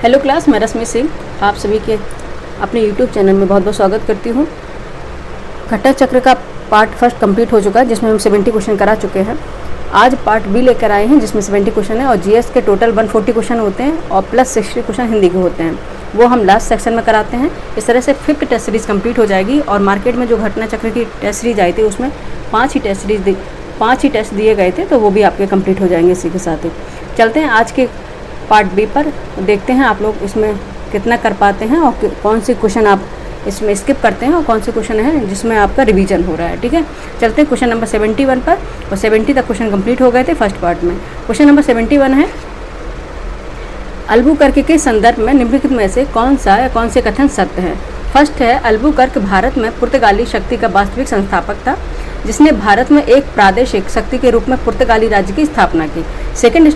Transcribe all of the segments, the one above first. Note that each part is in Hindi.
हेलो क्लास, मैं रश्मि सिंह आप सभी के अपने यूट्यूब चैनल में बहुत बहुत स्वागत करती हूँ। घटक चक्र का पार्ट फर्स्ट कंप्लीट हो चुका है, जिसमें हम 70 क्वेश्चन करा चुके हैं। आज पार्ट बी लेकर आए हैं, जिसमें 70 क्वेश्चन है और जीएस के टोटल 140 क्वेश्चन होते हैं और प्लस 60 क्वेश्चन हिंदी के होते हैं। वो हम लास्ट सेक्शन में कराते हैं। इस तरह से 5th टेस्ट सीरीज़ कंप्लीट हो जाएगी और मार्केट में जो घटना चक्र की टेस्ट सीरीज आई थी उसमें 5 ही टेस्ट दिए गए थे, तो वो भी आपके कंप्लीट हो जाएंगे। इसी के साथ ही चलते हैं आज के पार्ट बी पर, देखते हैं आप लोग इसमें कितना कर पाते हैं और कौन से क्वेश्चन आप इसमें स्किप करते हैं और कौन से क्वेश्चन हैं जिसमें आपका रिवीजन हो रहा है। ठीक है, चलते हैं क्वेश्चन नंबर 71 पर। और 70 तक क्वेश्चन कंप्लीट हो गए थे फर्स्ट पार्ट में। क्वेश्चन नंबर 71 है, अल्बुकर्क के संदर्भ में निम्नलिखित में से कौन सा या कौन से कथन सत्य है। फर्स्ट है, अल्बुकर्क भारत में पुर्तगाली शक्ति का वास्तविक संस्थापक था, जिसने भारत में एक प्रादेशिक शक्ति के रूप में पुर्तगाली राज्य की स्थापना की। सेकंड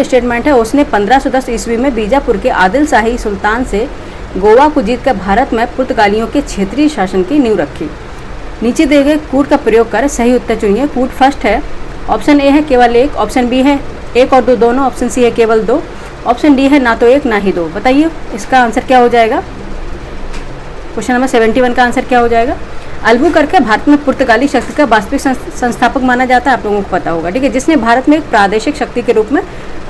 स्टेटमेंट है, उसने 1510 ईस्वी में बीजापुर के आदिल शाही सुल्तान से गोवा को जीतकर भारत में पुर्तगालियों के क्षेत्रीय शासन की नींव रखी। नीचे दिए गए कूट का प्रयोग कर सही उत्तर चुनिए। कूट फर्स्ट है, ऑप्शन ए है केवल एक, ऑप्शन बी है 1 और 2 दोनों, ऑप्शन सी है केवल 2, ऑप्शन डी है ना तो 1 ना ही 2। बताइए इसका आंसर क्या हो जाएगा। क्वेश्चन नंबर 71 का आंसर क्या हो जाएगा। अल्बुकर्क भारत में पुर्तगाली शक्ति का वास्तविक संस्थापक माना जाता है, आप लोगों को पता होगा। ठीक है, जिसने भारत में एक प्रादेशिक शक्ति के रूप में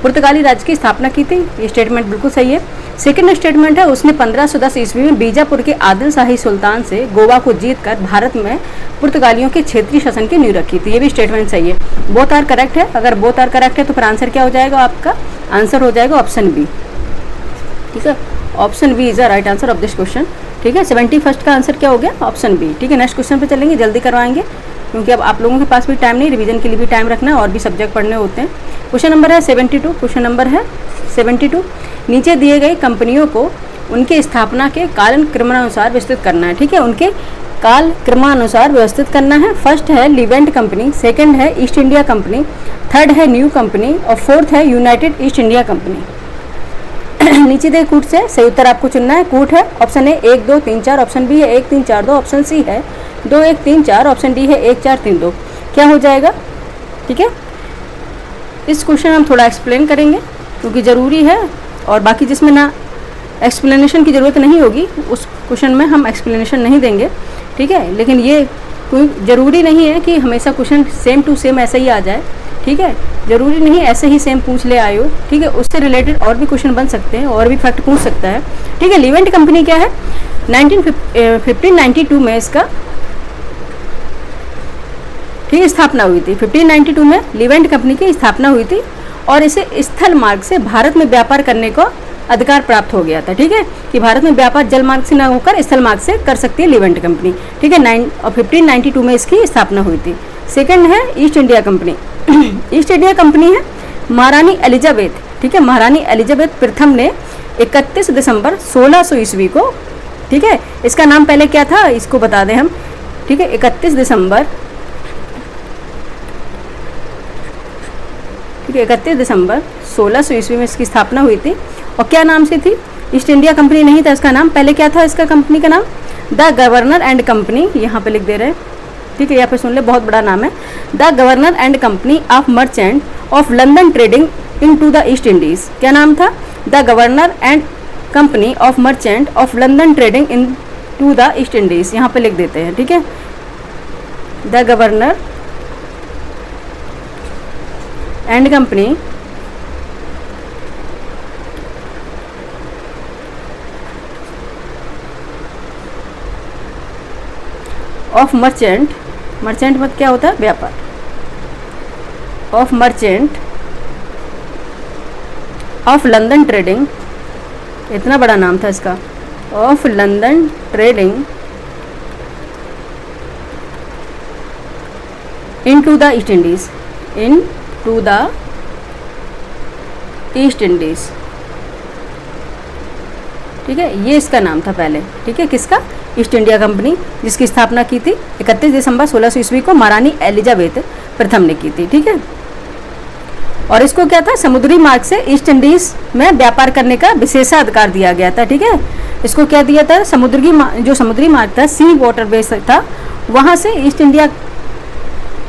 पुर्तगाली राज्य की स्थापना की थी। ये स्टेटमेंट बिल्कुल सही है। सेकंड स्टेटमेंट है, उसने 1510 ईस्वी में बीजापुर के आदिल शाही सुल्तान से गोवा को जीतकर भारत में पुर्तगालियों के क्षेत्रीय शासन की नींव रखी थी। ये भी स्टेटमेंट सही है। बोथ आर करेक्ट है। अगर बोथ आर करेक्ट है तो फिर आंसर क्या हो जाएगा, आपका आंसर हो जाएगा ऑप्शन बी। ठीक है, option B is the right answer of this question. ठीक है, 71 का आंसर क्या हो गया, ऑप्शन बी। ठीक है, नेक्स्ट क्वेश्चन पे चलेंगे, जल्दी करवाएंगे क्योंकि अब आप लोगों के पास भी टाइम नहीं, रिवीजन के लिए भी टाइम रखना है और भी सब्जेक्ट पढ़ने होते हैं। क्वेश्चन नंबर है 72। क्वेश्चन नंबर है 72, नीचे दिए गए कंपनियों को उनके स्थापना के काल क्रमानुसार व्यवस्थित करना है। ठीक है, उनके काल क्रमानुसार व्यवस्थित करना है। फर्स्ट है लिवेंट कंपनी, सेकंड है ईस्ट इंडिया कंपनी, थर्ड है न्यू कंपनी और फोर्थ है यूनाइटेड ईस्ट इंडिया कंपनी। नीचे दे कूट से सही उत्तर आपको चुनना है। कूट है ऑप्शन ए 1 2 3 4, ऑप्शन बी है 1 3 4 2, ऑप्शन सी है 2 1 3 4, ऑप्शन डी है 1 4 3 2। क्या हो जाएगा। ठीक है, इस क्वेश्चन हम थोड़ा एक्सप्लेन करेंगे क्योंकि ज़रूरी है, और बाकी जिसमें ना एक्सप्लेनेशन की ज़रूरत नहीं होगी उस क्वेश्चन में हम एक्सप्लेनेशन नहीं देंगे। ठीक है, लेकिन ये कोई ज़रूरी नहीं है कि हमेशा क्वेश्चन सेम टू सेम ऐसा ही आ जाए। ठीक है, ज़रूरी नहीं ऐसे ही सेम पूछ ले आयो। ठीक है, उससे रिलेटेड और भी क्वेश्चन बन सकते हैं और भी फैक्ट पूछ सकता है। ठीक है, लिवेंट कंपनी क्या है, 1592 में इसका ठीक स्थापना हुई थी। 1592 में लिवेंट कंपनी की स्थापना हुई थी और इसे स्थल मार्ग से भारत में व्यापार करने को अधिकार प्राप्त हो गया था। ठीक है, कि भारत में व्यापार जल मार्ग से न होकर स्थल मार्ग से कर सकती है लिवेंट कंपनी। ठीक है, 1592 में इसकी स्थापना हुई थी। सेकंड है east India company. East India company है महारानी एलिजाबेथ। ठीक है, महारानी एलिजाबेथ प्रथम ने 31 दिसंबर 1600 ईस्वी को, ठीक है, इसका नाम पहले क्या था इसको बता दें हम। ठीक है, 31 दिसंबर 1600 ईस्वी में इसकी स्थापना हुई थी। और क्या नाम से थी, ईस्ट इंडिया कंपनी नहीं था इसका नाम, पहले क्या था इसका कंपनी का नाम, द गवर्नर एंड कंपनी। यहाँ पे लिख दे रहे हैं। ठीक है, यहाँ पे सुन ले, बहुत बड़ा नाम है, the governor and company of merchant of London trading into the East Indies. क्या नाम था, the governor and company of merchant of London trading into the East Indies. यहाँ पे लिख देते हैं। ठीक है, the governor and company of merchant मत क्या होता है, व्यापार, of merchant of London trading, इतना बड़ा नाम था इसका, of London trading into the East Indies, into the East Indies. ठीक है, ये इसका नाम था पहले। ठीक है, किसका, ईस्ट इंडिया कंपनी, जिसकी स्थापना की थी 31 दिसंबर 1600 ईस्वी को महारानी एलिजाबेथ प्रथम ने की थी। ठीक है, और इसको क्या था, समुद्री मार्ग से ईस्ट इंडीज में व्यापार करने का विशेषाधिकार दिया गया था। ठीक है, इसको क्या दिया था, जो समुद्री मार्ग था, सी वाटर बेस था, वहाँ से ईस्ट इंडिया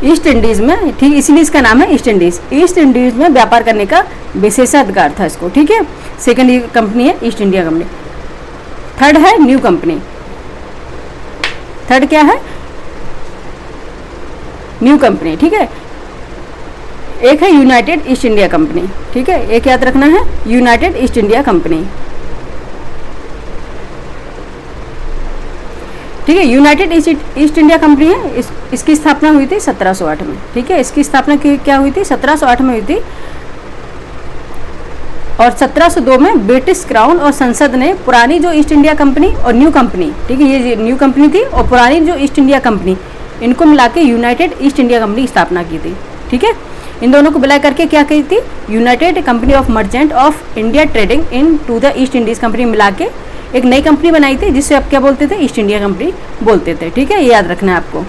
ईस्ट इंडीज में, ठीक, इसीलिए इसका नाम है ईस्ट इंडीज। ईस्ट इंडीज में व्यापार करने का विशेषाधिकार था इसको, ठीक है। सेकंड कंपनी है ईस्ट इंडिया कंपनी। थर्ड है न्यू कंपनी। थर्ड क्या है? न्यू कंपनी, ठीक है। एक है यूनाइटेड ईस्ट इंडिया कंपनी, ठीक है, एक याद रखना है यूनाइटेड ईस्ट इंडिया कंपनी, ठीक है। यूनाइटेड ईस्ट इंडिया कंपनी है, इसकी स्थापना हुई थी 1708 में, ठीक है। इसकी स्थापना क्या हुई थी? 1708 में हुई थी और 1702 में ब्रिटिश क्राउन और संसद ने पुरानी जो ईस्ट इंडिया कंपनी और न्यू कंपनी, ठीक है, ये न्यू कंपनी थी और पुरानी जो ईस्ट इंडिया कंपनी, इनको मिला के यूनाइटेड ईस्ट इंडिया कंपनी की स्थापना की थी, ठीक है। इन दोनों को मिला करके क्या की थी? United company of merchant of India trading into the East Indies company मिला के एक नई कंपनी बनाई थी, जिससे आप क्या बोलते थे? ईस्ट इंडिया कंपनी बोलते थे, ठीक है। ये याद रखना है आपको,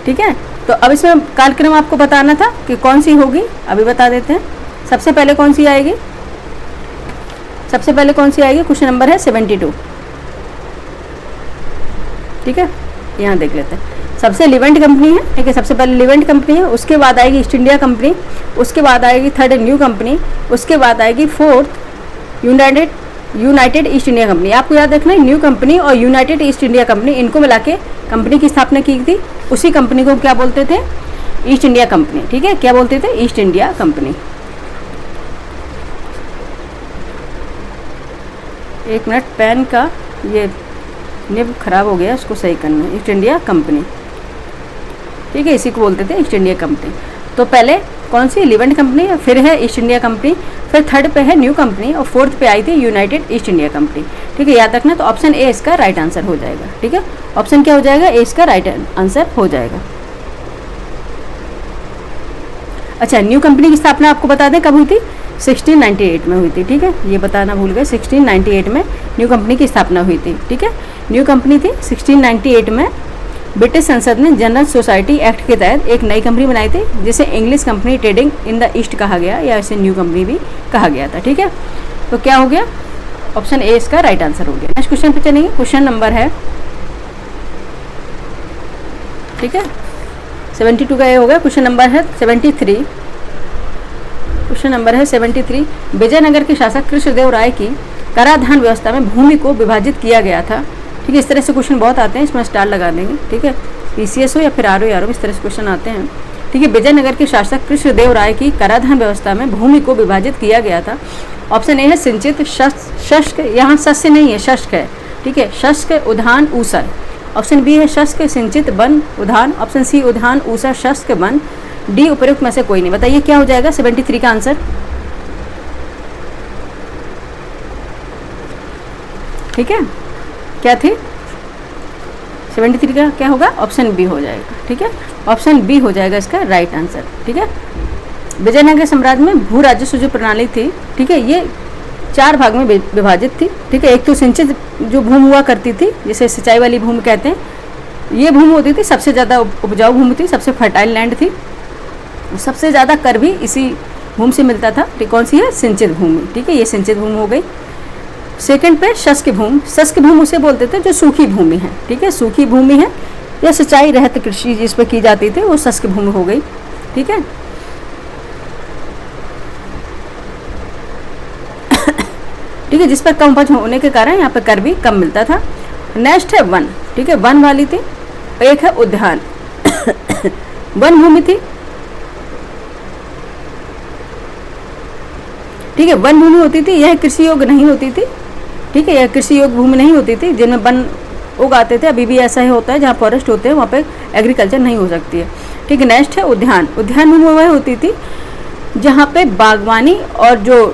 ठीक है। तो अब इसमें कालक्रम आपको बताना था कि कौन सी होगी, अभी बता देते हैं। सबसे पहले कौन सी आएगी? सबसे पहले कौन सी आएगी? क्वेश्चन नंबर है 72, ठीक है। यहाँ देख लेते हैं। सबसे लिवेंट कंपनी है, ठीक है, सबसे पहले लिवेंट कंपनी है, उसके बाद आएगी ईस्ट इंडिया कंपनी, उसके बाद आएगी थर्ड न्यू कंपनी, उसके बाद आएगी fourth United east India company. आपको याद रखना है न्यू कंपनी और यूनाइटेड ईस्ट इंडिया कंपनी, इनको मिला के कंपनी की स्थापना की थी। उसी कंपनी को क्या बोलते थे? ईस्ट इंडिया कंपनी, ठीक है। क्या बोलते थे? East India company. एक मिनट, पेन का ये निब खराब हो गया, उसको सही करना है। ईस्ट इंडिया कंपनी, ठीक है, इसी को बोलते थे ईस्ट इंडिया कंपनी। तो पहले कौन सी? लिवेंट कंपनी, फिर है ईस्ट इंडिया कंपनी, फिर थर्ड पे है न्यू कंपनी और फोर्थ पे आई थी यूनाइटेड ईस्ट इंडिया कंपनी, ठीक है। याद रखना, तो ऑप्शन ए इसका राइट आंसर हो जाएगा, ठीक है। ऑप्शन क्या हो जाएगा? ए इसका राइट आंसर हो जाएगा। अच्छा, न्यू कंपनी की स्थापना आपको बता दें कब हुई थी? 1698 में हुई थी, ठीक है, ये बताना भूल गए। 1698 में न्यू कंपनी की स्थापना हुई थी, ठीक है। न्यू कंपनी थी 1698 में। ब्रिटिश संसद ने जनरल सोसाइटी एक्ट के तहत एक नई कंपनी बनाई थी, जिसे English company trading in the east कहा गया, या इसे न्यू कंपनी भी कहा गया था, ठीक है। तो क्या हो गया? ऑप्शन ए इसका राइट आंसर हो गया। नेक्स्ट क्वेश्चन पे चलेंगे। क्वेश्चन नंबर है, ठीक है, 72 का ये हो गया। क्वेश्चन नंबर है 73। क्वेश्चन नंबर है 73। विजयनगर के शासक कृष्णदेव राय की कराधान व्यवस्था में भूमि को विभाजित किया गया था, ठीक है। इस तरह से क्वेश्चन बहुत आते हैं, इसमें स्टार लगा देंगे, ठीक है। पीसीएस हो या फिर आरओ यारो, इस तरह से क्वेश्चन आते हैं, ठीक है। विजयनगर के शासक कृष्णदेव राय की कराधान व्यवस्था में भूमि को विभाजित किया गया था। ऑप्शन ए है सिंचित शस्क, यहाँ शस्य नहीं है, शस्क है, ठीक है, शस्क उद्यान ऊसर। ऑप्शन बी है शस्क सिंचित वन उद्यान। ऑप्शन सी उद्यान ऊसर शस्क वन। डी उपयुक्त में से कोई नहीं। बताइए क्या हो जाएगा 73 का आंसर? ठीक है, क्या थी 73 का? क्या होगा? ऑप्शन बी हो जाएगा, ठीक है। ऑप्शन बी हो जाएगा इसका राइट आंसर, ठीक है। विजयनगर साम्राज्य में भू राजस्व जो प्रणाली थी, ठीक है, ये 4 भाग में विभाजित थी, ठीक है। एक तो सिंचित जो भूमि हुआ करती थी, जिसे सिंचाई वाली भूमि कहते हैं, ये भूमि होती थी, सबसे ज़्यादा उपजाऊ भूमि थी, सबसे फर्टाइल लैंड थी, सबसे ज़्यादा कर भी इसी भूमि से मिलता था, ठीक। कौन सी है? सिंचित भूमि, ठीक है, ये सिंचित भूमि हो गई। सेकंड पे शुष्क भूमि। शुष्क भूमि उसे बोलते थे जो सूखी भूमि है, ठीक है, सूखी भूमि है या सिंचाई रहित कृषि जिस पर की जाती थी, वो शुष्क भूमि हो गई, ठीक है। ठीक है, जिस पर कम उपज होने के कारण यहाँ पे कर भी कम मिलता था। नेक्स्ट है वन, ठीक है, वन वाली थी। एक है उद्यान वन भूमि थी, ठीक है, वन भूमि होती थी, यह कृषि योग्य नहीं होती थी, ठीक है, यह कृषि योग्य भूमि नहीं होती थी, जिनमें वन उगाते थे। अभी भी ऐसा ही होता है, जहाँ फॉरेस्ट होते हैं वहाँ पे एग्रीकल्चर नहीं हो सकती है, ठीक है। नेक्स्ट है उद्यान। उद्यान भूमि वह होती थी जहाँ पे बागवानी और जो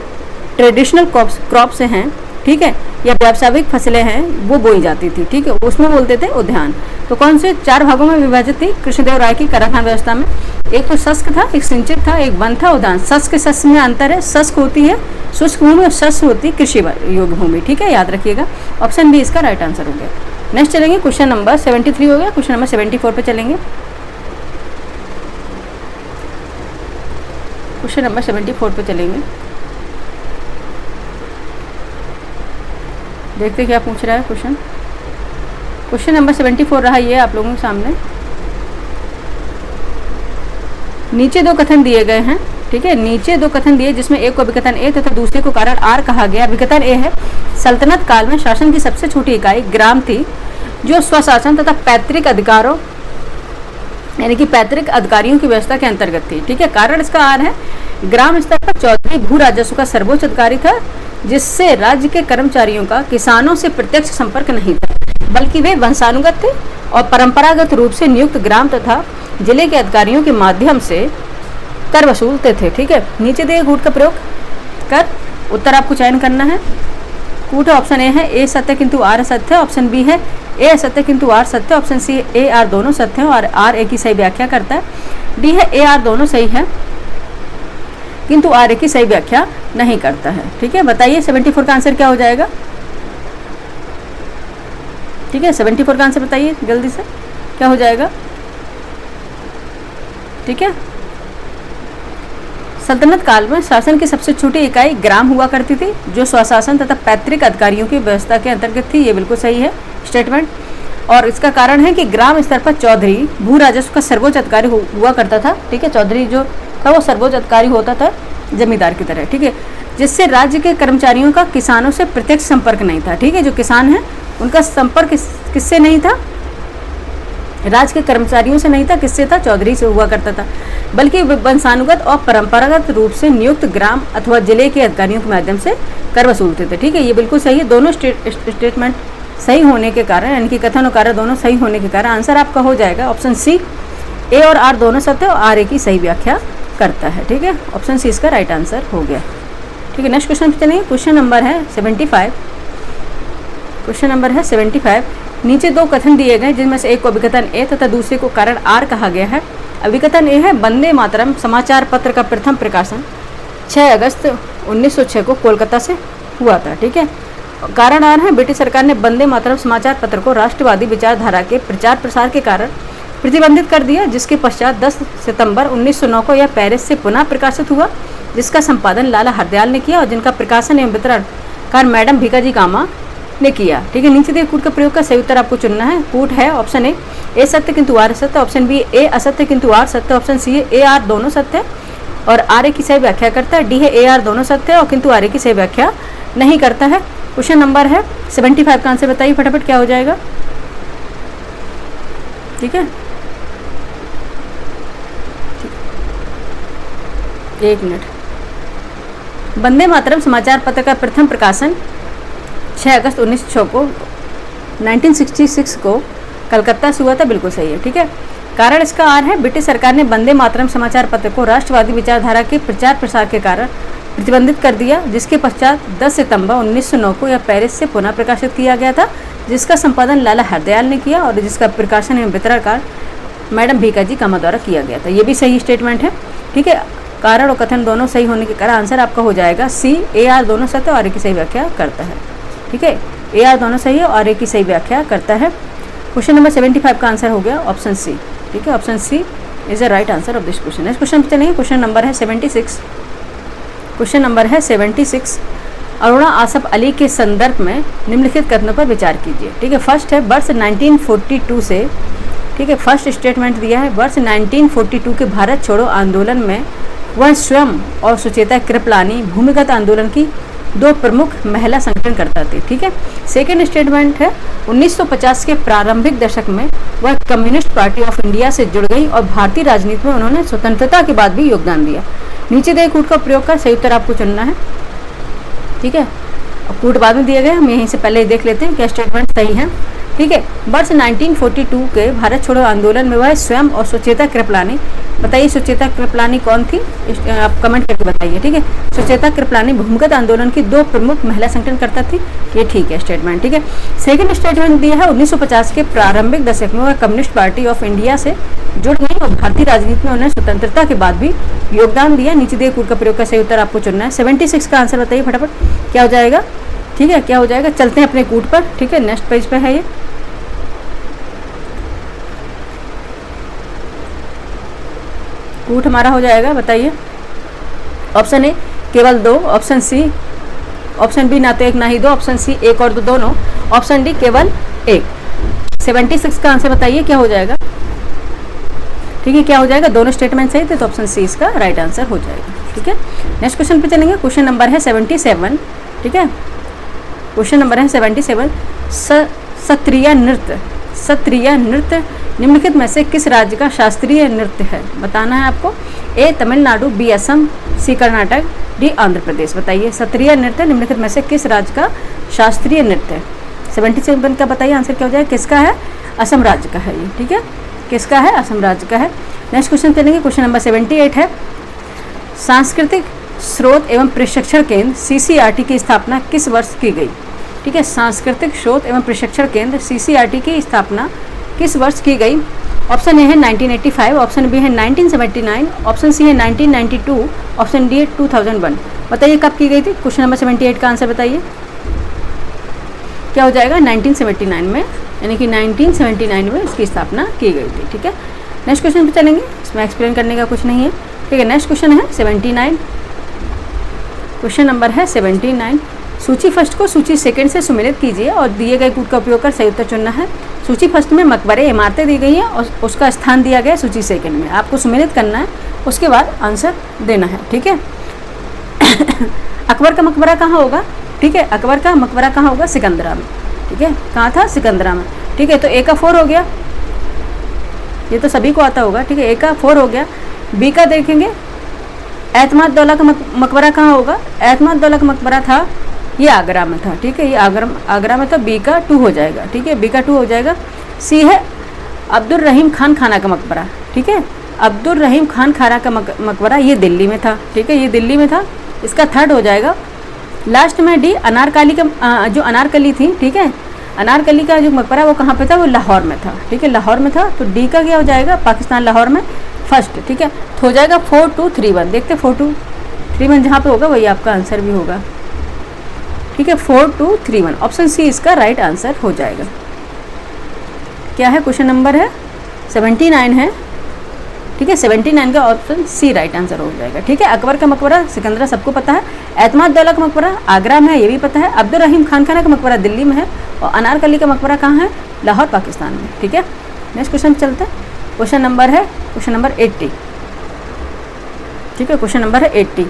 ट्रेडिशनल क्रॉप्स हैं, ठीक है, या व्यावसायिक फसलें हैं, वो बोई जाती थी, ठीक है, उसमें बोलते थे उद्यान। तो कौन से 4 भागों में विभाजित थी कृष्णदेव राय की कराधान व्यवस्था में? एक तो शुष्क था, एक सिंचित था, एक वन था, उद्यान। शुष्क शस्य में अंतर है, शुष्क होती है शुष्क भूमि और शस्य होती है कृषि योग्य भूमि, ठीक है, याद रखिएगा। ऑप्शन बी इसका राइट आंसर हो गया। नेक्स्ट चलेंगे, क्वेश्चन नंबर 73 हो गया, क्वेश्चन नंबर 74 पे चलेंगे। क्वेश्चन नंबर 74 पे चलेंगे, देखते क्या पूछ रहा है क्वेश्चन। क्वेश्चन नंबर 74 रहा ये आप लोगों के सामने। नीचे दो कथन दिए गए हैं, ठीक है, नीचे दो कथन दिए जिसमें एक को विकथन ए तथा दूसरे को कारण आर कहा गया। विकथन ए है, सल्तनत काल में शासन की सबसे छोटी इकाई ग्राम थी जो स्वशासन तथा पैतृक अधिकारों यानी कि पैतृक अधिकारियों की व्यवस्था के अंतर्गत थी, ठीक है। कारण इसका आर है, ग्राम स्तर पर चौधरी भू राजस्व का सर्वोच्च अधिकारी था जिससे राज्य के कर्मचारियों का किसानों से प्रत्यक्ष संपर्क नहीं था, बल्कि वे वंशानुगत थे और परंपरागत रूप से नियुक्त ग्राम तथा जिले के अधिकारियों के माध्यम से कर वसूलते थे, ठीक है। नीचे दिए कूट का प्रयोग कर उत्तर आपको चयन करना है। कूट ऑप्शन ए है, ए सत्य किंतु आर असत्य। ऑप्शन बी है, ए असत्य किंतु आर सत्य। ऑप्शन सी, ए आर दोनों सत्य है और आर ए की सही व्याख्या करता है। डी है, ए आर दोनों सही है किंतु आर ए की सही व्याख्या नहीं करता है, ठीक है। बताइए 74 का आंसर क्या हो जाएगा, ठीक है। 74 का आंसर बताइए जल्दी से, क्या हो जाएगा, ठीक है। सल्तनत काल में शासन की सबसे छोटी इकाई ग्राम हुआ करती थी जो स्वशासन तथा पैतृक अधिकारियों की व्यवस्था के अंतर्गत थी। ये बिल्कुल सही है स्टेटमेंट। और इसका कारण है कि ग्राम स्तर पर चौधरी भू राजस्व का सर्वोच्च अधिकारी हुआ करता था, ठीक है। चौधरी जो था वो सर्वोच्च अधिकारी होता था जमींदार की तरह, ठीक है, जिससे राज्य के कर्मचारियों का किसानों से प्रत्यक्ष संपर्क नहीं था, ठीक है। जो किसान हैं उनका संपर्क किससे नहीं था, राज्य के कर्मचारियों से नहीं था, किससे था, चौधरी से हुआ करता था, बल्कि वंशानुगत और परंपरागत रूप से नियुक्त ग्राम अथवा जिले के अधिकारियों के माध्यम से कर वसूलते थे, ठीक है। ये बिल्कुल सही है। दोनों स्टेटमेंट सही होने के कारण यानी कि कथन और कार्य दोनों सही होने के कारण आंसर आपका हो जाएगा ऑप्शन सी, ए और आर दोनों सत्य और आर ए की सही व्याख्या करता है, ठीक है। ऑप्शन सी इसका राइट आंसर हो गया, ठीक है। नेक्स्ट क्वेश्चन पे चलेंगे। क्वेश्चन नंबर है 75। क्वेश्चन नंबर है 75। नीचे दो कथन दिए गए जिनमें से एक को विकथन ए तथा दूसरे को कारण आर कहा गया है। विकथन ए है, वंदे मातरम समाचार पत्र का प्रथम प्रकाशन 6 अगस्त 1906 को कोलकाता से हुआ था, ठीक है। कारण आर है, ब्रिटिश सरकार ने वंदे मातरम समाचार पत्र को राष्ट्रवादी विचारधारा के प्रचार प्रसार के कारण प्रतिबंधित कर दिया, जिसके पश्चात 10 सितंबर 1909 को यह पेरिस से पुनः प्रकाशित हुआ, जिसका संपादन लाला हरदयाल ने किया और जिनका प्रकाशन एवं वितरण कार्य मैडम भीकाजी कामा ने किया, ठीक है। नीचे दिए कूट का प्रयोग का सही उत्तर आपको चुनना है। कूट है ऑप्शन ए सत्य किंतु आर सत्य। ऑप्शन बी, ए असत्य किंतु आर सत्य। ऑप्शन सी, ए आर दोनों सत्य और आर ए की सही व्याख्या करता है। डी है, ए आर दोनों सत्य और किंतु आर ए की सही व्याख्या नहीं करता है। क्वेश्चन नंबर है 75 का आंसर बताइए फटाफट, क्या हो जाएगा, ठीक है। एक मिनट। वंदे मातरम समाचार पत्र का प्रथम प्रकाशन 6 अगस्त 1966 को कलकत्ता से हुआ था, बिल्कुल सही है, ठीक है। कारण इसका आर है, ब्रिटिश सरकार ने वंदे मातरम समाचार पत्र को राष्ट्रवादी विचारधारा के प्रचार प्रसार के कारण प्रतिबंधित कर दिया, जिसके पश्चात 10 सितंबर 1909 को यह पेरिस से पुनः प्रकाशित किया गया था, जिसका संपादन लाला हरदयाल ने किया और जिसका प्रकाशन एवं वितरण कार्य मैडम भीकाजी कामा द्वारा किया गया था। ये भी सही स्टेटमेंट है, ठीक है। कारण और कथन दोनों सही होने के कारण आंसर आपका हो जाएगा सी, ए आर दोनों सत्य और ए की सही व्याख्या करता है, ठीक है। ए आर दोनों सही है और ए की सही व्याख्या करता है। क्वेश्चन नंबर 75 का आंसर हो गया ऑप्शन सी, ठीक है। Option C is the right answer of this question. Next question पे चलेंगे। क्वेश्चन नंबर है 76। क्वेश्चन नंबर है 76। अरुणा आसफ अली के संदर्भ में निम्नलिखित कथनों पर विचार कीजिए, ठीक है। फर्स्ट है, वर्ष 1942 से, ठीक है, फर्स्ट स्टेटमेंट दिया है, वर्ष 1942 के भारत छोड़ो आंदोलन में वह स्वयं और सुचेता कृपलानी भूमिगत आंदोलन की दो प्रमुख महिला संगठन करता थी, ठीक है। सेकेंड स्टेटमेंट है, 1950 के प्रारंभिक दशक में वह कम्युनिस्ट पार्टी ऑफ इंडिया से जुड़ गई और भारतीय राजनीति में उन्होंने स्वतंत्रता के बाद भी योगदान दिया। नीचे दिए कूट का प्रयोग कर सही उत्तर आपको चुनना है, ठीक है। कूट बाद में दिए गए, हम यहीं से पहले ही देख लेते हैं क्या स्टेटमेंट सही है, ठीक है। वर्ष 1942 के भारत छोड़ो आंदोलन में वह स्वयं और सुचेता कृपलानी, बताइए सुचेता कृपलानी कौन थी, आप कमेंट करके बताइए, ठीक है। सुचेता कृपलानी भूमिगत आंदोलन की दो प्रमुख महिला संगठन करता थी, ये ठीक है स्टेटमेंट, ठीक है। सेकंड स्टेटमेंट दिया है, 1950 के प्रारंभिक दशक में वह कम्युनिस्ट पार्टी ऑफ इंडिया से जुड़ गई और भारतीय राजनीति में उन्होंने स्वतंत्रता के बाद भी योगदान दिया। नीचे दिए कूट का प्रयोग का सही उत्तर आपको चुनना है। 76 का आंसर बताइए फटाफट, क्या हो जाएगा, ठीक है, क्या हो जाएगा। चलते हैं अपने कूट पर, ठीक है। नेक्स्ट पेज पे है ये, कूट हमारा हो जाएगा, बताइए। ऑप्शन ए केवल 2, ऑप्शन सी, ऑप्शन बी ना तो एक ना ही दो, ऑप्शन सी एक और दो दोनों, ऑप्शन डी केवल एक। 76 का आंसर बताइए क्या हो जाएगा। ठीक है, क्या हो जाएगा, दोनों स्टेटमेंट सही थे तो ऑप्शन सी इसका राइट आंसर हो जाएगा। ठीक है, नेक्स्ट क्वेश्चन पे चलेंगे। क्वेश्चन नंबर है 77। ठीक है, क्वेश्चन नंबर है 77। सत्रिया नृत्य, सत्रिया नृत्य निम्नलिखित में से किस राज्य का शास्त्रीय नृत्य है, बताना है आपको। ए तमिलनाडु, बी असम, सी कर्नाटक, डी आंध्र प्रदेश। बताइए सत्रिया नृत्य निम्नलिखित में से किस राज्य का शास्त्रीय नृत्य है। 77 का बताइए आंसर क्या हो जाएगा, किसका है, असम राज्य का है ये। ठीक है, किसका है, असम राज्य का है। नेक्स्ट क्वेश्चन चलेंगे। क्वेश्चन नंबर 78 है, सांस्कृतिक स्रोत एवं प्रशिक्षण केंद्र CCRT की स्थापना किस वर्ष की गई। ठीक है, सांस्कृतिक स्रोत एवं प्रशिक्षण केंद्र CCRT की स्थापना किस वर्ष की गई। ऑप्शन ए है 1985, ऑप्शन बी है 1979, ऑप्शन सी है 1992, ऑप्शन डी है 2001। बताइए कब की गई थी। क्वेश्चन नंबर 78 का आंसर बताइए क्या हो जाएगा, 1979 में, यानी कि 1979 में इसकी स्थापना की गई थी। ठीक है, नेक्स्ट क्वेश्चन पे चलेंगे, इसमें एक्सप्लेन करने का कुछ नहीं है। ठीक है, नेक्स्ट क्वेश्चन है 79। क्वेश्चन नंबर है 79। सूची फर्स्ट को सूची सेकंड से सुमेलित कीजिए और दिए गए कूट का उपयोग कर सही उत्तर चुनना है। सूची फर्स्ट में मकबरे इमारतें दी गई हैं और उसका स्थान दिया गया है सूची सेकंड में, आपको सुमेलित करना है, उसके बाद आंसर देना है। ठीक है, अकबर का मकबरा कहाँ होगा। ठीक है, अकबर का मकबरा कहाँ होगा, सिकंदरा में। ठीक है, कहाँ था, सिकंदरा में। ठीक है, तो ए का 4 हो गया, ये तो सभी को आता होगा। ठीक है, ए का 4 हो गया। बी का देखेंगे, एतमाद दौला का मकबरा कहाँ होगा, एतमाद दौला का मकबरा था, ये आगरा में था। ठीक है, ये आगरा में था, बी का 2 हो जाएगा। ठीक है, बी का 2 हो जाएगा। सी है अब्दुल रहीम खान खाना का मकबरा। ठीक है, अब्दुल रहीम खान खाना का मकबरा, ये दिल्ली में था। ठीक है, ये दिल्ली में था, इसका 3rd हो जाएगा। लास्ट में डी अनारकली का, जो अनारकली थी, ठीक है, अनारकली का जो मकबरा वो कहाँ पे था, वो लाहौर में था। ठीक है, लाहौर में था, तो डी का क्या हो जाएगा, पाकिस्तान लाहौर में फर्स्ट। ठीक है, तो हो जाएगा 4231। देखते 4231 जहाँ पे होगा वही आपका आंसर भी होगा। ठीक है, 4231 ऑप्शन सी इसका राइट आंसर हो जाएगा। क्या है, क्वेश्चन नंबर है 79 है। ठीक है, 79 का ऑप्शन सी राइट आंसर हो जाएगा। ठीक है, अकबर का मकबरा सिकंदरा सबको पता है, एतमाद दौला का मकबरा आगरा में है, ये भी पता है, अब्दुल रहीम खान खाना का मकबरा दिल्ली में है, और अनारकली का मकबरा कहाँ है, लाहौर पाकिस्तान में। ठीक है, नेक्स्ट क्वेश्चन चलते हैं। क्वेश्चन नंबर है क्वेश्चन नंबर 80। ठीक है, क्वेश्चन नंबर है 80।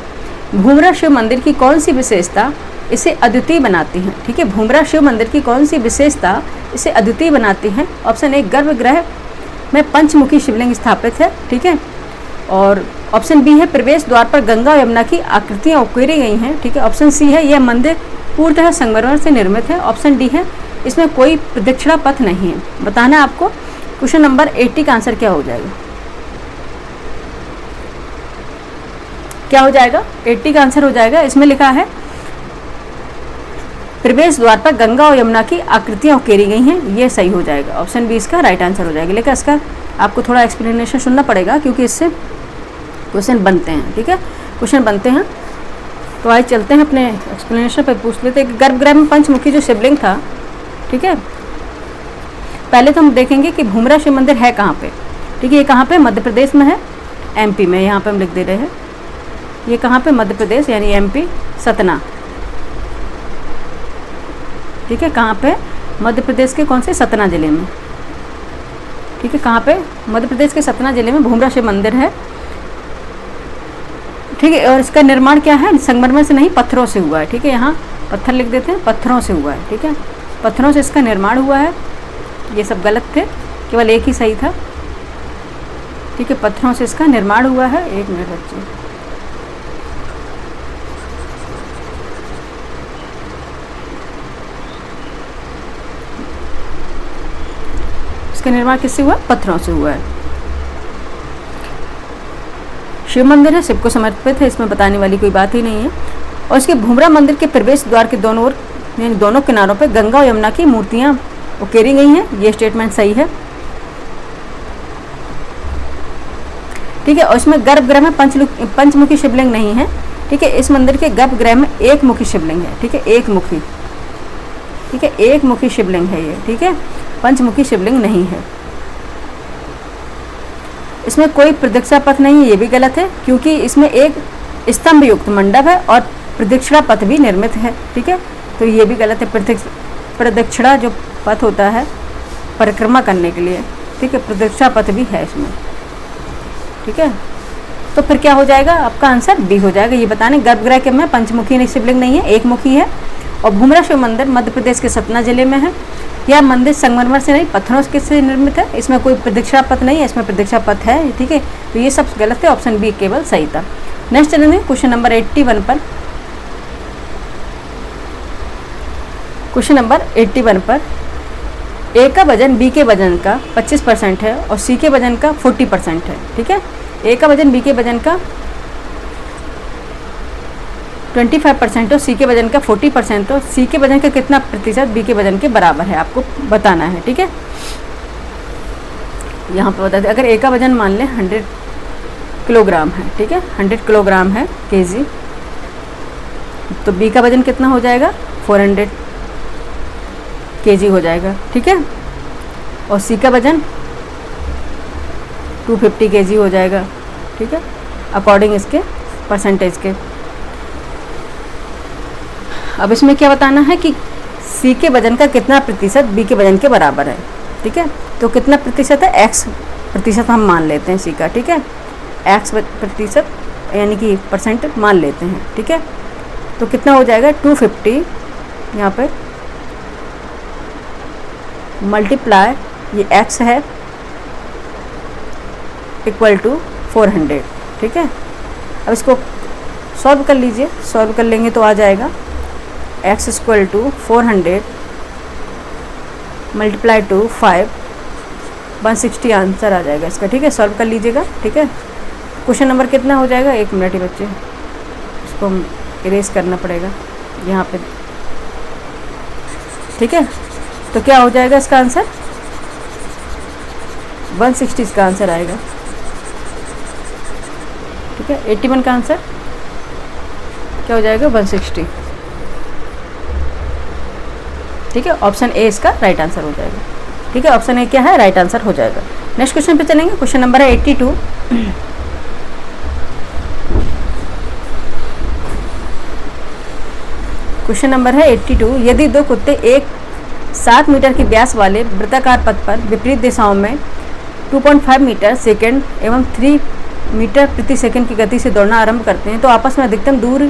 भूमरा शिव मंदिर की कौन सी विशेषता इसे अद्वितीय बनाती हैं। ठीक है, भूमरा शिव मंदिर की कौन सी विशेषता इसे अद्वितीय बनाती हैं। ऑप्शन ए गर्भगृह में पंचमुखी शिवलिंग स्थापित है। ठीक है, और ऑप्शन बी है प्रवेश द्वार पर गंगा और यमुना की आकृतियाँ उकेरी गई हैं। ठीक है, ऑप्शन सी है यह मंदिर पूर्णतः संगमरमर से निर्मित है। ऑप्शन डी है इसमें कोई प्रदक्षिणा पथ नहीं है। बताना है आपको क्वेश्चन नंबर 80 का आंसर क्या हो जाएगा, क्या हो जाएगा, 80 का आंसर हो जाएगा। इसमें लिखा है प्रवेश द्वार पर गंगा और यमुना की आकृतियाँ उकेरी गई हैं, ये सही हो जाएगा। ऑप्शन बी इसका राइट आंसर हो जाएगा। लेकिन इसका आपको थोड़ा एक्सप्लेनेशन सुनना पड़ेगा क्योंकि इससे क्वेश्चन बनते हैं। ठीक है, क्वेश्चन बनते हैं, तो आइए चलते हैं अपने एक्सप्लेनेशन पर, पूछ लेते हैं कि गर्भगृह में पंचमुखी जो शिवलिंग था। ठीक है, पहले तो हम देखेंगे कि भूमरा शिव मंदिर है कहाँ पे। ठीक है, ये कहाँ पे, मध्य प्रदेश में है, MP में, यहाँ पे हम लिख दे रहे हैं, ये कहाँ पे, मध्य प्रदेश यानी MP सतना। ठीक है, कहाँ पे, मध्य प्रदेश के कौन से, सतना जिले में। ठीक है, कहाँ पे, मध्य प्रदेश के सतना जिले में भूमरा शिव मंदिर है। ठीक है, और इसका निर्माण क्या है, संगमरमर से नहीं, पत्थरों से हुआ है। ठीक है, यहाँ पत्थर लिख देते हैं, पत्थरों से हुआ है। ठीक है, पत्थरों से इसका निर्माण हुआ है, ये सब गलत थे, केवल एक ही सही था। ठीक है, पत्थरों से इसका निर्माण हुआ है। 1 मिनट बच्चे, इसका निर्माण किससे हुआ, पत्थरों से हुआ है। शिव मंदिर है, शिव को समर्पित है, इसमें बताने वाली कोई बात ही नहीं है। और इसके भूमरा मंदिर के प्रवेश द्वार के दोनों ओर यानी दोनों किनारों पे गंगा और यमुना की मूर्तियां उकेरी गई हैं, ये स्टेटमेंट सही है। ठीक है, और इसमें गर्भगृह में पंचमुखी शिवलिंग नहीं है। ठीक है, इस मंदिर के गर्भगृह में एक मुखी शिवलिंग है। ठीक है, एक मुखी, ठीक है, एक मुखी शिवलिंग है ये। ठीक है, पंचमुखी शिवलिंग नहीं है। इसमें कोई प्रदक्षिणा पथ नहीं है, ये भी गलत है क्योंकि इसमें एक स्तंभ युक्त मंडप है और प्रदक्षिणा पथ भी निर्मित है। ठीक है, तो ये भी गलत है। प्रदक्षिणा जो पथ होता है परिक्रमा करने के लिए, ठीक है, प्रतीक्षा पथ भी है इसमें, ठीक है। तो फिर क्या हो जाएगा, आपका आंसर बी हो जाएगा। ये बताने गर्भगृह के में पंचमुखी शिवलिंग नहीं है, एक मुखी है। और भूमरा शिव मंदिर मध्य प्रदेश के सतना जिले में है। यह मंदिर संगमरमर से नहीं पत्थरों से निर्मित है। इसमें कोई प्रदीक्षा पथ नहीं है, इसमें प्रदीक्षा पथ है, ठीक है। तो ये सब गलत है, ऑप्शन बी केवल सही था। नेक्स्ट चलेंगे क्वेश्चन नंबर 81 पर। क्वेश्चन नंबर 81 पर ए का वजन बी के वजन का 25% है और सी के वजन का 40% है, ठीक है। ए का वजन बी के वजन का 25% और सी के वजन का 40%, तो सी के वजन का कितना प्रतिशत बी के वजन के बराबर है आपको बताना है, ठीक है। यहाँ पे बता दें, अगर ए का वजन मान लें 100 किलोग्राम है, ठीक है, 100 किलोग्राम है केजी, तो बी का वजन कितना हो जाएगा 400 केजी हो जाएगा, ठीक है। और सी का वजन 250 केजी हो जाएगा, ठीक है, अकॉर्डिंग इसके परसेंटेज के। अब इसमें क्या बताना है कि सी के वजन का कितना प्रतिशत बी के वजन के बराबर है, ठीक है। तो कितना प्रतिशत है, x प्रतिशत हम मान लेते हैं सी का, ठीक है, x प्रतिशत यानी कि परसेंट मान लेते हैं, ठीक है। तो कितना हो जाएगा 250 यहाँ पे मल्टीप्लाई ये x है इक्वल टू 400, ठीक है। अब इसको सॉल्व कर लीजिए, सॉल्व कर लेंगे तो आ जाएगा x equal to 400 multiply to 5 160 answer आ जाएगा इसका, ठीक है। सॉल्व कर लीजिएगा, ठीक है। क्वेश्चन नंबर कितना हो जाएगा, 1 मिनट ही बच्चे, इसको इरेज करना पड़ेगा यहाँ पे, ठीक है। तो क्या हो जाएगा इसका आंसर 160 इसका आंसर आएगा, ठीक है। 81 का आंसर क्या हो जाएगा 160, ठीक है। ऑप्शन ए इसका राइट आंसर हो जाएगा, ठीक है। ऑप्शन ए क्या है, राइट आंसर हो जाएगा। नेक्स्ट क्वेश्चन पे चलेंगे। क्वेश्चन नंबर है 82। क्वेश्चन नंबर है 82। यदि दो कुत्ते एक 7 मीटर की व्यास वाले वृत्ताकार पथ पर विपरीत दिशाओं में 2.5 मीटर सेकेंड एवं 3 मीटर प्रति सेकंड की गति से दौड़ना आरंभ करते हैं, तो आपस में अधिकतम दूर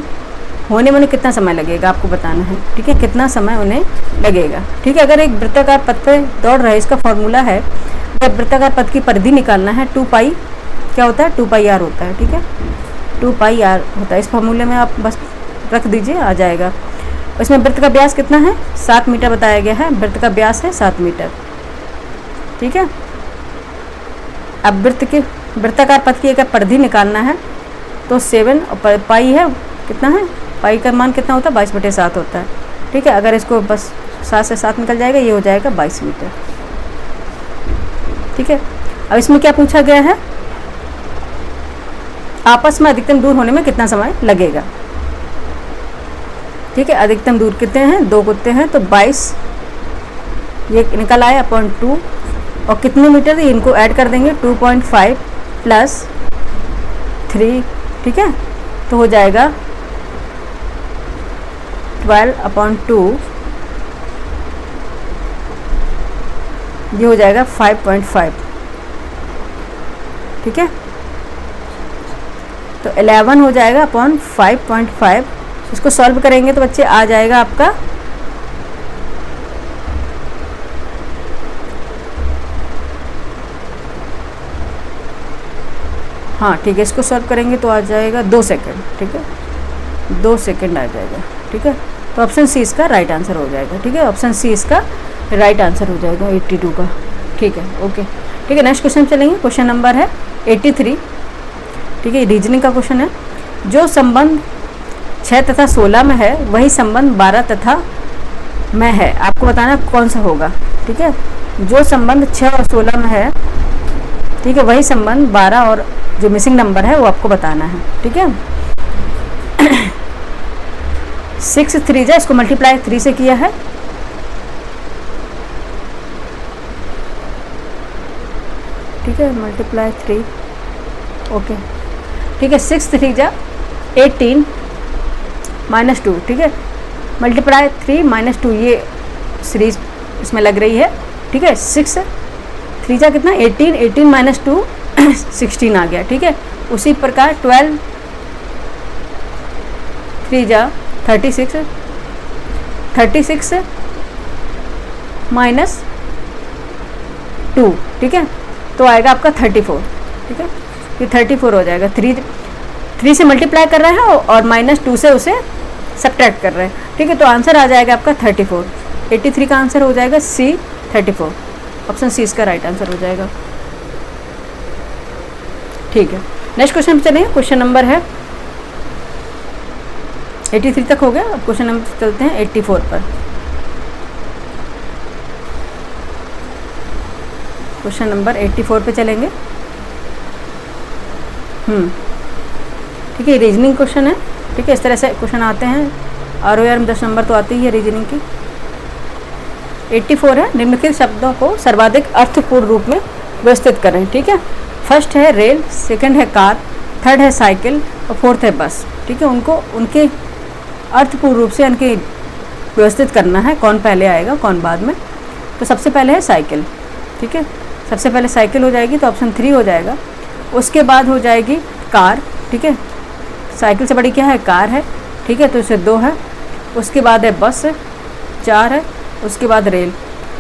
होने में उन्हें कितना समय लगेगा आपको बताना है, ठीक है। कितना समय उन्हें लगेगा, ठीक है। अगर एक वृत्ताकार पथ पर दौड़ रहे, इसका फॉर्मूला है, जब वृत्ताकार पथ की परिधि निकालना है 2 पाई क्या होता है 2 पाई आर होता है, ठीक है। 2 पाई आर होता है, इस फॉर्मूले में आप बस रख दीजिए, आ जाएगा। इसमें वृत्त का व्यास कितना है 7 मीटर बताया गया है, वृत्त का व्यास है 7 मीटर, ठीक है। अब वृत्ताकार पथ की अगर परिधि निकालना है तो 7 और पाई है कितना है, पाई का मान कितना होता है 22/7 होता है, ठीक है। अगर इसको बस 7 से 7 निकल जाएगा, ये हो जाएगा 22 मीटर, ठीक है। अब इसमें क्या पूछा गया है, आपस में अधिकतम दूर होने में कितना समय लगेगा, ठीक है। अधिकतम दूर कितने हैं, 2 कुत्ते हैं, तो 22 ये निकल आया अपॉन 2, और कितने मीटर इनको ऐड कर देंगे 2.5 प्लस 3, ठीक है। तो हो जाएगा 12/2, ये हो जाएगा 5.5, ठीक है। तो 11 हो जाएगा अपॉन 5.5। इसको सॉल्व करेंगे तो बच्चे आ जाएगा आपका हाँ ठीक है, इसको सॉल्व करेंगे तो आ जाएगा 2 सेकंड, ठीक है, 2 सेकंड आ जाएगा, ठीक है। तो ऑप्शन सी इसका राइट आंसर हो जाएगा, ठीक है। ऑप्शन सी इसका राइट आंसर हो जाएगा 82 का, ठीक है, ओके, ठीक है। नेक्स्ट क्वेश्चन चलेंगे। क्वेश्चन नंबर है 83, ठीक है, रीजनिंग का क्वेश्चन है। जो संबंध 6 तथा 16 में है वही संबंध 12 तथा में है, आपको बताना कौन सा होगा, ठीक है। जो संबंध 6 और 16 में है, ठीक है, वही संबंध 12 और जो मिसिंग नंबर है वो आपको बताना है, ठीक है। 6 3 जा, इसको मल्टीप्लाई 3 से किया है, ठीक है, मल्टीप्लाई 3, ओके, ठीक है। 6 3 जा 18 -2, ठीक है, मल्टीप्लाई 3 -2, ये सीरीज इसमें लग रही है, ठीक है। 6 3 जा कितना 18, 18 माइनस 2 16 आ गया, ठीक है। उसी प्रकार 12 3 जा 36, 36 माइनस 2, ठीक है, तो आएगा आपका 34, ठीक है। ये 34 हो जाएगा। 3 से मल्टीप्लाई कर रहे हैं और माइनस 2 से उसे सब्ट्रैक्ट कर रहे हैं, ठीक है। तो आंसर आ जाएगा आपका 34। 83 का आंसर हो जाएगा C 34, ऑप्शन सी इसका राइट आंसर हो जाएगा, ठीक है। नेक्स्ट क्वेश्चन पे चलेंगे। क्वेश्चन नंबर है 83 तक हो गया, अब क्वेश्चन नंबर चलते हैं 84 पर। क्वेश्चन नंबर 84 पे चलेंगे। ठीक है, रीजनिंग क्वेश्चन है, ठीक है। इस तरह से क्वेश्चन आते हैं, ROR में 10 नंबर तो आती ही है रीजनिंग की। 84 है, निम्नलिखित शब्दों को सर्वाधिक अर्थपूर्ण रूप में व्यवस्थित करें, ठीक है। फर्स्ट है रेल, सेकंड है कार, थर्ड है साइकिल और फोर्थ है बस, ठीक है। उनको उनके अर्थपूर्ण रूप से उनके व्यवस्थित करना है, कौन पहले आएगा कौन बाद में। तो सबसे पहले है साइकिल, ठीक है। सबसे पहले साइकिल हो जाएगी तो ऑप्शन 3 हो जाएगा। उसके बाद हो जाएगी कार, ठीक है। साइकिल से बड़ी क्या है, कार है, ठीक है, तो इसे 2 है। उसके बाद है बस, 4 है। उसके बाद रेल,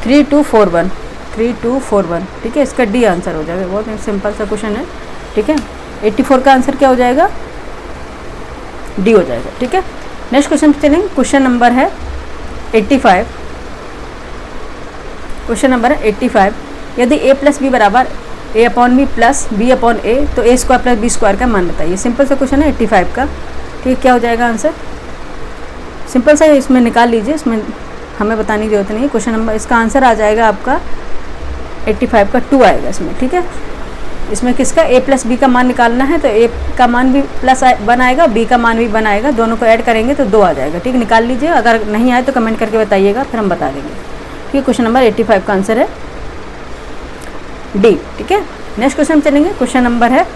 3 2 4 1, 3 2 4 1, ठीक है। इसका डी आंसर हो जाएगा। बहुत सिंपल सा क्वेश्चन है, ठीक है। 84 का आंसर क्या हो जाएगा, डी हो जाएगा, ठीक है। नेक्स्ट क्वेश्चन पे चलेंगे। क्वेश्चन नंबर है 85। क्वेश्चन नंबर है 85। यदि a प्लस बी बराबर a upon B plus B upon A, तो a square plus B square का मान बताइए। सिंपल सा क्वेश्चन है 85 का, ठीक है। क्या हो जाएगा आंसर, सिंपल सा इसमें निकाल लीजिए, इसमें हमें बताने की जरूरत नहीं है। क्वेश्चन नंबर इसका आंसर आ जाएगा आपका 85 का 2 आएगा इसमें, ठीक है। इसमें किसका a प्लस बी का मान निकालना है, तो a का मान भी प्लस 1 आएगा, b का मान भी 1 आएगा, दोनों को ऐड करेंगे तो 2 आ जाएगा, ठीक है। निकाल लीजिए, अगर नहीं आए तो कमेंट करके बताइएगा, फिर हम बता देंगे, ठीक है। क्वेश्चन नंबर 85 का आंसर है डी, ठीक है। नेक्स्ट क्वेश्चन चलेंगे। क्वेश्चन नंबर है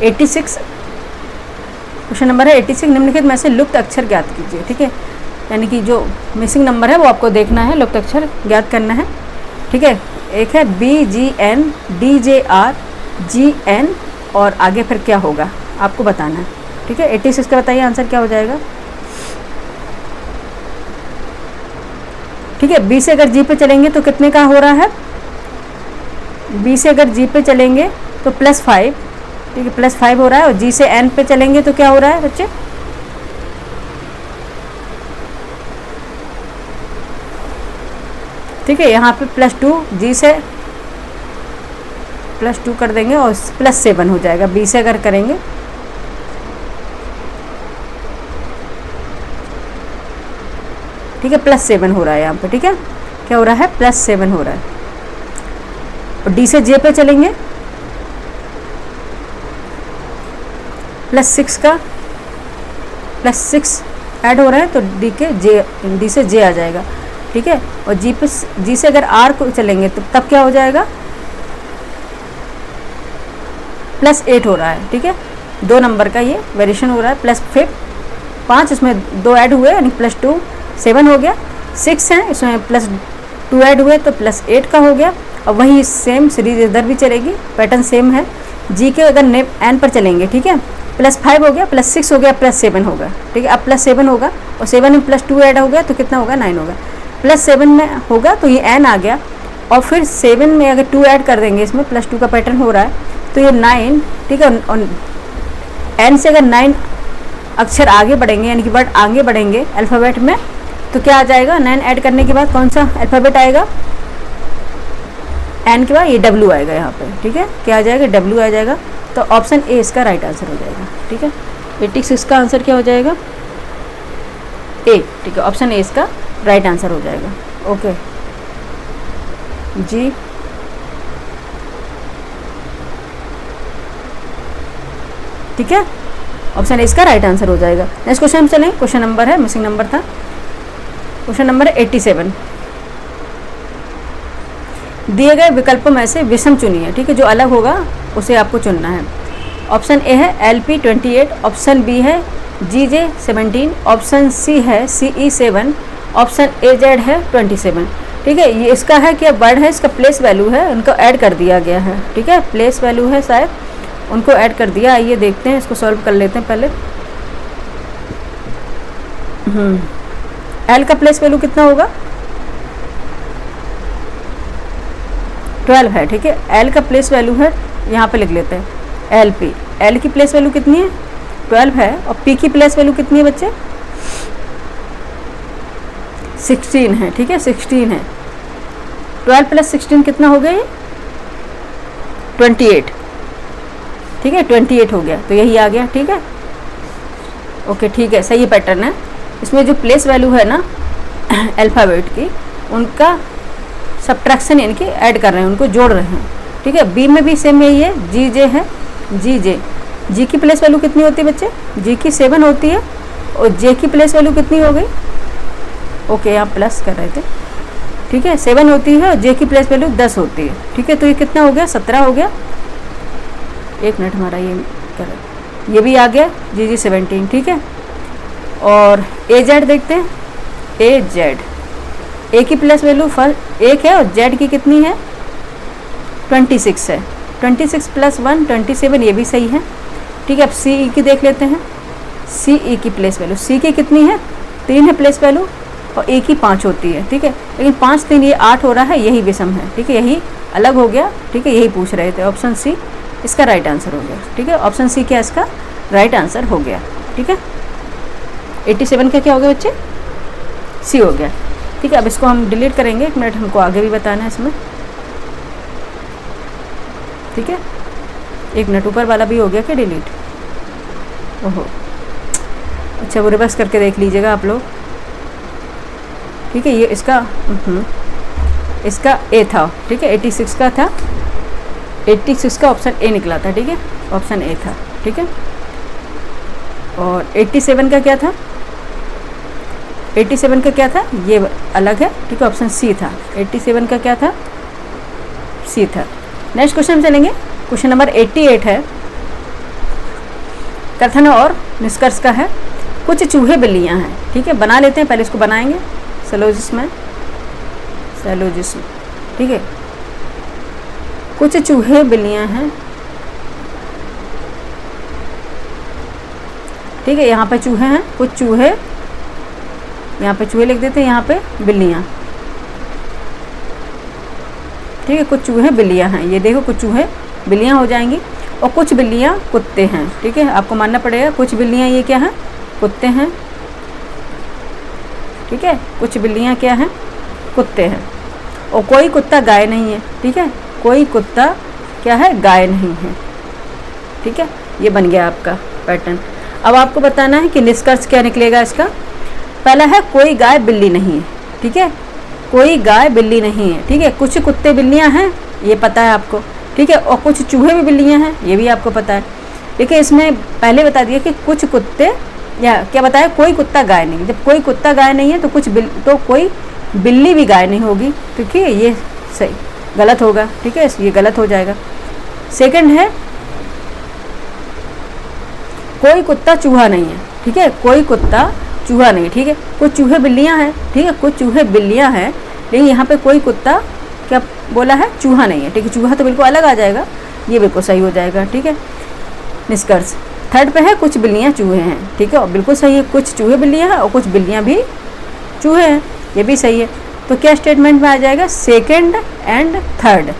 86। क्वेश्चन नंबर है 86। निम्नलिखित में से लुप्त अक्षर ज्ञात कीजिए, ठीक है। यानी कि जो मिसिंग नंबर है वो आपको देखना है, लुप्त अक्षर ज्ञात करना है, ठीक है। एक है BGN DJR GN और आगे फिर क्या होगा आपको बताना है, ठीक है। 86 का बताइए आंसर क्या हो जाएगा, ठीक है। B से अगर G पे चलेंगे तो कितने का हो रहा है, B से अगर G पे चलेंगे तो +5, ठीक है, +5 हो रहा है। और G से N पे चलेंगे तो क्या हो रहा है बच्चे, ठीक है। यहाँ पे +2, G से +2 कर देंगे और +7 हो जाएगा। B से अगर करेंगे ठीक है, +7 हो रहा है यहाँ पे, ठीक है। क्या हो रहा है, +7 हो रहा है। और D से J पे चलेंगे +6 का +6 ऐड हो रहा है, तो D से J आ जाएगा, ठीक है। और G से अगर R को चलेंगे तो तब क्या हो जाएगा, +8 हो रहा है, ठीक है। 2 नंबर का ये वेरिएशन हो रहा है। +5 इसमें 2 ऐड हुए यानी +2 7 हो गया। 6 है इसमें +2 ऐड हुए तो +8 का हो गया। और वही सेम सीरीज इधर भी चलेगी, पैटर्न सेम है। G के अगर N पर चलेंगे, ठीक है, +5 हो गया, +6 हो गया, +7 होगा, ठीक है। अब +7 होगा और 7 में +2 ऐड हो गया तो कितना होगा, 9 होगा। +7 में होगा तो ये N आ गया और फिर 7 में अगर 2 ऐड कर देंगे, इसमें +2 का पैटर्न हो रहा है तो ये 9, ठीक है। और N से अगर 9 अक्षर आगे बढ़ेंगे यानी कि वर्ड आगे बढ़ेंगे अल्फ़ाबेट में तो क्या आ जाएगा, 9 ऐड करने के बाद कौन सा अल्फ़ाबेट आएगा, N के बाद ये W आएगा यहाँ पे, ठीक है। क्या आ जाएगा, W आ जाएगा। तो ऑप्शन ए इसका राइट आंसर हो जाएगा, ठीक है। 86 का आंसर क्या हो जाएगा, ए, ठीक है। ऑप्शन ए इसका राइट आंसर हो जाएगा, ओके जी। ठीक है, ऑप्शन ए इसका राइट आंसर हो जाएगा। नेक्स्ट क्वेश्चन चलें। क्वेश्चन नंबर है, मिसिंग नंबर था, क्वेश्चन नंबर है 87। दिए गए विकल्पों में से विषम चुनिए, ठीक है। जो अलग होगा उसे आपको चुनना है। ऑप्शन ए है LP 28, ऑप्शन बी है GJ 17, ऑप्शन सी है CE 7, ऑप्शन AZ है 27। ठीक है। ये इसका है कि वर्ड है, इसका प्लेस वैल्यू है, उनको ऐड कर दिया गया है। ठीक है, प्लेस वैल्यू है शायद, उनको ऐड कर दिया। आइए देखते हैं, इसको सॉल्व कर लेते हैं पहले। एल का प्लेस वैल्यू कितना होगा? 12 है। ठीक है, एल का प्लेस वैल्यू है, यहाँ पे लिख लेते हैं एल पी। एल की प्लेस वैल्यू कितनी है? 12 है। और पी की प्लेस वैल्यू कितनी है बच्चे? 16 है। ठीक है, 16 है। 12 प्लस 16 कितना हो गया? ये 28। ठीक है, 28 हो गया, तो यही आ गया। ठीक है, ओके, ठीक है, सही पैटर्न है। इसमें जो प्लेस वैल्यू है ना अल्फ़ाबेट की, उनका सब्ट्रैक्शन यानी कि ऐड कर रहे हैं, उनको जोड़ रहे हैं। ठीक है, बी में भी सेम यही है, जी जे है, जी जे। जी की प्लेस वैल्यू कितनी होती है बच्चे? जी की 7 होती है। और जे की प्लेस वैल्यू कितनी हो गई? ओके, यहाँ प्लस कर रहे थे। ठीक है, 7 होती है और जे की प्लेस वैल्यू 10 होती है। ठीक है, तो ये कितना हो गया? 17 हो गया। एक मिनट, हमारा ये कर, ये भी आ गया जी जी 17। ठीक है, और ए जेड देखते हैं। ए जेड, ए की प्लेस वैल्यू 1 है और जेड की कितनी है? 26 है। 26 प्लस 1 27, ये भी सही है। ठीक है, अब सी ई की देख लेते हैं। सी ई की प्लेस वैल्यू, सी की कितनी है? 3 है प्लेस वैल्यू, और ए की 5 होती है। ठीक है, लेकिन 5 3 ये 8 हो रहा है, यही विषम है। ठीक है, यही अलग हो गया। ठीक है, यही पूछ रहे थे। ऑप्शन सी इसका राइट आंसर हो गया। ठीक है, ऑप्शन सी क्या इसका राइट आंसर हो गया। ठीक है, 87 का क्या हो गया बच्चे? सी हो गया। ठीक है, अब इसको हम डिलीट करेंगे। 1 मिनट, हमको आगे भी बताना है इसमें। ठीक है, 1 मिनट, ऊपर वाला भी हो गया क्या डिलीट? ओहो, अच्छा, वो रिवर्स करके देख लीजिएगा आप लोग। ठीक है, ये इसका ए था। ठीक है, 86 का था, 86 का ऑप्शन ए निकला था। ठीक है, ऑप्शन ए था। ठीक है, और 87 का क्या था? 87 का क्या था? ये अलग है। ठीक है, ऑप्शन सी था। 87 का क्या था? सी था। नेक्स्ट क्वेश्चन चलेंगे। क्वेश्चन नंबर 88 है, कथन और निष्कर्ष का है। कुछ चूहे बिल्लियां हैं। ठीक है, बना लेते हैं, पहले इसको बनाएंगे सैलोजिस्म। ठीक है, कुछ चूहे बिल्लियां हैं। ठीक है, यहाँ पे चूहे हैं, कुछ चूहे, यहाँ पे चूहे लिख देते हैं, यहाँ पे बिल्लियाँ। ठीक है, कुछ चूहे बिल्लियाँ हैं। ये देखो, कुछ चूहे बिल्लियाँ हो जाएंगी, और कुछ बिल्लियाँ कुत्ते हैं। ठीक है, आपको मानना पड़ेगा, कुछ बिल्लियाँ ये क्या हैं? कुत्ते हैं। ठीक है, कुछ बिल्लियाँ क्या हैं? कुत्ते हैं। और कोई कुत्ता गाय नहीं है। ठीक है, कोई कुत्ता क्या है? गाय नहीं है। ठीक है, ये बन गया आपका पैटर्न। अब आपको बताना है कि निष्कर्ष क्या निकलेगा इसका। पहला है कोई गाय बिल्ली नहीं है। ठीक है, कोई गाय बिल्ली नहीं है। ठीक है, कुछ कुत्ते बिल्लियां हैं, ये पता है आपको। ठीक है, और कुछ चूहे भी बिल्लियां हैं, ये भी आपको पता है। देखिए, इसमें पहले बता दिया कि कुछ कुत्ते, या क्या बताया? कोई कुत्ता गाय नहीं। जब कोई कुत्ता गाय नहीं है तो तो कोई बिल्ली भी गाय नहीं होगी। ठीक है, ये सही गलत होगा। ठीक है, ये गलत हो जाएगा। सेकंड है कोई कुत्ता चूहा नहीं है। ठीक है, कोई कुत्ता चूहा नहीं। ठीक है, कुछ चूहे बिल्लियां हैं। ठीक है, कुछ चूहे बिल्लियां हैं, लेकिन यहाँ पे कोई कुत्ता क्या बोला है? चूहा नहीं है। ठीक है, चूहा तो बिल्कुल अलग आ जाएगा, ये बिल्कुल सही हो जाएगा। ठीक है, निष्कर्ष। थर्ड पे है कुछ बिल्लियां चूहे हैं। ठीक है, और बिल्कुल सही है, कुछ चूहे बिल्लियां हैं और कुछ बिल्लियां भी चूहे हैं, ये भी सही है। तो क्या स्टेटमेंट में आ जाएगा? सेकेंड एंड थर्ड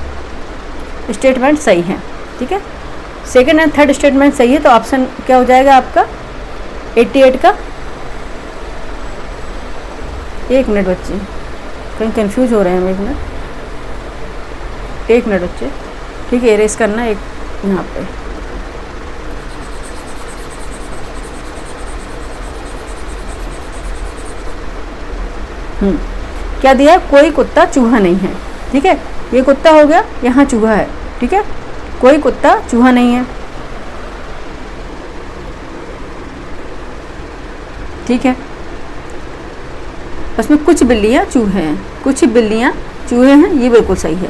स्टेटमेंट सही है। ठीक है, सेकेंड एंड थर्ड स्टेटमेंट सही है, तो ऑप्शन क्या हो जाएगा आपका 88 का। एक मिनट बच्चे, कहीं कंफ्यूज हो रहे हैं। एक मिनट बच्चे। ठीक है, एरेज करना एक यहाँ पे। क्या दिया है? कोई कुत्ता चूहा नहीं है। ठीक है, ये कुत्ता हो गया, यहाँ चूहा है। ठीक है, कोई कुत्ता चूहा नहीं है। ठीक है, उसमें कुछ बिल्लियाँ चूहे हैं, कुछ बिल्लियाँ चूहे हैं, ये बिल्कुल सही है।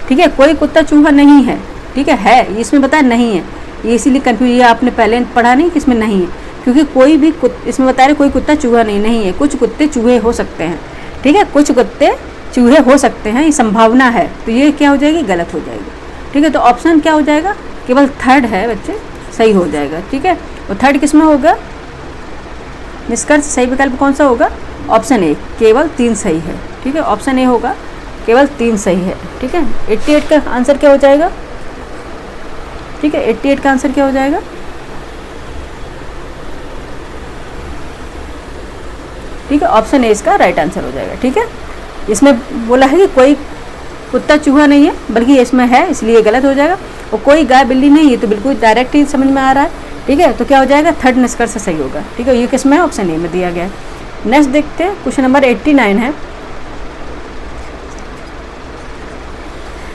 ठीक है, कोई कुत्ता चूहा नहीं है। ठीक है, इसमें बताया नहीं है, ये इसीलिए कन्फ्यूज, ये आपने पहले पढ़ा नहीं कि इसमें नहीं है, क्योंकि कोई भी इसमें बता रहे कोई कुत्ता चूहा नहीं है। कुछ कुत्ते चूहे हो सकते हैं। ठीक है, कुछ कुत्ते चूहे हो सकते हैं, ये संभावना है, तो ये क्या हो जाएगी, गलत हो जाएगी। ठीक है, तो ऑप्शन क्या हो जाएगा, केवल थर्ड है बच्चे, सही हो जाएगा। ठीक है, और थर्ड किस में होगा, निष्कर्ष सही विकल्प कौन सा होगा, ऑप्शन ए, केवल 3 सही है। ठीक है, ऑप्शन ए होगा, केवल 3 सही है। ठीक है, 88 का आंसर क्या हो जाएगा, ठीक है, 88 का आंसर क्या हो जाएगा, ठीक है, ऑप्शन ए इसका राइट आंसर हो जाएगा। ठीक है, इसमें बोला है कि कोई कुत्ता चूहा नहीं है, बल्कि इसमें है, इसलिए गलत हो जाएगा। और कोई गाय बिल्ली नहीं है, तो बिल्कुल डायरेक्ट ही समझ में आ रहा है। ठीक है, तो क्या हो जाएगा, थर्ड निष्कर्ष सही होगा। ठीक है, ये किस में है, ऑप्शन ए में दिया गया है। नेक्स्ट देखते हैं, क्वेश्चन नंबर 89 है।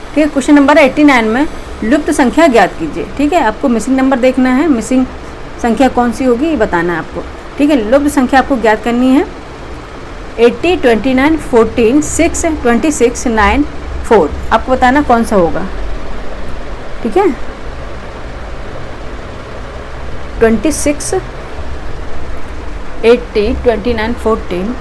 ठीक है, क्वेश्चन नंबर 89 में लुप्त संख्या ज्ञात कीजिए। ठीक है, आपको मिसिंग नंबर देखना है, मिसिंग संख्या कौन सी होगी ये बताना है आपको। ठीक है, लुप्त संख्या आपको ज्ञात करनी है। 80, 29, 14, 6, 26, 9, 4, आपको बताना कौन सा होगा। ठीक है, 26, 80, 29, 14,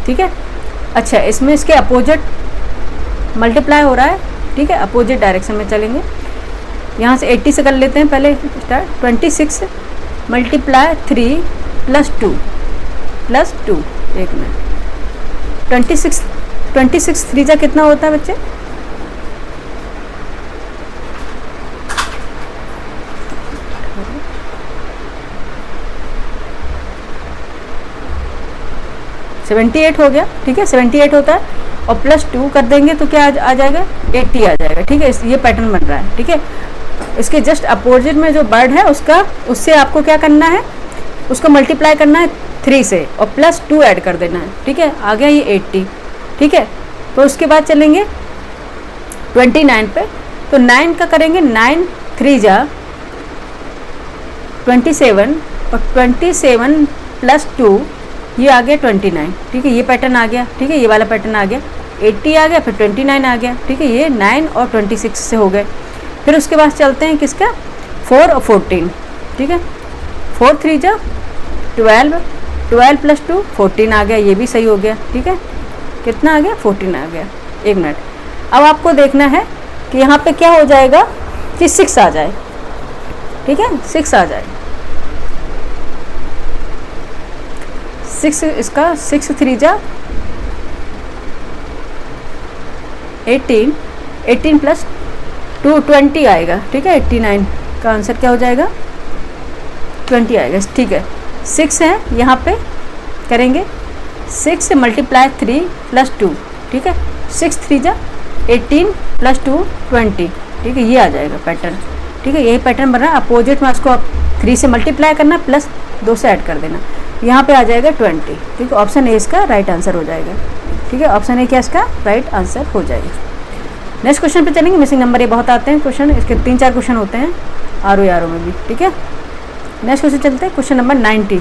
ठीक है। अच्छा, इसमें इसके अपोजिट मल्टीप्लाई हो रहा है। ठीक है, अपोजिट डायरेक्शन में चलेंगे। यहाँ से 80 से कर लेते हैं पहले स्टार्ट। 26 मल्टीप्लाई 3 + 2 + 2, एक मिनट, 26 3 जा कितना होता है बच्चे, $78 हो गया। ठीक है, 78 होता है, और +2 कर देंगे तो क्या आ जाएगा, 80 आ जाएगा। ठीक है, ये पैटर्न बन रहा है। ठीक है, इसके जस्ट अपोजिट में जो वर्ड है उससे आपको क्या करना है, उसको मल्टीप्लाई करना है 3 से, और +2 ऐड कर देना है। ठीक है, आ गया ये 80। ठीक है, तो उसके बाद चलेंगे 29 पे, तो 9 का करेंगे, 9 3 जा 27, और 27 + 2 ये आ गया 29। ठीक है, ये पैटर्न आ गया। ठीक है, ये वाला पैटर्न आ गया, 80 आ गया, फिर 29 आ गया। ठीक है, ये 9 और 26 से हो गए। फिर उसके बाद चलते हैं किसका, 4 और 14। ठीक है, 4 3 जा 12, 12 + 2 14 आ गया, ये भी सही हो गया। ठीक है, कितना आ गया, 14 आ गया। एक मिनट, अब आपको देखना है कि यहाँ पे क्या हो जाएगा कि 6 आ जाए। ठीक है, 6 आ जाए, 6 इसका 6 3 जा 18, 18 + 2 20 आएगा। ठीक है, 89 का आंसर क्या हो जाएगा, 20 आएगा। ठीक है, 6 है, यहाँ पे करेंगे 6 मल्टीप्लाई 3 + 2। ठीक है, 6 3 जा 18 + 2 20। ठीक है, ये आ जाएगा पैटर्न। ठीक है, यही पैटर्न बन रहा है। अपोजिट में उसको 3 से मल्टीप्लाई करना, +2 से ऐड कर देना, यहाँ पे आ जाएगा 20। ठीक है, ऑप्शन ए इसका राइट आंसर हो जाएगा। ठीक है, ऑप्शन ए क्या इसका राइट आंसर हो जाएगा। नेक्स्ट क्वेश्चन पे चलेंगे। मिसिंग नंबर ये बहुत आते हैं क्वेश्चन, इसके 3-4 क्वेश्चन होते हैं आर में भी। ठीक है, नेक्स्ट क्वेश्चन चलते हैं, क्वेश्चन नंबर 90।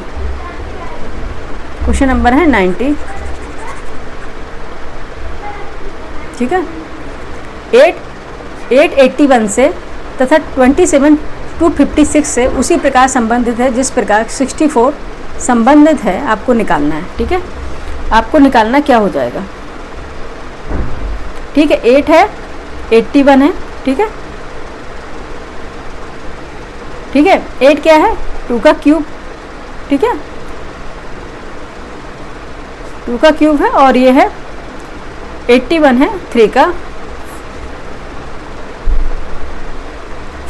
क्वेश्चन नंबर है 90। ठीक है, 881 से तथा 27 256 से उसी प्रकार संबंधित है जिस प्रकार 64 संबंधित है, आपको निकालना है। ठीक है, आपको निकालना क्या हो जाएगा। ठीक है, 8 है, 81 है। ठीक है, ठीक है, 8 क्या है, 2 का क्यूब। ठीक है, 2 का क्यूब है, और ये है 81 है 3 का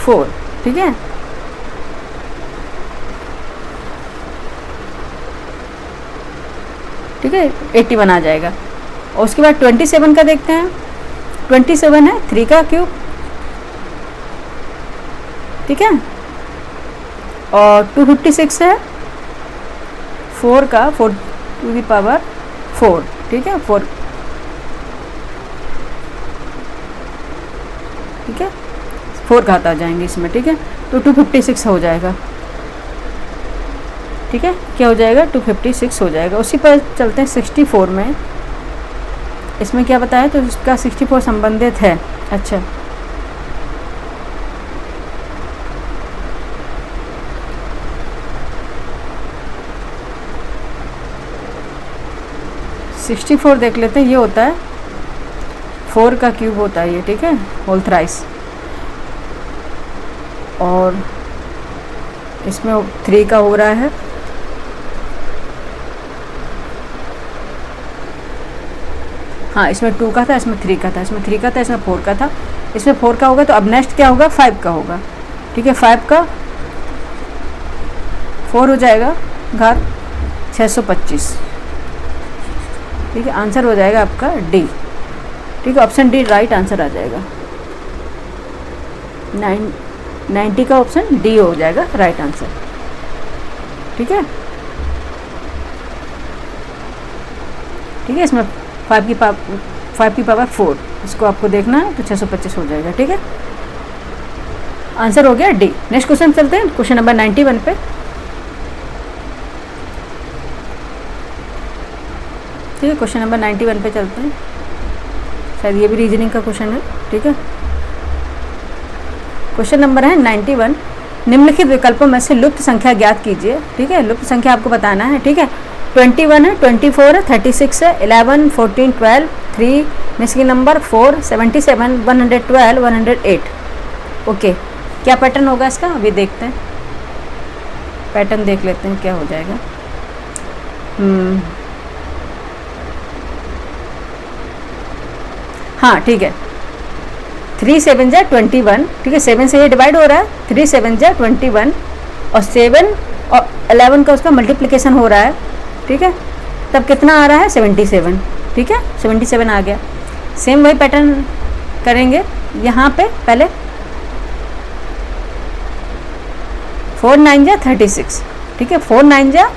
4। ठीक है, ठीक है, 81 आ जाएगा। और उसके बाद 27 का देखते हैं। 27 है 3 का क्यूब। ठीक है, और 256 है 4 का 4 टू दी पावर 4। ठीक है, 4। ठीक है, 4 घात आ जाएंगे इसमें। ठीक है, तो 256 हो जाएगा। ठीक है, क्या हो जाएगा, 256 हो जाएगा। उसी पर चलते हैं 64 में। इसमें क्या बताया, तो इसका 64 संबंधित है। अच्छा, 64 देख लेते हैं, ये होता है 4 का क्यूब होता है ये, ठीक है, होल थ्राइस। और इसमें 3 का हो रहा है, हाँ इसमें 2 का था, इसमें 3 का था, इसमें 3 का था, इसमें 4 का था, इसमें 4 का होगा। तो अब नेक्स्ट क्या होगा, 5 का होगा, ठीक है। 5 का 4 हो जाएगा घात 625, ठीक है। आंसर हो जाएगा आपका डी, ठीक है, ऑप्शन डी राइट आंसर आ जाएगा। 90 का ऑप्शन डी हो जाएगा राइट आंसर, ठीक है। ठीक है, इसमें 5 की पावर 4 इसको आपको देखना है, तो 625 हो जाएगा, ठीक है। आंसर हो गया डी। नेक्स्ट क्वेश्चन चलते हैं, क्वेश्चन नंबर 91 पे। ठीक है, क्वेश्चन नंबर 91 पे चलते हैं, शायद ये भी रीजनिंग का क्वेश्चन है, ठीक है। क्वेश्चन नंबर है 91, निम्नलिखित विकल्पों में से लुप्त संख्या ज्ञात कीजिए, ठीक है। लुप्त संख्या आपको बताना है, ठीक है। 21 है, 24 है, 36 है, 11, 14, 12, 3, मिसिंग नंबर 4, 77, 112, 108। ओके, क्या पैटर्न होगा इसका अभी देखते हैं, पैटर्न देख लेते हैं क्या हो जाएगा। हाँ ठीक है, 3 7 जा 21, ठीक है, 7 से ये डिवाइड हो रहा है, 3 7 जा 21 और 7 और 11 का उसका मल्टीप्लिकेशन हो रहा है, ठीक है। तब कितना आ रहा है 77, ठीक है, 77 आ गया। सेम वही पैटर्न करेंगे यहाँ पे, पहले 4 9 जा 36, ठीक है, 4 9 जा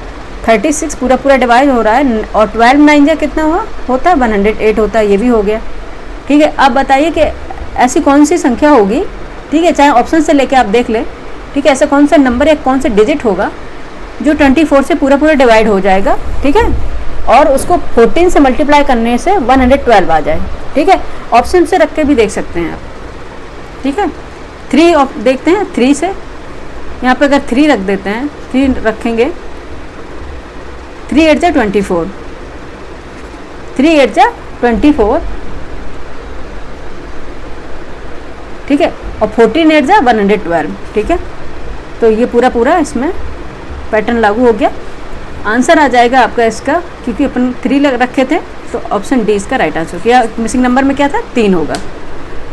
36 पूरा पूरा डिवाइड हो रहा है, और 12 9 जा कितना हुआ होता है 108 होता है, ये भी हो गया, ठीक है। अब बताइए कि ऐसी कौन सी संख्या होगी, ठीक है, चाहे ऑप्शन से लेके आप देख लें, ठीक है, ऐसा कौन सा नंबर या कौन सा डिजिट होगा जो 24 से पूरा पूरा डिवाइड हो जाएगा, ठीक है, और उसको 14 से मल्टीप्लाई करने से 112 आ जाए, ठीक है। ऑप्शन से रख के भी देख सकते हैं आप, ठीक है। 3 देखते हैं, 3 से यहाँ पे अगर 3 रख देते हैं, 3 रखेंगे, 3 8 जा 24, 3 8 जा 24, ठीक है, और 14 8 जा 112, ठीक है। तो ये पूरा पूरा इसमें पैटर्न लागू हो गया। आंसर आ जाएगा आपका इसका, क्योंकि अपन 3 रखे थे, तो ऑप्शन डी इसका राइट आंसर। क्या मिसिंग नंबर में क्या था, 3 होगा,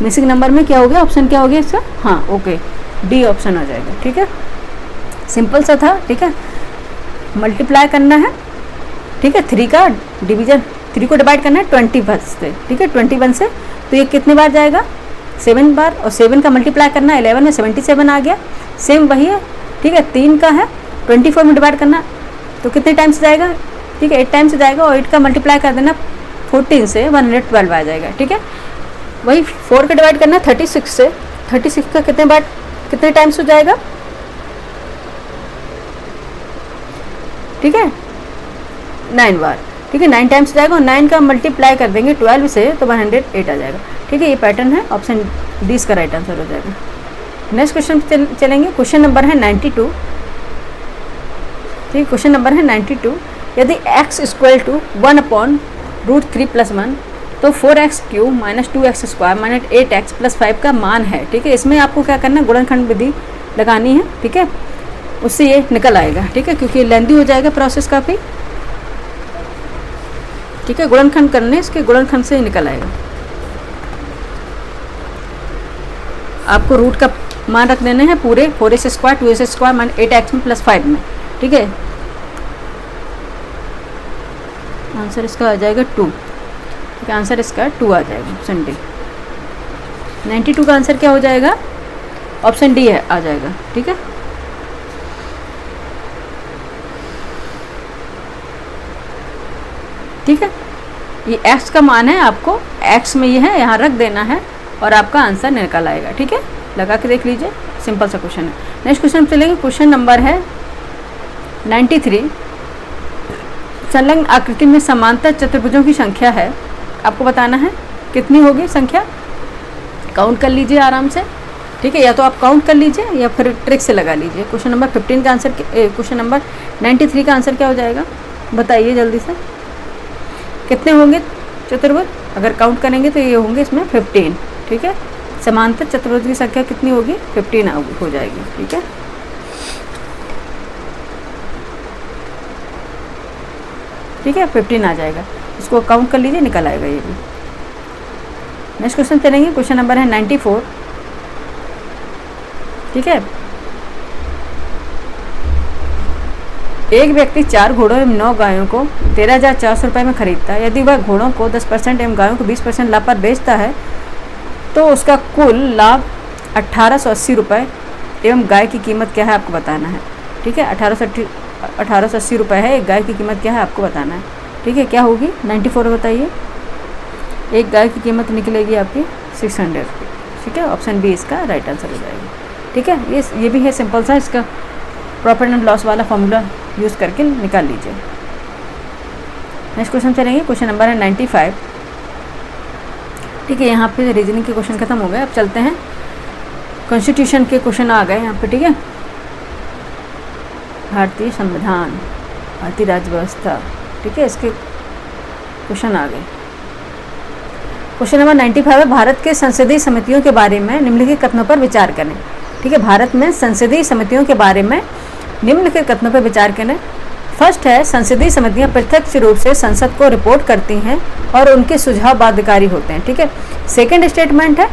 मिसिंग नंबर में क्या हो गया, ऑप्शन क्या हो गया इसका, हाँ ओके, डी ऑप्शन आ जाएगा, ठीक है। सिंपल सा था, ठीक है, मल्टीप्लाई करना है, ठीक है, 3 का डिवीजन, 3 को डिवाइड करना है 21 से, ठीक है, 21 से, तो ये कितने बार जाएगा 7 बार, और 7 का मल्टीप्लाई करना है 11 में 77 आ गया, सेम वही है, ठीक है। 3 का है 24 में डिवाइड करना, तो कितने टाइम्स जाएगा, ठीक है, 8 टाइम्स जाएगा, और 8 का मल्टीप्लाई कर देना 14 से 112 आ जाएगा, ठीक है। वही 4 का डिवाइड करना 36 से, 36 का कितने बार कितने टाइम्स हो जाएगा, ठीक है, 9 बार, ठीक है, 9 टाइम्स जाएगा, और 9 का मल्टीप्लाई कर देंगे 12 से, तो 108 आ जाएगा, ठीक है। ये पैटर्न है, ऑप्शन डी इसका राइट आंसर हो जाएगा। नेक्स्ट क्वेश्चन चलेंगे, क्वेश्चन नंबर है 92, ठीक है, क्वेश्चन नंबर है 92, यदि x = 1/√3 + 1, तो 4x³ - 2x² - 8x + 5 का मान है, ठीक है। इसमें आपको क्या करना है, गुणनखंड विधि लगानी है, ठीक है, उससे ये निकल आएगा, ठीक है, क्योंकि लेंदी हो जाएगा प्रोसेस काफ़ी, ठीक है। गुणनखंड करने, इसके गुणनखंड से ही निकल आएगा। आपको रूट का मान रख देने हैं पूरे 4s², 2s² - 8x में + 5 में, ठीक है। आंसर इसका आ जाएगा 2, ठीक है, आंसर इसका 2 आ जाएगा, ऑप्शन डी। 92 का आंसर क्या हो जाएगा, ऑप्शन डी है, आ जाएगा, ठीक है। ठीक है, ये x का मान है, आपको x में ये है, यहाँ रख देना है, और आपका आंसर निकल आएगा, ठीक है। लगा के देख लीजिए, सिंपल सा क्वेश्चन है। नेक्स्ट क्वेश्चन चलेंगे, क्वेश्चन नंबर है 93, संलग्न आकृति में समांतर चतुर्भुजों की संख्या है, आपको बताना है कितनी होगी संख्या, काउंट कर लीजिए आराम से, ठीक है, या तो आप काउंट कर लीजिए या फिर ट्रिक से लगा लीजिए। क्वेश्चन नंबर 15 का आंसर, क्वेश्चन नंबर 93 का आंसर क्या हो जाएगा, बताइए जल्दी से। कितने होंगे चतुर्भुज, अगर काउंट करेंगे तो ये होंगे इसमें 15, ठीक है। समांतर चतुर्भुज की संख्या कितनी होगी, 15 हो जाएगी, ठीक है। ठीक है, 15 आ जाएगा, इसको काउंट कर लीजिए, निकल आएगा ये भी। नेक्स्ट क्वेश्चन चलेंगे, क्वेश्चन नंबर है 94, ठीक है। एक व्यक्ति 4 घोड़ों एवं 9 गायों को 13,400 रुपये में खरीदता है। यदि वह घोड़ों को 10% एवं गायों को 20% लाभ पर बेचता है तो उसका कुल लाभ 1880 रुपये एवं गाय की कीमत क्या है आपको बताना है, ठीक है। 1880 रुपये है, एक गाय की कीमत क्या है आपको बताना है, ठीक है। क्या होगी 94 बताइए, एक गाय की कीमत निकलेगी आपकी 600, ठीक है। ऑप्शन बी इसका राइट आंसर हो जाएगा, ठीक है। ये भी है सिंपल सा, इसका प्रॉफिट एंड लॉस वाला फॉर्मूला यूज़ करके निकाल लीजिए। नेक्स्ट क्वेश्चन चलेंगे, क्वेश्चन नंबर है 95, ठीक है। यहाँ पे रीजनिंग के क्वेश्चन खत्म हो गए, अब चलते हैं कॉन्स्टिट्यूशन के क्वेश्चन आ गए यहाँ पे, ठीक है। भारतीय संविधान, भारतीय राज्य व्यवस्था, ठीक है, इसके क्वेश्चन आ गए। क्वेश्चन नंबर 95 है, भारत के संसदीय समितियों के बारे में निम्नलिखित कथनों पर विचार करें, ठीक है। भारत में संसदीय समितियों के बारे में निम्नलिखित कथनों पर विचार करें। फर्स्ट है, संसदीय समितियां प्रत्यक्ष रूप से संसद को रिपोर्ट करती हैं और उनके सुझाव बाध्यकारी होते हैं, ठीक है। सेकंड स्टेटमेंट है,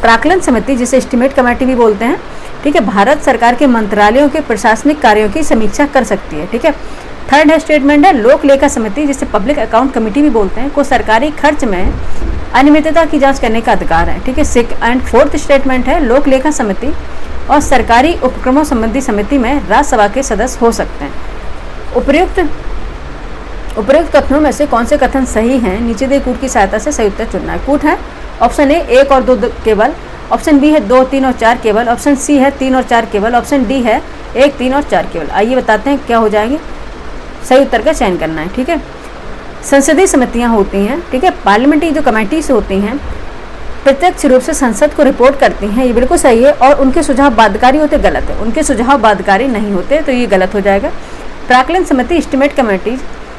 प्राक्कलन समिति जिसे एस्टीमेट कमेटी भी बोलते हैं, ठीक है, भारत सरकार के मंत्रालयों के प्रशासनिक कार्यों की समीक्षा कर सकती है, ठीक है। थर्ड है स्टेटमेंट है, लोक लेखा समिति जिसे पब्लिक अकाउंट कमेटी भी बोलते हैं को सरकारी खर्च में अनियमितता की जांच करने का अधिकार है, ठीक है। एंड फोर्थ स्टेटमेंट है, लोक लेखा समिति और सरकारी उपक्रमों संबंधी समिति में राज्यसभा के सदस्य हो सकते हैं। उपयुक्त कथनों में से कौन से कथन सही हैं, नीचे दिए कूट की सहायता से सही उत्तर चुनना है। कूट है ऑप्शन ए 1 और 2 केवल, ऑप्शन बी है 2, 3 और 4 केवल, ऑप्शन सी है 3 और 4 केवल, ऑप्शन डी है 1, 3 और 4 केवल। आइए बताते हैं क्या हो जाएंगे, सही उत्तर का चयन करना है, ठीक है। संसदीय समितियां होती हैं, ठीक है, पार्लियामेंट्री जो कमेटीज होती हैं प्रत्यक्ष रूप से संसद को रिपोर्ट करती हैं, ये बिल्कुल सही है। और उनके सुझाव बाध्यकारी होते, गलत है, उनके सुझाव बाध्यकारी नहीं होते, तो ये गलत हो जाएगा। प्राक्कलन समिति एस्टीमेट कमेटी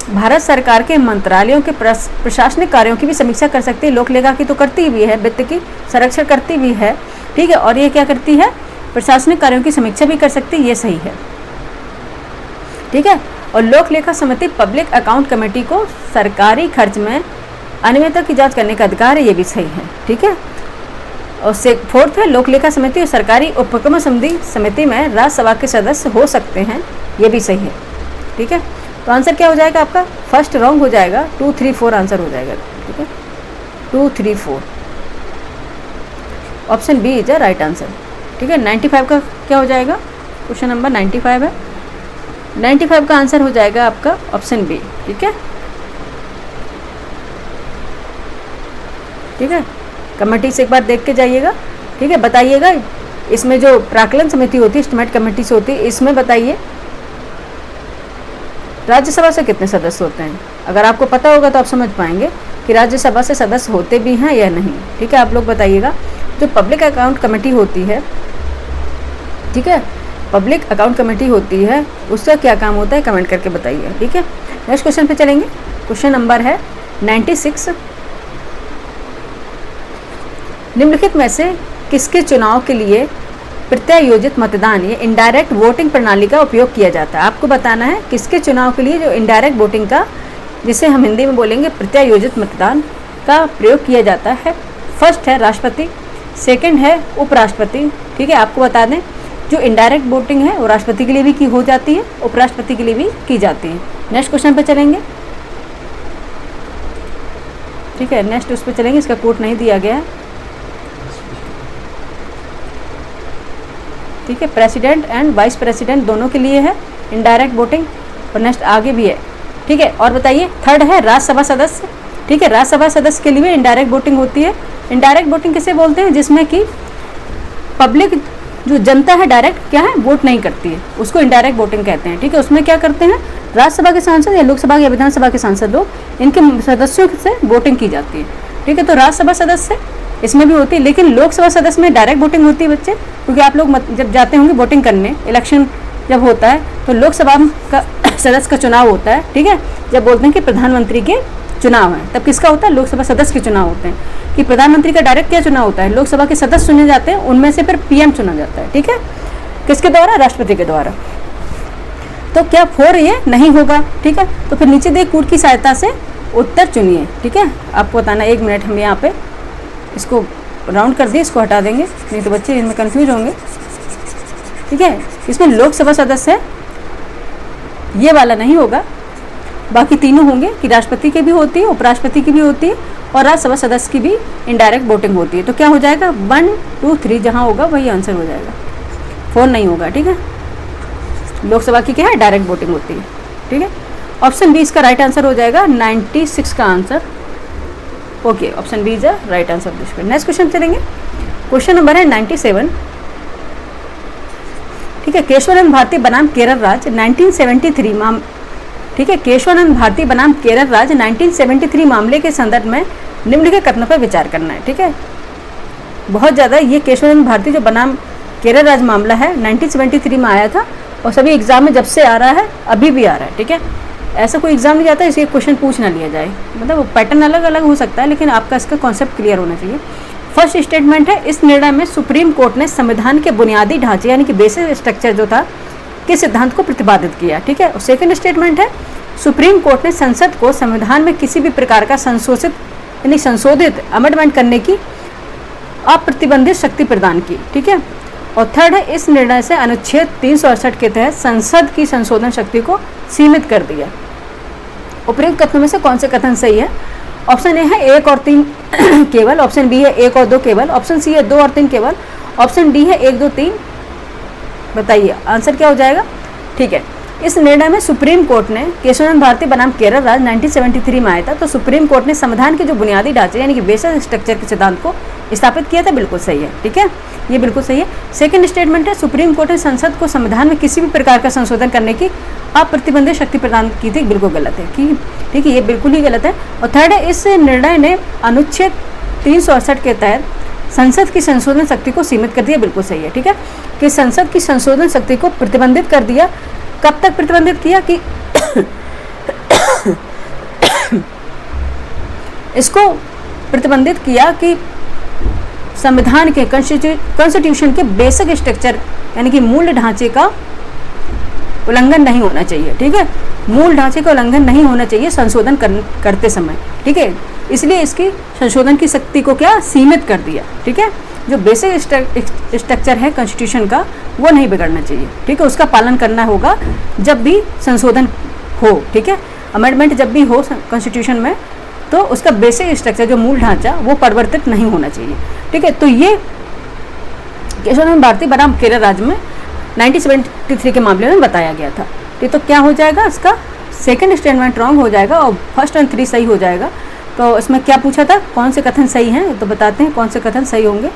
भारत सरकार के मंत्रालयों के प्रशासनिक कार्यों की भी समीक्षा कर सकती है, लोक लेखा की तो करती भी है, वित्त की संरक्षण करती भी है, ठीक है। और ये क्या करती है, प्रशासनिक कार्यों की समीक्षा भी कर सकती है, ये सही है, ठीक है। और लोक लेखा समिति पब्लिक अकाउंट कमेटी को सरकारी खर्च में अनियमितता की जांच करने का अधिकार है, ये भी सही है, ठीक है। और फोर्थ है, लोक लेखा समिति और सरकारी उपक्रम संबंधी समिति में राज्यसभा के सदस्य हो सकते हैं, ये भी सही है, ठीक है। तो आंसर क्या हो जाएगा आपका, फर्स्ट रॉन्ग हो जाएगा, 2, 3, 4 आंसर हो जाएगा, ठीक है। 2, 3, 4 option B is a right answer, ठीक है। 95 का क्या हो जाएगा, क्वेश्चन नंबर 95 है, 95 का आंसर हो जाएगा आपका ऑप्शन बी, ठीक है, ठीक है। कमेटी से एक बार देख के जाइएगा, ठीक है। बताइएगा इसमें जो प्राक्कलन समिति होती है, एस्टीमेट कमेटी से होती है, इसमें बताइए राज्यसभा से कितने सदस्य होते हैं। अगर आपको पता होगा तो आप समझ पाएंगे कि राज्यसभा से सदस्य होते भी हैं या नहीं, ठीक है। आप लोग बताइएगा, जो पब्लिक अकाउंट कमेटी होती है, ठीक है, पब्लिक अकाउंट कमेटी होती है, उसका क्या काम होता है, कमेंट करके बताइए, ठीक है। नेक्स्ट क्वेश्चन पे चलेंगे, क्वेश्चन नंबर है 96, निम्नलिखित में से किसके चुनाव के लिए प्रत्यायोजित मतदान या इनडायरेक्ट वोटिंग प्रणाली का उपयोग किया जाता है। आपको बताना है किसके चुनाव के लिए जो इनडायरेक्ट वोटिंग का, जिसे हम हिंदी में बोलेंगे प्रत्यायोजित मतदान का प्रयोग किया जाता है। फर्स्ट है राष्ट्रपति, सेकंड है उपराष्ट्रपति, ठीक है। आपको बता दें जो इनडायरेक्ट वोटिंग है वो राष्ट्रपति के लिए भी की हो जाती है, उपराष्ट्रपति के लिए भी की जाती है। नेक्स्ट क्वेश्चन पर चलेंगे, ठीक है, नेक्स्ट उस पर चलेंगे, इसका कोड नहीं दिया गया है, ठीक है। प्रेसिडेंट एंड वाइस प्रेसिडेंट दोनों के लिए है इनडायरेक्ट वोटिंग, और नेक्स्ट आगे भी है, ठीक है। और बताइए थर्ड है राज्यसभा सदस्य, ठीक है, राज्यसभा सदस्य के लिए इनडायरेक्ट वोटिंग होती है। इनडायरेक्ट वोटिंग किसे बोलते हैं, जिसमें कि पब्लिक जो जनता है डायरेक्ट क्या है वोट नहीं करती है, उसको इनडायरेक्ट वोटिंग कहते हैं, ठीक है। उसमें क्या करते हैं, राज्यसभा के सांसद या लोकसभा या विधानसभा के सांसद लोग, इनके सदस्यों से वोटिंग की जाती है, ठीक है। तो राज्यसभा सदस्य इसमें भी होती है, लेकिन लोकसभा सदस्य में डायरेक्ट वोटिंग होती है बच्चे, क्योंकि आप लोग जब जाते होंगे वोटिंग करने, इलेक्शन जब होता है तो लोकसभा का सदस्य का चुनाव होता है, ठीक है, जब बोलते हैं कि प्रधानमंत्री के चुनाव है, तब किसका होता है? लोकसभा सदस्य के चुनाव होते हैं। कि प्रधानमंत्री का डायरेक्ट क्या चुनाव होता है? लोकसभा के सदस्य चुने जाते हैं, उनमें से फिर पीएम चुना जाता है। ठीक है, किसके द्वारा? राष्ट्रपति के द्वारा। तो क्या 4 ये नहीं होगा? ठीक है, तो फिर नीचे दिए कूट की सहायता से उत्तर चुनिए। ठीक है, आपको बताना 1 मिनट, हम यहाँ पे इसको राउंड कर दिए, इसको हटा देंगे, नहीं तो बच्चे इनमें कंफ्यूज होंगे। ठीक है, इसमें लोकसभा सदस्य है, ये वाला नहीं होगा, बाकी तीनों होंगे कि राष्ट्रपति की भी होती है, उपराष्ट्रपति की भी होती है और राज्यसभा सदस्य की भी इनडायरेक्ट वोटिंग होती है। तो क्या हो जाएगा? 1, 2, 3 जहाँ होगा वही आंसर हो जाएगा, 4 नहीं होगा। ठीक है, लोकसभा की क्या है? डायरेक्ट वोटिंग होती है। ठीक है, ऑप्शन बी इसका राइट आंसर हो जाएगा, 96 का आंसर। Okay, option B is right answer this question. Next question चलेंगे, क्वेश्चन नंबर है 97। ठीक है, केशवानंद भारती बनाम केरल राज्य 1973 ठीक है, केशवानंद भारती बनाम केरल राज्य 1973 मामले के संदर्भ में निम्नलिखित कथनों पर विचार करना है। ठीक है, बहुत ज़्यादा ये केशवानंद भारती जो बनाम केरल राज्य मामला है 1973 में आया था और सभी एग्जाम में जब से आ रहा है अभी भी आ रहा है। ठीक है, ऐसा कोई एग्जाम नहीं जाता इसलिए क्वेश्चन पूछ ना लिया जाए, मतलब पैटर्न अलग अलग हो सकता है लेकिन आपका इसका कॉन्सेप्ट क्लियर होना चाहिए। फर्स्ट स्टेटमेंट है, इस निर्णय में सुप्रीम कोर्ट ने संविधान के बुनियादी ढांचे यानी कि बेसिक स्ट्रक्चर जो था के सिद्धांत को प्रतिपादित किया। ठीक है, और सेकंड स्टेटमेंट है, सुप्रीम कोर्ट ने संसद को संविधान में किसी भी प्रकार का संशोधित अमेंडमेंट करने की अप्रतिबंधित शक्ति प्रदान की। ठीक है, और थर्ड है, इस निर्णय से अनुच्छेद 368 के तहत संसद की संशोधन शक्ति को सीमित कर दिया। उपयुक्त कथनों में से कौन से कथन सही है? ऑप्शन ए है 1 और 3 केवल, ऑप्शन बी है 1 और 2 केवल, ऑप्शन सी है 2 और 3 केवल, ऑप्शन डी है 1, 2, 3। बताइए आंसर क्या हो जाएगा? ठीक है, इस निर्णय में सुप्रीम कोर्ट ने केशवानंद भारती बनाम केरल राज्य 1973 में आया था, तो सुप्रीम कोर्ट ने संविधान के जो बुनियादी ढांचे यानी कि बेसिक स्ट्रक्चर के सिद्धांत को स्थापित किया था। बिल्कुल सही है। ठीक है, ये बिल्कुल सही है। सेकंड स्टेटमेंट है, सुप्रीम कोर्ट ने संसद को संविधान में किसी भी प्रकार का संशोधन करने की अप्रतिबंधित शक्ति प्रदान की थी। बिल्कुल गलत है। ठीक है, ये बिल्कुल ही गलत है। और थर्ड है, इस निर्णय ने अनुच्छेद 368 के तहत संसद की संशोधन शक्ति को सीमित कर दिया। बिल्कुल सही है। ठीक है, कि संसद की संशोधन शक्ति को प्रतिबंधित कर दिया। कब तक प्रतिबंधित किया? कि इसको प्रतिबंधित किया कि संविधान के कॉन्स्टिट्यूशन के बेसिक स्ट्रक्चर यानी कि मूल ढांचे का उल्लंघन नहीं होना चाहिए। ठीक है, मूल ढांचे का उल्लंघन नहीं होना चाहिए संशोधन करते समय। ठीक है, इसलिए इसकी संशोधन की शक्ति को क्या सीमित कर दिया। ठीक है, जो बेसिक स्ट्रक्चर है कॉन्स्टिट्यूशन का वो नहीं बिगड़ना चाहिए। ठीक है, उसका पालन करना होगा जब भी संशोधन हो। ठीक है, अमेंडमेंट जब भी हो कॉन्स्टिट्यूशन में तो उसका बेसिक स्ट्रक्चर जो मूल ढांचा वो परिवर्तित नहीं होना चाहिए। ठीक है, तो ये केशवानंद भारती बनाम केरल राज्य में 1973 के मामले में बताया गया था। ठीक, तो क्या हो जाएगा? इसका सेकंड स्टेटमेंट रॉन्ग हो जाएगा और फर्स्ट और 3 सही हो जाएगा। तो इसमें क्या पूछा था? कौन से कथन सही हैं? तो बताते हैं कौन से कथन सही होंगे।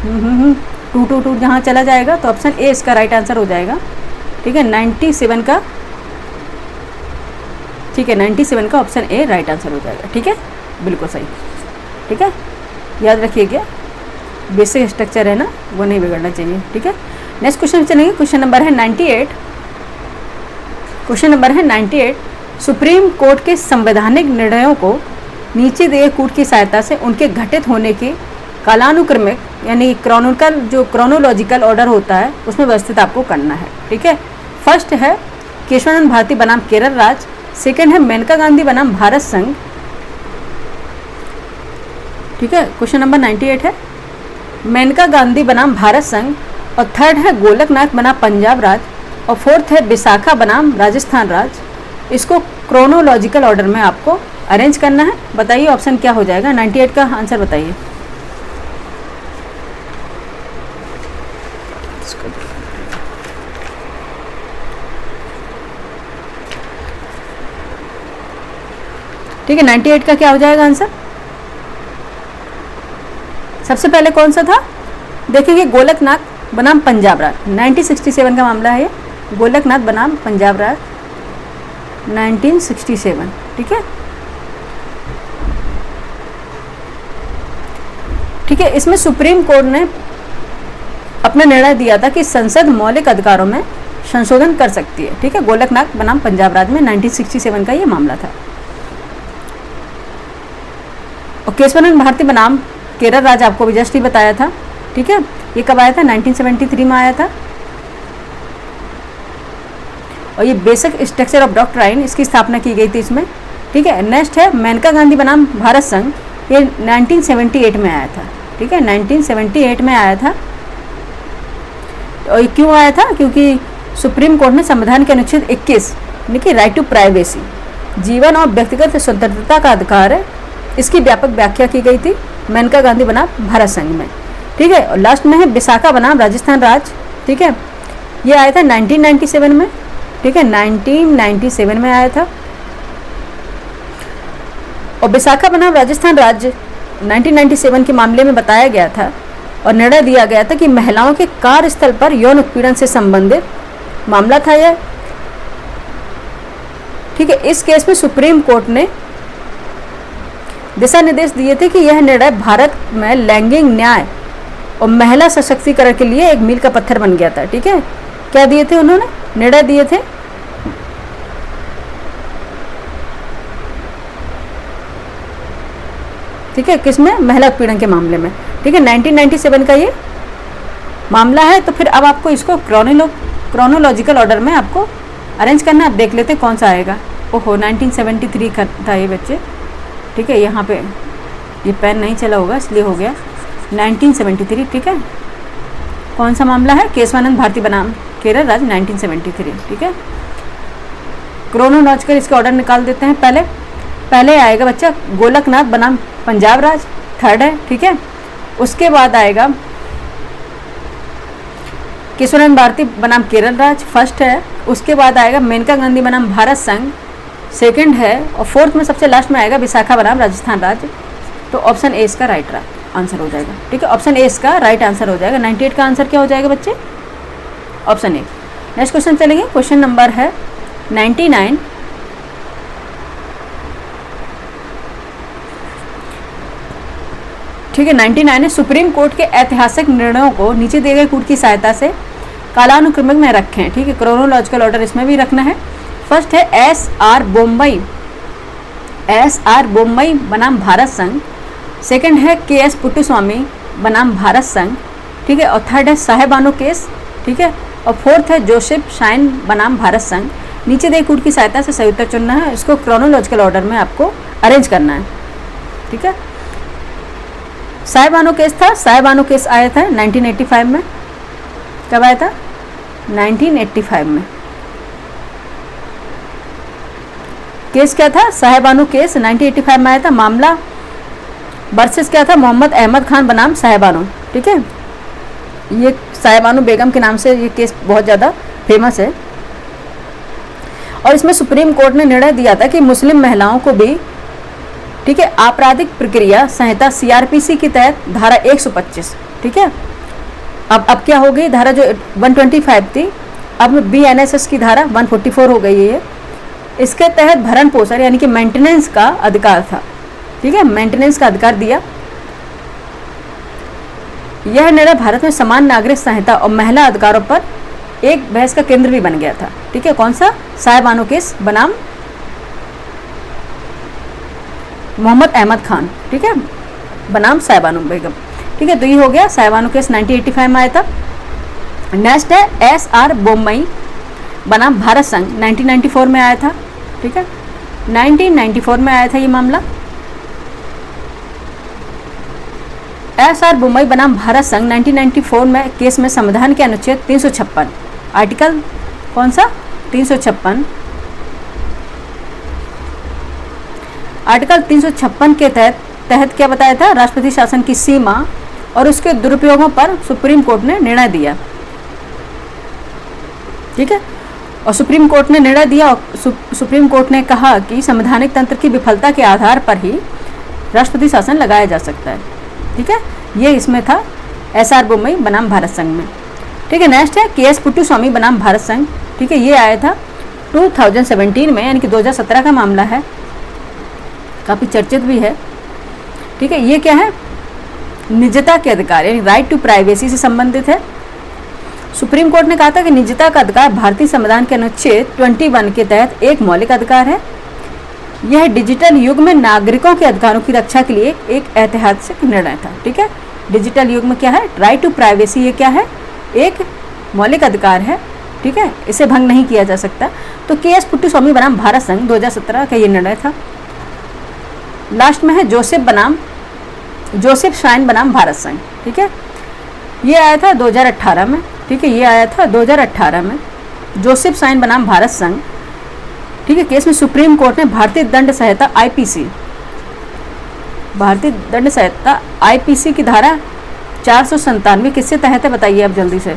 2, 2, 2 जहाँ चला जाएगा तो ऑप्शन ए इसका राइट आंसर हो जाएगा। ठीक है, 97 का। ठीक है, 97 का ऑप्शन ए राइट आंसर हो जाएगा। ठीक है, बिल्कुल सही। ठीक है, याद रखिएगा बेसिक स्ट्रक्चर है ना वो नहीं बिगड़ना चाहिए। ठीक है, नेक्स्ट क्वेश्चन चलेंगे। क्वेश्चन नंबर है 98। क्वेश्चन नंबर है 98। सुप्रीम कोर्ट के संवैधानिक निर्णयों को नीचे दिए कूट की सहायता से उनके घटित होने के कालानुक्रमिक यानी क्रोनोलॉजिकल ऑर्डर होता है उसमें व्यवस्थित आपको करना है। ठीक है, फर्स्ट है केशवानंद भारती बनाम केरल राज्य, सेकंड है मेनका गांधी बनाम भारत संघ। ठीक है, क्वेश्चन नंबर 98 है मेनका गांधी बनाम भारत संघ, और थर्ड है गोलकनाथ बनाम पंजाब राज्य, और फोर्थ है विशाखा बनाम राजस्थान राज्य। इसको क्रोनोलॉजिकल ऑर्डर में आपको अरेंज करना है। बताइए ऑप्शन क्या हो जाएगा? 98 का आंसर बताइए। ठीक है, 98 का क्या हो जाएगा आंसर? सबसे पहले कौन सा था? देखिए गोलकनाथ बनाम पंजाब राज्य 1967 का मामला है ये। गोलकनाथ बनाम पंजाब राज्य 1967। ठीक है, ठीक है, इसमें सुप्रीम कोर्ट ने अपना निर्णय दिया था कि संसद मौलिक अधिकारों में संशोधन कर सकती है। ठीक है, गोलकनाथ बनाम पंजाब राज्य में 1967 का ये मामला था। और केशवानंद भारती बनाम केरल राज्य आपको भी जस्ट ही बताया था, ठीक है। ये कब आया था? 1973 में आया था। और ये बेसिक स्ट्रक्चर ऑफ डॉक्ट्राइन, इसकी स्थापना की गई थी इसमें, ठीक है। नेक्स्ट है मेनका गांधी बनाम भारत संघ, ये 1978 में आया था, ठीक है, 1978 में आया था। और ये क्यों आया था? क्योंकि सुप्रीम कोर्ट ने संविधान के अनुच्छेद 21 यानी कि राइट टू प्राइवेसी, जीवन और व्यक्तिगत स्वतंत्रता का अधिकार है, इसकी व्यापक व्याख्या की गई थी मेनका गांधी बनाम भारत संघ में, ठीक है। और लास्ट में है विशाखा बनाम राजस्थान राज्य, ठीक है, ये आया था 1997 में, ठीक है, 1997 में आया था। और विशाखा बनाम राजस्थान राज्य 1997 के मामले में बताया गया था और निर्णय दिया गया था कि महिलाओं के कार्यस्थल पर यौन उत्पीड़न से संबंधित मामला था यह, ठीक है। इस केस में सुप्रीम कोर्ट ने दिशा निर्देश दिए थे कि यह निर्णय भारत में लैंगिक न्याय और महिला सशक्तिकरण के लिए एक मील का पत्थर बन गया था, ठीक है। क्या दिए थे उन्होंने? निर्णय दिए थे ठीक है, किसमें? महिला उत्पीड़न के मामले में, ठीक है। 1997 का ये मामला है। तो फिर अब आपको इसको क्रोनोलॉजिकल ऑर्डर में आपको अरेंज करना, आप देख लेते कौन सा आएगा। ओहो 1973 का था ये बच्चे, ठीक है। यहाँ पे ये पेन नहीं चला होगा इसलिए हो गया 1973, ठीक है। कौन सा मामला है? केशवानंद भारती बनाम केरल राज्य 1973, ठीक है। क्रोनोलॉजिकल इसके ऑर्डर निकाल देते हैं। पहले आएगा बच्चा गोलकनाथ बनाम पंजाब राज्य, थर्ड है, ठीक है। उसके बाद आएगा केशवानंद भारती बनाम केरल राज्य, फर्स्ट है। उसके बाद आएगा मेनका गांधी बनाम भारत संघ, सेकंड है। और फोर्थ में सबसे लास्ट में आएगा विशाखा बनाम राजस्थान राज्य। तो ऑप्शन ए इसका राइट आंसर हो जाएगा, ठीक है। ऑप्शन ए इसका राइट आंसर हो जाएगा। 98 का आंसर क्या हो जाएगा बच्चे? Option A. नेक्स्ट क्वेश्चन चलेंगे। क्वेश्चन नंबर है 99। ठीक है, 99 है सुप्रीम कोर्ट के ऐतिहासिक निर्णयों को नीचे दिए गए कूट की सहायता से कालानुक्रमिक में रखें, ठीक है। क्रोनोलॉजिकल ऑर्डर इसमें भी रखना है। फर्स्ट है एस आर बोम्मई बनाम भारत संघ, सेकंड है के एस पुट्टुस्वामी बनाम भारत संघ, ठीक है। और थर्ड है साहेबानो केस, ठीक है। और फोर्थ है जोसेफ शाइन बनाम भारत संघ। नीचे दिए कूट की सहायता से सही उत्तर चुनना है। इसको क्रोनोलॉजिकल ऑर्डर में आपको अरेंज करना है, ठीक है। साहेबानो केस था, साहेबानो केस आया था 1985 में। कब आया था? 1985 में। केस क्या था? साहेबानो केस 1985 में आया था। मामला वर्सेस क्या था? मोहम्मद अहमद खान बनाम साहेबानो, ठीक है। ये साहेबानो बेगम के नाम से ये केस बहुत ज़्यादा फेमस है। और इसमें सुप्रीम कोर्ट ने निर्णय दिया था कि मुस्लिम महिलाओं को भी, ठीक है, आपराधिक प्रक्रिया संहिता सीआरपीसी के तहत धारा 125, ठीक है। अब क्या हो गई? धारा जो 125 थी अब बीएनएसएस की धारा 144 हो गई है। इसके तहत भरण पोषण यानी कि मेंटेनेंस का अधिकार था, ठीक है, मेंटेनेंस का अधिकार दिया। यह निर्णय भारत में समान नागरिक संहिता और महिला अधिकारों पर एक बहस का केंद्र भी बन गया था, ठीक है। कौन सा? साहेबानो केस बनाम मोहम्मद अहमद खान, ठीक है, बनाम साहेबानो बेगम, ठीक है। तो ये हो गया साहेबानो केस 1985 में आया था। नेक्स्ट है एस आर बोम्मई बनाम भारत संघ 1994 में आया था, ठीक है। 1994 में आया था ये मामला। एस आर बोम्मई बनाम भारत संघ 1994 में केस में संविधान के अनुच्छेद 356 आर्टिकल कौन सा? 356 आर्टिकल 356 के तहत क्या बताया था? राष्ट्रपति शासन की सीमा और उसके दुरुपयोगों पर सुप्रीम कोर्ट ने निर्णय दिया, ठीक है। और सुप्रीम कोर्ट ने निर्णय दिया और सुप्रीम कोर्ट ने कहा कि संवैधानिक तंत्र की विफलता के आधार पर ही राष्ट्रपति शासन लगाया जा सकता है, ठीक है। ये इसमें था एस आर बोम्मई बनाम भारत संघ में, ठीक है। नेक्स्ट है के एस पुट्टुस्वामी बनाम भारत संघ, ठीक है। ये आया था 2017 में, यानी कि 2017 का मामला है, काफ़ी चर्चित भी है, ठीक है। ये क्या है? निजता के अधिकार यानी राइट टू प्राइवेसी से संबंधित है। सुप्रीम कोर्ट ने कहा था कि निजता का अधिकार भारतीय संविधान के अनुच्छेद 21 के तहत एक मौलिक अधिकार है। यह डिजिटल युग में नागरिकों के अधिकारों की रक्षा के लिए एक ऐतिहासिक निर्णय था। ठीक है, डिजिटल युग में क्या है, राइट टू प्राइवेसी, ये क्या है, एक मौलिक अधिकार है। ठीक है, इसे भंग नहीं किया जा सकता। तो के.एस. पुट्टुस्वामी बनाम भारत संघ 2017 का ये निर्णय था। लास्ट में है जोसेफ शाइन बनाम भारत संघ। ठीक है, ये आया था 2018 में। ठीक है, ये आया था 2018 में, जोसेफ शाइन बनाम भारत संघ। ठीक है, केस में सुप्रीम कोर्ट ने भारतीय दंड संहिता आईपीसी की धारा 497 किससे तहत है, बताइए आप जल्दी से।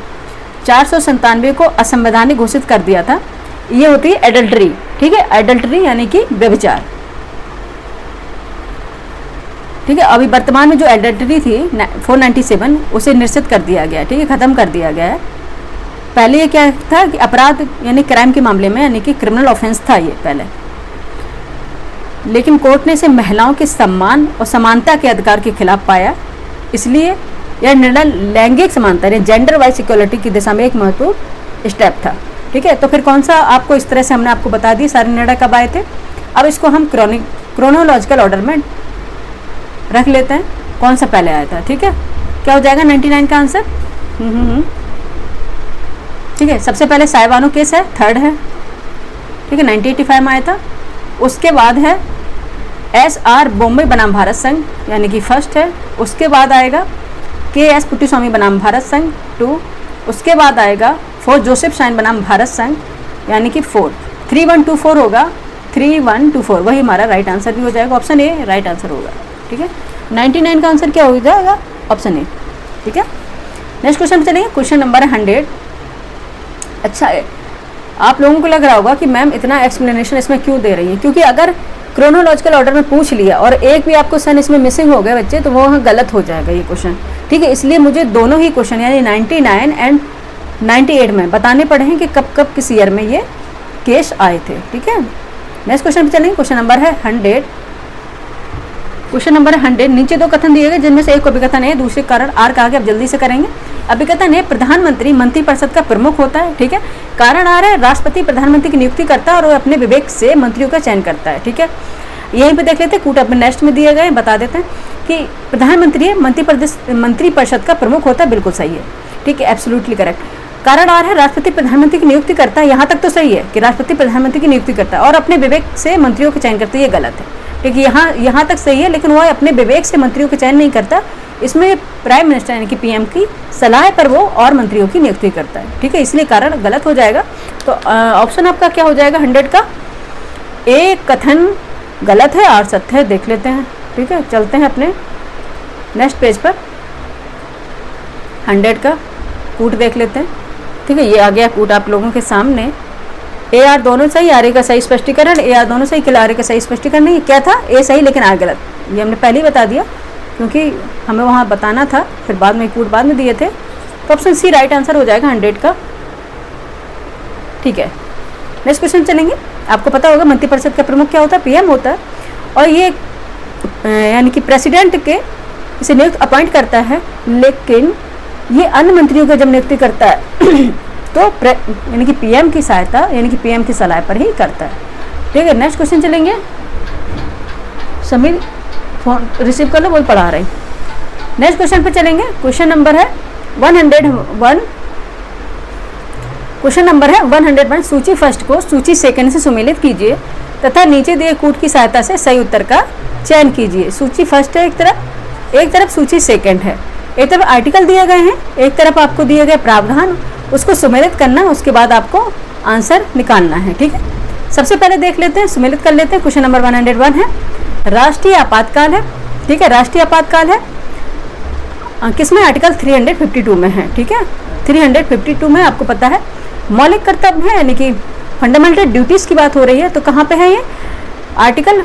497 को असंवैधानिक घोषित कर दिया था। ये होती है एडल्ट्री। ठीक है, एडल्ट्री यानी कि व्यभिचार। ठीक है, अभी वर्तमान में जो एडल्ट्री थी 497 उसे निश्चित कर दिया गया। ठीक है, खत्म कर दिया गया है। पहले ये क्या था कि अपराध यानी क्राइम के मामले में यानी कि क्रिमिनल ऑफेंस था ये पहले, लेकिन कोर्ट ने इसे महिलाओं के सम्मान और समानता के अधिकार के खिलाफ पाया। इसलिए यह निर्णय लैंगिक समानता यानी जेंडर वाइज इक्वलिटी की दिशा में एक महत्वपूर्ण स्टेप था। ठीक है, तो फिर कौन सा आपको इस तरह से हमने आपको बता दी सारे निर्णय कब आए थे। अब इसको हम क्रोनोलॉजिकल ऑर्डर में रख लेते हैं, कौन सा पहले आया था। ठीक है, क्या हो जाएगा 99 का आंसर। ठीक है, सबसे पहले साइबानो केस है, थर्ड है। ठीक है, 1985 में आया था। उसके बाद है SR बोम्बे बनाम भारत संघ यानी कि फर्स्ट है। उसके बाद आएगा के.एस. पुट्टुस्वामी बनाम भारत संघ 2। उसके बाद आएगा फॉर जोसेफ शाइन बनाम भारत संघ यानी कि 4। 3124 होगा, 3124 वही हमारा राइट आंसर भी हो जाएगा। ऑप्शन ए राइट आंसर होगा। ठीक है, 99 का आंसर क्या हो जाएगा, ऑप्शन ए। ठीक है, नेक्स्ट क्वेश्चन पे चलेंगे। क्वेश्चन नंबर है 100। अच्छा है, आप लोगों को लग रहा होगा कि मैम इतना एक्सप्लेनेशन इसमें क्यों दे रही है, क्योंकि अगर क्रोनोलॉजिकल ऑर्डर में पूछ लिया और एक भी आपको सन इसमें मिसिंग हो गए बच्चे, तो वो गलत हो जाएगा ये क्वेश्चन। ठीक है, इसलिए मुझे दोनों ही क्वेश्चन यानी 99 एंड 98 में बताने पड़े हैं कि कब कब किस ईयर में ये केस आए थे। ठीक है, नेक्स्ट क्वेश्चन पे चलेंगे। क्वेश्चन नंबर है 100। क्वेश्चन नंबर 100, नीचे दो कथन दिए गए जिनमें से एक को अभिकथन है, दूसरे कारण आर कहा गया। अब जल्दी से करेंगे। अभिकथन है प्रधानमंत्री मंत्रिपरिषद का प्रमुख होता है। ठीक है, कारण आर है राष्ट्रपति प्रधानमंत्री की नियुक्ति करता है और वो अपने विवेक से मंत्रियों का चयन करता है। ठीक है, यहीं पे देख लेते हैं, कूट अपने नेक्स्ट में दिए गए बता देते हैं कि प्रधानमंत्री मंत्रिपरिषद का प्रमुख होता है, बिल्कुल सही है। ठीक है, एब्सोल्युटली करेक्ट। कारण आर है राष्ट्रपति प्रधानमंत्री की नियुक्ति करता है, यहाँ तक तो सही है कि राष्ट्रपति प्रधानमंत्री की नियुक्ति करता है और अपने विवेक से मंत्रियों का चयन करता है, ये गलत है। ठीक है, यहाँ तक सही है, लेकिन वो अपने विवेक से मंत्रियों का चयन नहीं करता, इसमें प्राइम मिनिस्टर यानी कि पीएम की सलाह पर वो और मंत्रियों की नियुक्ति करता है। ठीक है, इसलिए कारण गलत हो जाएगा। तो ऑप्शन आपका क्या हो जाएगा 100 का, ए कथन गलत है और सत्य है, देख लेते हैं। ठीक है, चलते हैं अपने नेक्स्ट पेज पर। 100 का कूट देख लेते हैं। ठीक है, ये आ गया कूट आप लोगों के सामने। ए आर दोनों सही, आर ए का सही स्पष्टीकरण, ए आर दोनों सही, किला आर ए का सही स्पष्टीकरण नहीं, क्या था ए सही लेकिन आर गलत। ये हमने पहले ही बता दिया क्योंकि हमें वहाँ बताना था, फिर बाद में कूट बाद में दिए थे। तो ऑप्शन सी राइट आंसर हो जाएगा 100 का। ठीक है, नेक्स्ट क्वेश्चन चलेंगे। आपको पता होगा मंत्रिपरिषद का प्रमुख क्या होता है, पीएम होता है, और ये यानी कि प्रेसिडेंट के इसे नियुक्त अपॉइंट करता है, लेकिन ये अन्य मंत्रियों को जब नियुक्ति करता है तो यानी कि पीएम की सहायता यानी कि पीएम की सलाह पर ही करता है। ठीक है, नेक्स्ट क्वेश्चन चलेंगे। समीर फोन रिसीव कर लो, बोल पढ़ा रही। नेक्स्ट क्वेश्चन पर चलेंगे। क्वेश्चन नंबर है 101। क्वेश्चन नंबर है 101। सूची फर्स्ट को सूची सेकंड से सुमेलित कीजिए तथा नीचे दिए कूट की सहायता से सही उत्तर का चयन कीजिए। सूची फर्स्ट है एक तरफ सूची सेकंड है, एक तरफ आर्टिकल दिए गए हैं, एक तरफ आपको दिए गए प्रावधान, उसको सुमेलित करना, उसके बाद आपको आंसर निकालना है। ठीक है, सबसे पहले देख लेते हैं, सुमेलित कर लेते हैं। क्वेश्चन नंबर 101 है राष्ट्रीय आपातकाल है। ठीक है, राष्ट्रीय आपातकाल है किसमें, आर्टिकल 352 में है। ठीक है, 352 में आपको पता है मौलिक कर्तव्य है यानी कि फंडामेंटल ड्यूटीज़ की बात हो रही है, तो कहाँ पे है ये, आर्टिकल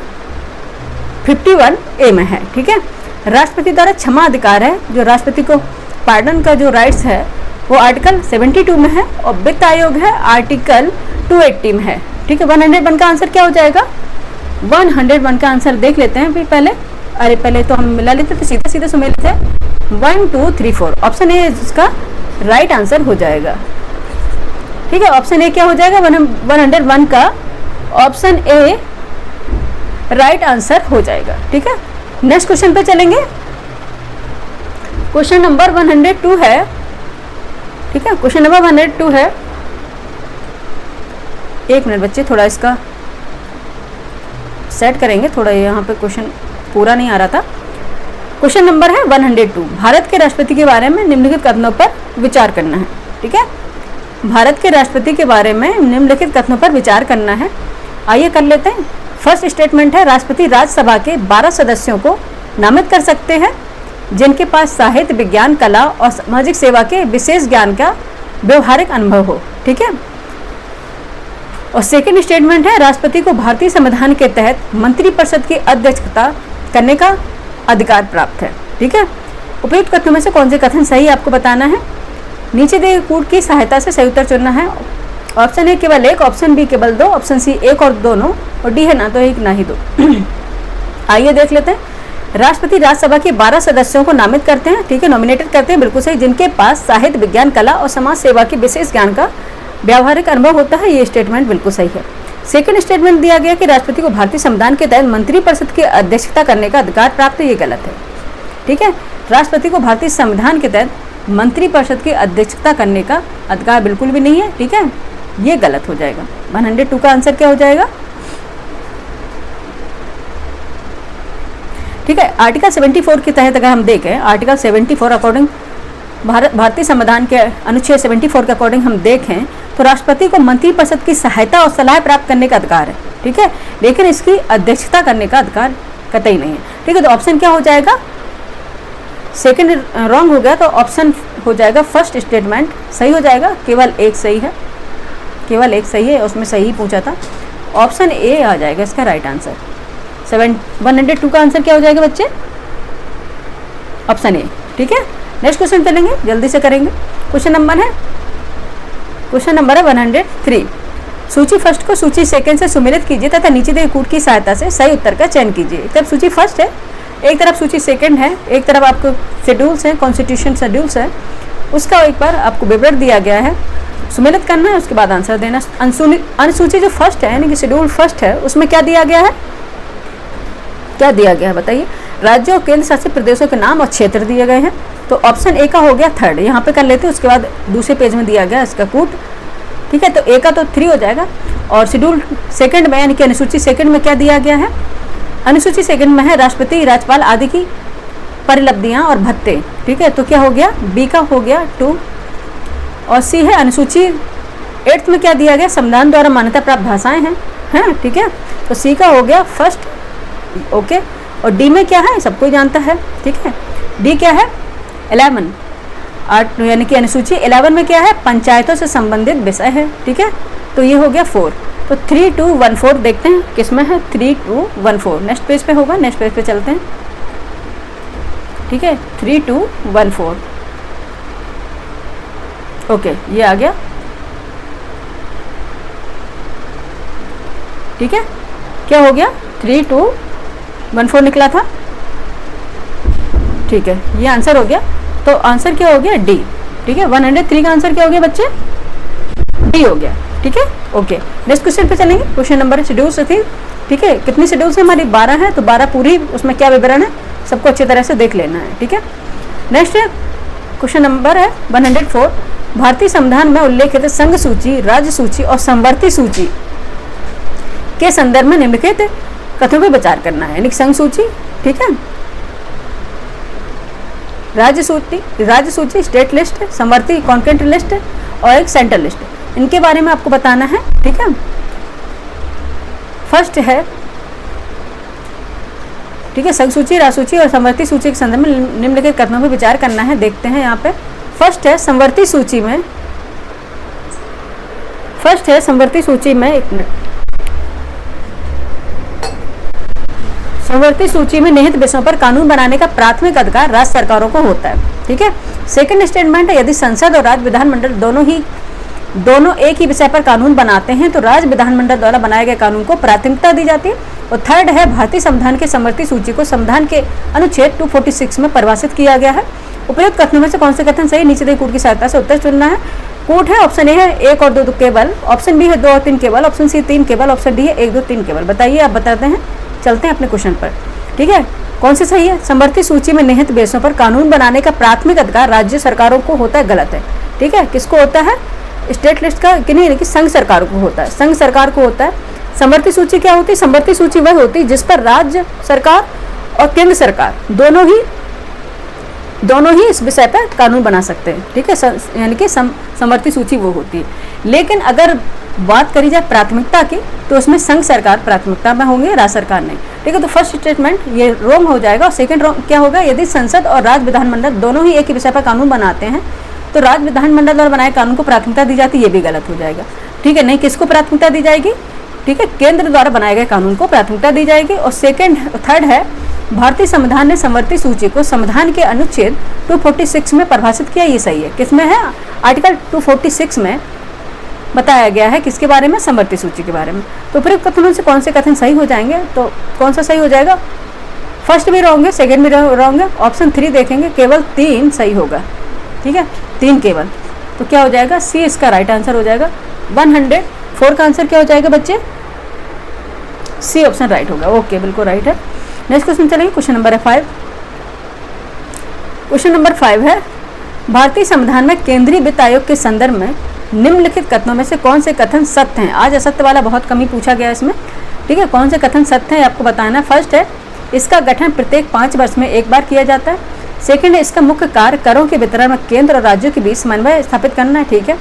51A में है। ठीक है, राष्ट्रपति द्वारा क्षमा अधिकार है, जो राष्ट्रपति को पार्डन का जो राइट्स है वो आर्टिकल 72 में है, और वित्त आयोग है आर्टिकल 280 में है। ठीक है, 101 का आंसर क्या हो जाएगा, 101 का आंसर देख लेते हैं फिर पहले। अरे पहले तो हम मिला लेते तो सीधे सीधे सुमेलित है 1 2 3 4। ऑप्शन ए इसका राइट आंसर हो जाएगा। ठीक है, ऑप्शन ए क्या हो जाएगा 101 का, ऑप्शन ए राइट आंसर हो जाएगा। ठीक है, नेक्स्ट क्वेश्चन पे चलेंगे। क्वेश्चन नंबर 102 है। ठीक है, क्वेश्चन नंबर 102 है। एक मिनट बच्चे, थोड़ा इसका सेट करेंगे, थोड़ा यहाँ पे क्वेश्चन पूरा नहीं आ रहा था। क्वेश्चन नंबर है 102, भारत के राष्ट्रपति के बारे में निम्नलिखित कथनों पर विचार करना है। ठीक है, भारत के राष्ट्रपति के बारे में निम्नलिखित कथनों पर विचार करना है। आइए कर लेते हैं। फर्स्ट स्टेटमेंट है, राष्ट्रपति राज्यसभा के 12 सदस्यों को नामित कर सकते हैं जिनके पास साहित्य, विज्ञान, कला और सामाजिक सेवा के विशेष ज्ञान का व्यवहारिक अनुभव हो। ठीक है, और सेकंड स्टेटमेंट है, राष्ट्रपति को भारतीय संविधान के तहत मंत्रिपरिषद की अध्यक्षता करने का अधिकार प्राप्त है। ठीक है, उपयुक्त कथनों में से कौन से कथन सही आपको बताना है। नीचे दिए कूट की सहायता से सही उत्तर चुनना है। ऑप्शन ए केवल एक, ऑप्शन बी केवल दो, ऑप्शन सी एक और दोनों, और डी है ना तो एक ना ही दो। आइए देख लेते हैं। राष्ट्रपति राज्यसभा के 12 सदस्यों को नामित करते हैं। ठीक है, नॉमिनेटेड करते हैं, बिल्कुल सही, जिनके पास साहित्य, विज्ञान, कला और समाज सेवा के विशेष ज्ञान का व्यावहारिक अनुभव होता है। ये स्टेटमेंट बिल्कुल सही है। सेकंड स्टेटमेंट दिया गया कि राष्ट्रपति को भारतीय संविधान के तहत मंत्रिपरिषद की अध्यक्षता करने का अधिकार प्राप्त है। ये गलत है। ठीक है, राष्ट्रपति को भारतीय संविधान के तहत मंत्रिपरिषद की अध्यक्षता करने का अधिकार बिल्कुल भी नहीं है। ठीक है, ये गलत हो जाएगा। 102 का आंसर क्या हो जाएगा। ठीक है, आर्टिकल 74 के तहत अगर हम देखें, आर्टिकल 74 अकॉर्डिंग भारतीय संविधान के अनुच्छेद 74 के अकॉर्डिंग हम देखें तो राष्ट्रपति को मंत्रिपरिषद की सहायता और सलाह प्राप्त करने का अधिकार है। ठीक है, लेकिन इसकी अध्यक्षता करने का अधिकार कतई नहीं है। ठीक है, तो ऑप्शन क्या हो जाएगा, सेकंड रॉन्ग हो गया, तो ऑप्शन हो जाएगा फर्स्ट स्टेटमेंट सही हो जाएगा। केवल एक सही है, केवल एक सही है, उसमें सही पूछा था। ऑप्शन ए आ जाएगा इसका राइट आंसर। 102 का आंसर क्या हो जाएगा बच्चे, ऑप्शन ए। ठीक है, नेक्स्ट क्वेश्चन चलेंगे, जल्दी से करेंगे। क्वेश्चन नंबर है 103। सूची फर्स्ट को सूची सेकंड से सुमेलित कीजिए तथा नीचे दिए कूट की सहायता से सही उत्तर का चयन कीजिए। एक तरफ सूची फर्स्ट है, एक तरफ सूची सेकंड है, एक तरफ आपको शेड्यूल्स हैं, कॉन्स्टिट्यूशन शेड्यूल्स है, उसका एक बार आपको विवरण दिया गया है, सुमेलित करना है, उसके बाद आंसर देना। अनुसूची जो फर्स्ट है यानी कि शेड्यूल फर्स्ट है, उसमें क्या दिया गया है, क्या दिया गया है बताइए। राज्यों और केंद्र शासित प्रदेशों के नाम और क्षेत्र दिए गए हैं। तो ऑप्शन ए का हो गया थर्ड, यहाँ पे कर लेते हैं, उसके बाद दूसरे पेज में दिया गया इसका कूट। ठीक है, तो ए का तो 3 हो जाएगा। और शेड्यूल सेकंड में यानी कि अनुसूची सेकंड में क्या दिया गया है, अनुसूची सेकंड में है राष्ट्रपति, राज्यपाल आदि की परिलब्धियां और भत्ते। ठीक है, तो क्या हो गया, बी का हो गया 2। और सी है अनुसूची 8th में क्या दिया गया, संविधान द्वारा मान्यता प्राप्त भाषाएं हैं। ठीक है, तो सी का हो गया फर्स्ट। ओके, और डी में क्या है, सबको ही जानता है। ठीक है, डी क्या है 11 यानी कि अनुसूची 11 में क्या है, पंचायतों से संबंधित विषय है। ठीक है, तो ये हो गया 4। तो 3214 देखते हैं किसमें है, 3214 नेक्स्ट पेज पे होगा। नेक्स्ट पेज पे चलते हैं। ठीक है, 3214 ओके, ये आ गया। ठीक है, क्या हो गया, 3214 निकला था। ठीक है, ये आंसर हो गया। तो आंसर क्या हो गया, डी। ठीक है, 103 का आंसर क्या हो गया बच्चे, डी हो गया। ठीक है, ओके, नेक्स्ट क्वेश्चन पे चलेंगे। क्वेश्चन नंबर शेड्यूल्स थी। ठीक है, कितनी शेड्यूल्स है हमारी, 12 है, तो 12 पूरी, उसमें क्या विवरण है सबको अच्छी तरह से देख लेना है। ठीक है, नेक्स्ट क्वेश्चन नंबर है 104। भारतीय संविधान में उल्लेखित संघ सूची, राज्य सूची और संवर्ती सूची के संदर्भ में निम्नलिखित कथनों पर विचार करना है। यानी संघ सूची, ठीक है, राज्य सूची स्टेट लिस्ट, संवर्ती कॉन्करेंट लिस्ट और एक सेंट्रल लिस्ट, इनके बारे में आपको बताना है। ठीक है, फर्स्ट है, ठीक है, संघ सूची, राज्य सूची और संवर्ती सूची के संदर्भ में निम्नलिखित कथनों पर विचार करना है। देखते हैं यहाँ पे। फर्स्ट है संवर्ती सूची में, एक मिनट, संवर्ती सूची में निहित विषयों पर कानून बनाने का प्राथमिक अधिकार राज्य सरकारों को होता है। ठीक है, सेकंड स्टेटमेंट है, यदि संसद और राज्य विधानमंडल दोनों एक ही विषय पर कानून बनाते हैं तो राज्य विधानमंडल द्वारा बनाए गए कानून को प्राथमिकता दी जाती है। और थर्ड है, भारतीय संविधान के संवर्ती सूची को संविधान के अनुच्छेद 246 में परिभाषित किया गया है। उपयुक्त कथनों में से कौन से कथन सही, नीचे दिए कूट की सहायता से उत्तर चुनना है। कूट है, ऑप्शन ए है 1 और 2 केवल, ऑप्शन बी है 2 और 3 केवल, ऑप्शन सी 3 केवल, ऑप्शन डी है 1 2 3 केवल। बताइए, आप बताते हैं चलते हैं अपने क्वेश्चन पर, ठीक है। कौन सी सही है? समवर्ती सूची में निहित बेसों पर कानून बनाने का प्राथमिक अधिकार राज्य सरकारों को होता है, गलत है, ठीक है। किसको होता है? स्टेट लिस्ट का कि नहीं, कि संघ सरकार को होता है, संघ सरकार को होता है। समवर्ती सूची क्या होती है? समवर्ती सूची वह होती है जिस पर राज्य सरकार और केंद्र सरकार दोनों ही इस विषय पर कानून बना सकते हैं, ठीक है। यानी कि समवर्ती सूची वो होती है। लेकिन अगर बात करी जाए प्राथमिकता की, तो उसमें संघ सरकार प्राथमिकता में होंगे, राज्य सरकार नहीं, ठीक है। तो फर्स्ट स्टेटमेंट ये रॉन्ग हो जाएगा। और सेकंड रॉन्ग क्या होगा? यदि संसद और राज्य विधानमंडल दोनों ही एक ही विषय पर कानून बनाते हैं तो राज्य विधानमंडल द्वारा बनाए कानून को प्राथमिकता दी जाती है, ये भी गलत हो जाएगा, ठीक है। नहीं, किसको प्राथमिकता दी जाएगी? ठीक है, केंद्र द्वारा बनाए गए कानून को प्राथमिकता दी जाएगी। और थर्ड है, भारतीय संविधान ने समवर्ती सूची को संविधान के अनुच्छेद 246 में परिभाषित किया, ये सही है। किसमें है? आर्टिकल 246 में बताया गया है किसके बारे में? समवर्ती सूची के बारे में। तो उपरोक्त कथनों से कौन से कथन सही हो जाएंगे? तो कौन सा सही हो जाएगा? फर्स्ट भी रॉन्ग है, सेकेंड भी रॉन्ग है। ऑप्शन 3 देखेंगे, केवल 3 सही होगा, ठीक है, 3 केवल। तो क्या हो जाएगा? सी इसका राइट आंसर हो जाएगा। 104 का आंसर क्या हो जाएगा बच्चे? सी ऑप्शन राइट होगा। ओके, बिल्कुल राइट है। नेक्स्ट क्वेश्चन चलेंगे, क्वेश्चन नंबर है 5। क्वेश्चन नंबर 5 है, भारतीय संविधान में केंद्रीय वित्त आयोग के संदर्भ में निम्नलिखित कथनों में से कौन से कथन सत्य हैं? आज असत्य वाला बहुत कम ही पूछा गया इसमें, ठीक है। कौन से कथन सत्य हैं आपको बताना है। फर्स्ट है, इसका गठन प्रत्येक 5 वर्ष में एक बार किया जाता है। सेकंड है, इसका मुख्य कार्य करों के वितरण में केंद्र और राज्यों के बीच समन्वय स्थापित करना है, ठीक है।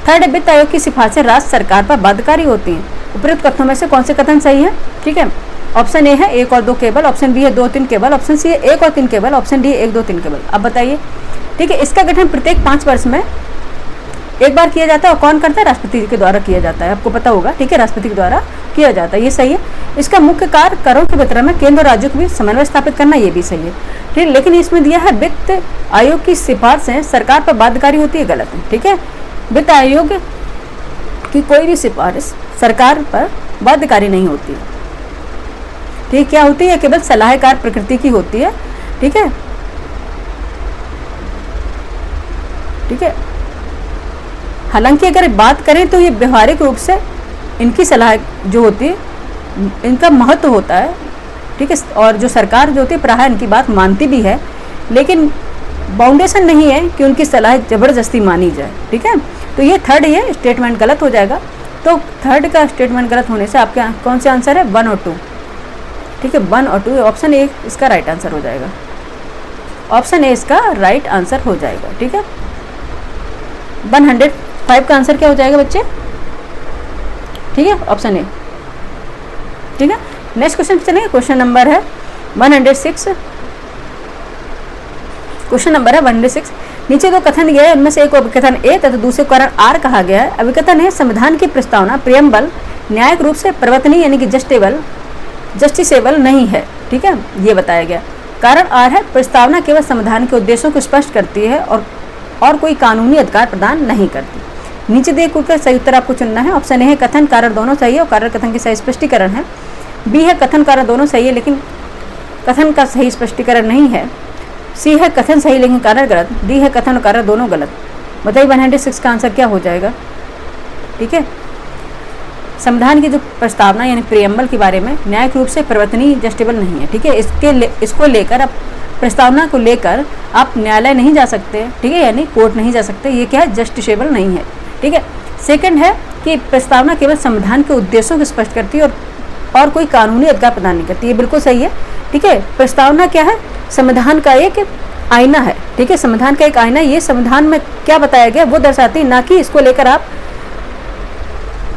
थर्ड है, वित्त आयोग की सिफारिशें राज्य सरकार पर बाध्यकारी होती हैं। उपरोक्त कथनों में से कौन से कथन सही है? ठीक है। ऑप्शन ए है 1 और 2 केवल, ऑप्शन बी है 2 3 केवल, ऑप्शन सी है 1 और 3 केवल, ऑप्शन डी 1 2 3 केवल। अब बताइए, ठीक है। इसका गठन प्रत्येक 5 वर्ष में एक बार किया जाता है। और कौन करता है? राष्ट्रपति के द्वारा किया जाता है, आपको पता होगा, ठीक है, राष्ट्रपति के द्वारा किया जाता है, ये सही है। इसका मुख्य कार्य करों के वितरण में केंद्र और राज्यों के बीच समन्वय स्थापित करना, ये भी सही है, ठीक है। लेकिन इसमें दिया है वित्त आयोग की सिफारिशें सरकार पर बाध्यकारी होती है, गलत है, ठीक है। वित्त आयोग की कोई भी सिफारिश सरकार पर बाध्यकारी नहीं होती, ठीक, क्या होती है? केवल सलाहकार प्रकृति की होती है, ठीक है, ठीक है। हालांकि अगर बात करें तो ये व्यवहारिक रूप से इनकी सलाह जो होती है, इनका महत्व होता है, ठीक है। और जो सरकार जो होती है प्रायः इनकी बात मानती भी है, लेकिन बाउंडेशन नहीं है कि उनकी सलाह ज़बरदस्ती मानी जाए, ठीक है। तो ये थर्ड, ये स्टेटमेंट गलत हो जाएगा। तो थर्ड का स्टेटमेंट गलत होने से आपके कौन से आंसर है? 1 और 2, ठीक है, 1 और 2। ऑप्शन ए इसका राइट आंसर हो जाएगा। ऑप्शन ए इसका राइट आंसर हो जाएगा, ठीक है। 105 का आंसर क्या हो जाएगा बच्चे? ठीक है, ऑप्शन ए, ठीक है। नेक्स्ट क्वेश्चन चलेंगे, क्वेश्चन नंबर है 106। क्वेश्चन नंबर है 106। नीचे दो कथन दिया है, उनमें से एक अभिकथन ए तथा दूसरे को कारण आर कहा गया है। अभिकथन है, संविधान की प्रस्तावना प्रियम्बल न्यायिक रूप से परिवर्तनीय यानी कि जस्टिसेबल नहीं है, ठीक है, ये बताया गया। कारण आर है, प्रस्तावना केवल संविधान के उद्देश्यों को स्पष्ट करती है और कोई कानूनी अधिकार प्रदान नहीं करती। नीचे दिए कुल का सही उत्तर आपको चुनना है। ऑप्शन ए है कथन कारण दोनों सही है और कारण कथन के सही स्पष्टीकरण है। बी है कथन कारण दोनों सही है लेकिन कथन का सही स्पष्टीकरण नहीं है। सी है कथन सही लेकिन कारण गलत। डी है कथन और कारण दोनों गलत। बताइए 106 का आंसर क्या हो जाएगा? ठीक है, संविधान की जो प्रस्तावना यानी प्रियम्बल के बारे में न्यायिक रूप से परिवर्तनीय जस्टिसेबल नहीं है, ठीक है। इसको लेकर आप प्रस्तावना को लेकर आप न्यायालय नहीं जा सकते, ठीक है, यानी कोर्ट नहीं जा सकते, ये क्या है, जस्टिसेबल नहीं है, ठीक है। सेकंड है कि प्रस्तावना केवल संविधान के उद्देश्यों को स्पष्ट करती है और कोई कानूनी अधिकार प्रदान नहीं करती, ये बिल्कुल सही है, ठीक है। प्रस्तावना क्या है, संविधान का एक आईना है, ठीक है, संविधान का एक आईना, ये संविधान में क्या बताया गया वो दर्शाती है, ना कि इसको लेकर आप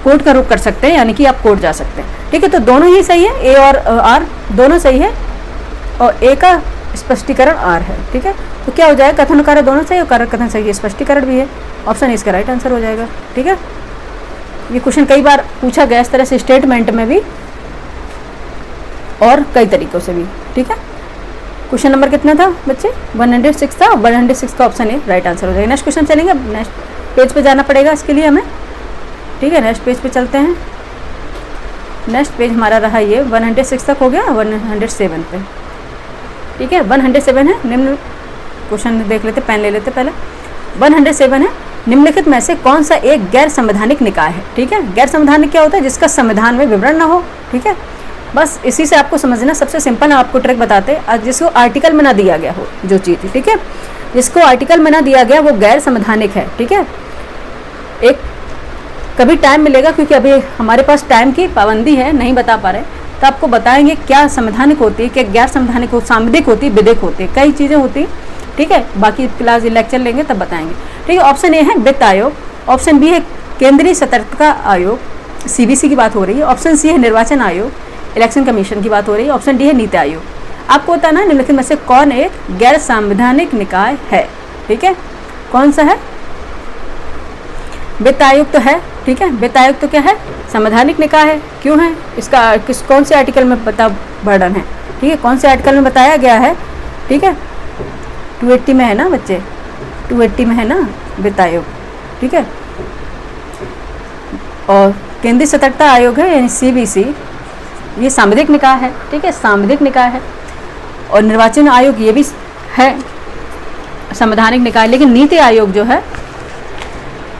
कोर्ट का रुख कर सकते हैं, यानी कि आप कोर्ट जा सकते हैं, ठीक है। तो दोनों ही सही है, ए और आर दोनों सही है और ए का स्पष्टीकरण आर है, ठीक है। तो क्या हो जाएगा, कथन कारण दोनों सही और कारण कथन सही है, स्पष्टीकरण भी है, ऑप्शन इसका राइट आंसर हो जाएगा, ठीक है। ये क्वेश्चन कई बार पूछा गया इस तरह से, स्टेटमेंट में भी और कई तरीकों से भी, ठीक है। क्वेश्चन नंबर कितना था बच्चे? 106 था, 106 का ऑप्शन ए राइट आंसर हो जाएगा। नेक्स्ट क्वेश्चन चलेंगे, नेक्स्ट पेज पे जाना पड़ेगा इसके लिए हमें, ठीक है। नेक्स्ट पेज पे चलते हैं। नेक्स्ट पेज हमारा रहा ये 106 तक हो गया, 107 पे, ठीक है। 107 है, निम्न क्वेश्चन देख लेते, पेन ले लेते पहले। 107 है, निम्नलिखित में से कौन सा एक गैर संवैधानिक निकाय है, ठीक है। गैर संवैधानिक क्या होता है, जिसका संविधान में विवरण ना हो, ठीक है। बस इसी से आपको समझना, सबसे सिंपल आपको ट्रिक बताते हैं। जिसको आर्टिकल में ना दिया गया हो जो चीज़, ठीक है, जिसको आर्टिकल में ना दिया गया वो गैर संवैधानिक है, ठीक है। एक कभी टाइम मिलेगा, क्योंकि अभी हमारे पास टाइम की पाबंदी है, नहीं बता पा रहे, तो आपको बताएंगे क्या संवैधानिक होती है, क्या गैर संवैधानिक हो, सांविधिक होती है, विधिक होती है, कई चीज़ें होती हैं, ठीक है। बाकी क्लास लेक्चर लेंगे तब बताएंगे, ठीक है। ऑप्शन ए है वित्त आयोग, ऑप्शन बी है केंद्रीय सतर्कता आयोग, CBC की बात हो रही है, ऑप्शन सी है निर्वाचन आयोग, इलेक्शन कमीशन की बात हो रही है, ऑप्शन डी है नीति आयोग। आपको बताना है निम्नलिखित में से कौन एक गैर संवैधानिक निकाय है, ठीक है, कौन सा है। वित्त आयोग तो है, ठीक है, वित्त आयोग तो क्या है, संवैधानिक निकाय है। क्यों है, इसका कौन से आर्टिकल में पता वर्णन है, ठीक है, कौन से आर्टिकल में बताया गया है, ठीक है, 280 में है ना बच्चे, 280 में है ना वित्त आयोग, ठीक है। और केंद्रीय सतर्कता आयोग है यानी CBC, ये सांविधिक निकाय है, ठीक है, सांविधिक निकाय है। और निर्वाचन आयोग ये भी है संवैधानिक निकाय, लेकिन नीति आयोग जो है,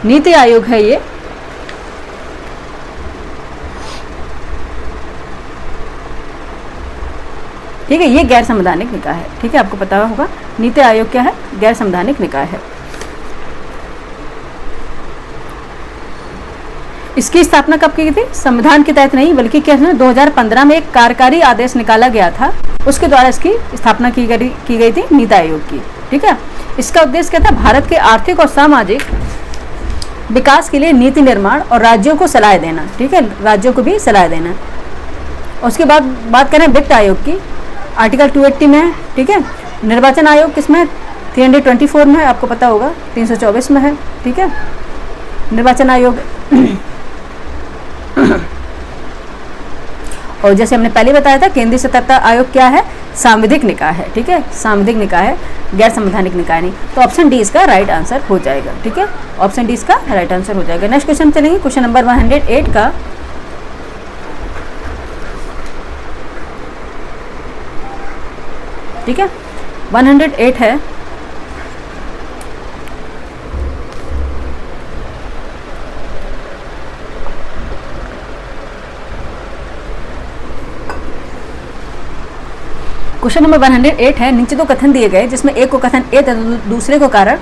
नीति आयोग है ये ठीक है, ये गैर संवैधानिक निकाय है, ठीक है, आपको पता होगा नीति आयोग क्या है, गैर संवैधानिक निकाय है। इसकी स्थापना कब की गई थी, संविधान के तहत नहीं बल्कि क्या है 2015 में एक कार्यकारी आदेश निकाला गया था, उसके द्वारा इसकी स्थापना की गई थी नीति आयोग की, ठीक है। इसका उद्देश्य क्या था, भारत के आर्थिक और सामाजिक विकास के लिए नीति निर्माण और राज्यों को सलाह देना, ठीक है, राज्यों को भी सलाह देना। उसके बाद बात करें वित्त आयोग की, आर्टिकल 280 में है, ठीक है। निर्वाचन आयोग किसमें, 324 में है, आपको पता होगा 324 में है, ठीक है, निर्वाचन आयोग। और जैसे हमने पहले बताया था केंद्रीय सतर्कता आयोग क्या है, सांविधिक निकाय है, ठीक है, सांविधिक निकाय है, गैर संवैधानिक निकाय नहीं। तो ऑप्शन डी इसका राइट आंसर हो जाएगा, ठीक है, ऑप्शन डी इसका राइट आंसर हो जाएगा। नेक्स्ट क्वेश्चन चलेंगे, क्वेश्चन नंबर 108 का, ठीक है, 108 है, क्वेश्चन नंबर 108 है। नीचे दो कथन दिए गए जिसमें एक को कथन ए तथा दूसरे को कारण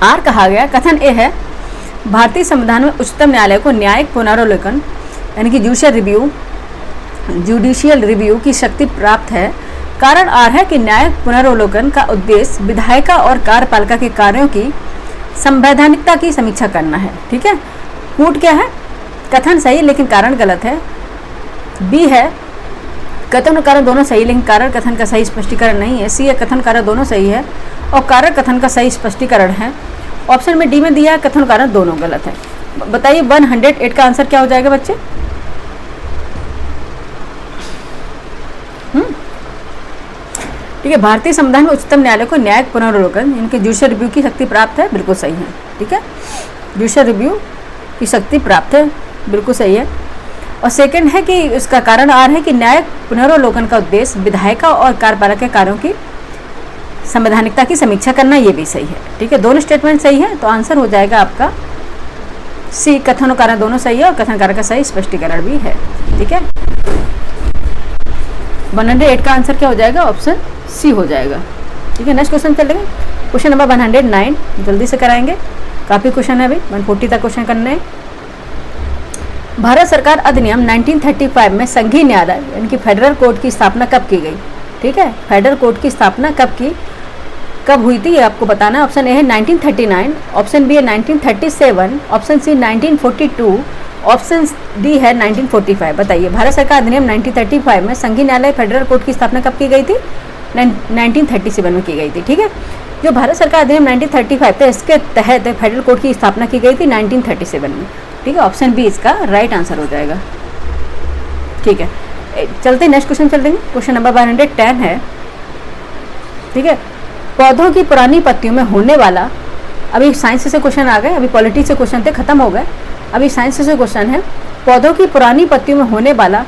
आर कहा गया। कथन ए है भारतीय संविधान में उच्चतम न्यायालय को न्यायिक पुनरावलोकन यानी कि जुडिशियल रिव्यू की शक्ति प्राप्त है। कारण आर है कि न्यायिक पुनरावलोकन का उद्देश्य विधायिका और कार्यपालिका के कार्यों की संवैधानिकता की समीक्षा करना है, ठीक है। कूट क्या है, कथन सही लेकिन कारण गलत है। बी है कथन और कारण दोनों सही लेकिन कारण कथन का सही स्पष्टीकरण नहीं है। सी है कथन कारण दोनों सही है और कारण कथन का सही स्पष्टीकरण है। ऑप्शन में डी में दिया है कथन और कारण दोनों गलत है। बताइए 108 का आंसर क्या हो जाएगा बच्चे? ठीक है, भारतीय संविधान में उच्चतम न्यायालय को न्यायिक पुनरावलोकन इनके जुडिशियल रिव्यू की शक्ति प्राप्त है, बिल्कुल सही है, ठीक है, जुडिशियल रिव्यू की शक्ति प्राप्त है, बिल्कुल सही है। और सेकंड है कि उसका कारण आर है कि न्यायिक पुनरावलोकन का उद्देश्य विधायिका और कार्यपालिका के कार्यों की संवैधानिकता की समीक्षा करना, ये भी सही है, ठीक है, दोनों स्टेटमेंट सही है। तो आंसर हो जाएगा आपका सी, कथन और कारण दोनों सही है और कथन कारण का सही स्पष्टीकरण भी है, ठीक है। 108 का आंसर क्या हो जाएगा? ऑप्शन सी हो जाएगा, ठीक है। नेक्स्ट क्वेश्चन चलेंगे, क्वेश्चन नंबर 109 जल्दी से कराएंगे, काफ़ी क्वेश्चन है अभी, 140 तक क्वेश्चन करने हैं। भारत सरकार अधिनियम 1935 में संघीय न्यायालय यानी कि फेडरल कोर्ट की स्थापना कब की गई? ठीक है, फेडरल कोर्ट की स्थापना कब हुई थी ये आपको बताना है। ऑप्शन ए है 1939, ऑप्शन बी है 1937, ऑप्शन सी 1942, ऑप्शन डी है 1945। बताइए भारत सरकार अधिनियम 1935 में संघीय न्यायालय फेडरल कोर्ट की स्थापना कब की गई थी? 1937 में की गई थी, ठीक है। जो भारत सरकार अधिनियम 1935 थे इसके तहत फेडरल कोर्ट की स्थापना की गई थी 1937 में, ठीक है। ऑप्शन बी इसका राइट आंसर हो जाएगा, ठीक है। चलते नेक्स्ट क्वेश्चन चल देंगे, क्वेश्चन नंबर 110 है, ठीक है। पौधों की पुरानी पत्तियों में होने वाला, अभी साइंस से क्वेश्चन आ गए, अभी पॉलिटिक्स से क्वेश्चन थे, खत्म हो गए, अभी साइंस से क्वेश्चन है। पौधों की पुरानी पत्तियों में होने वाला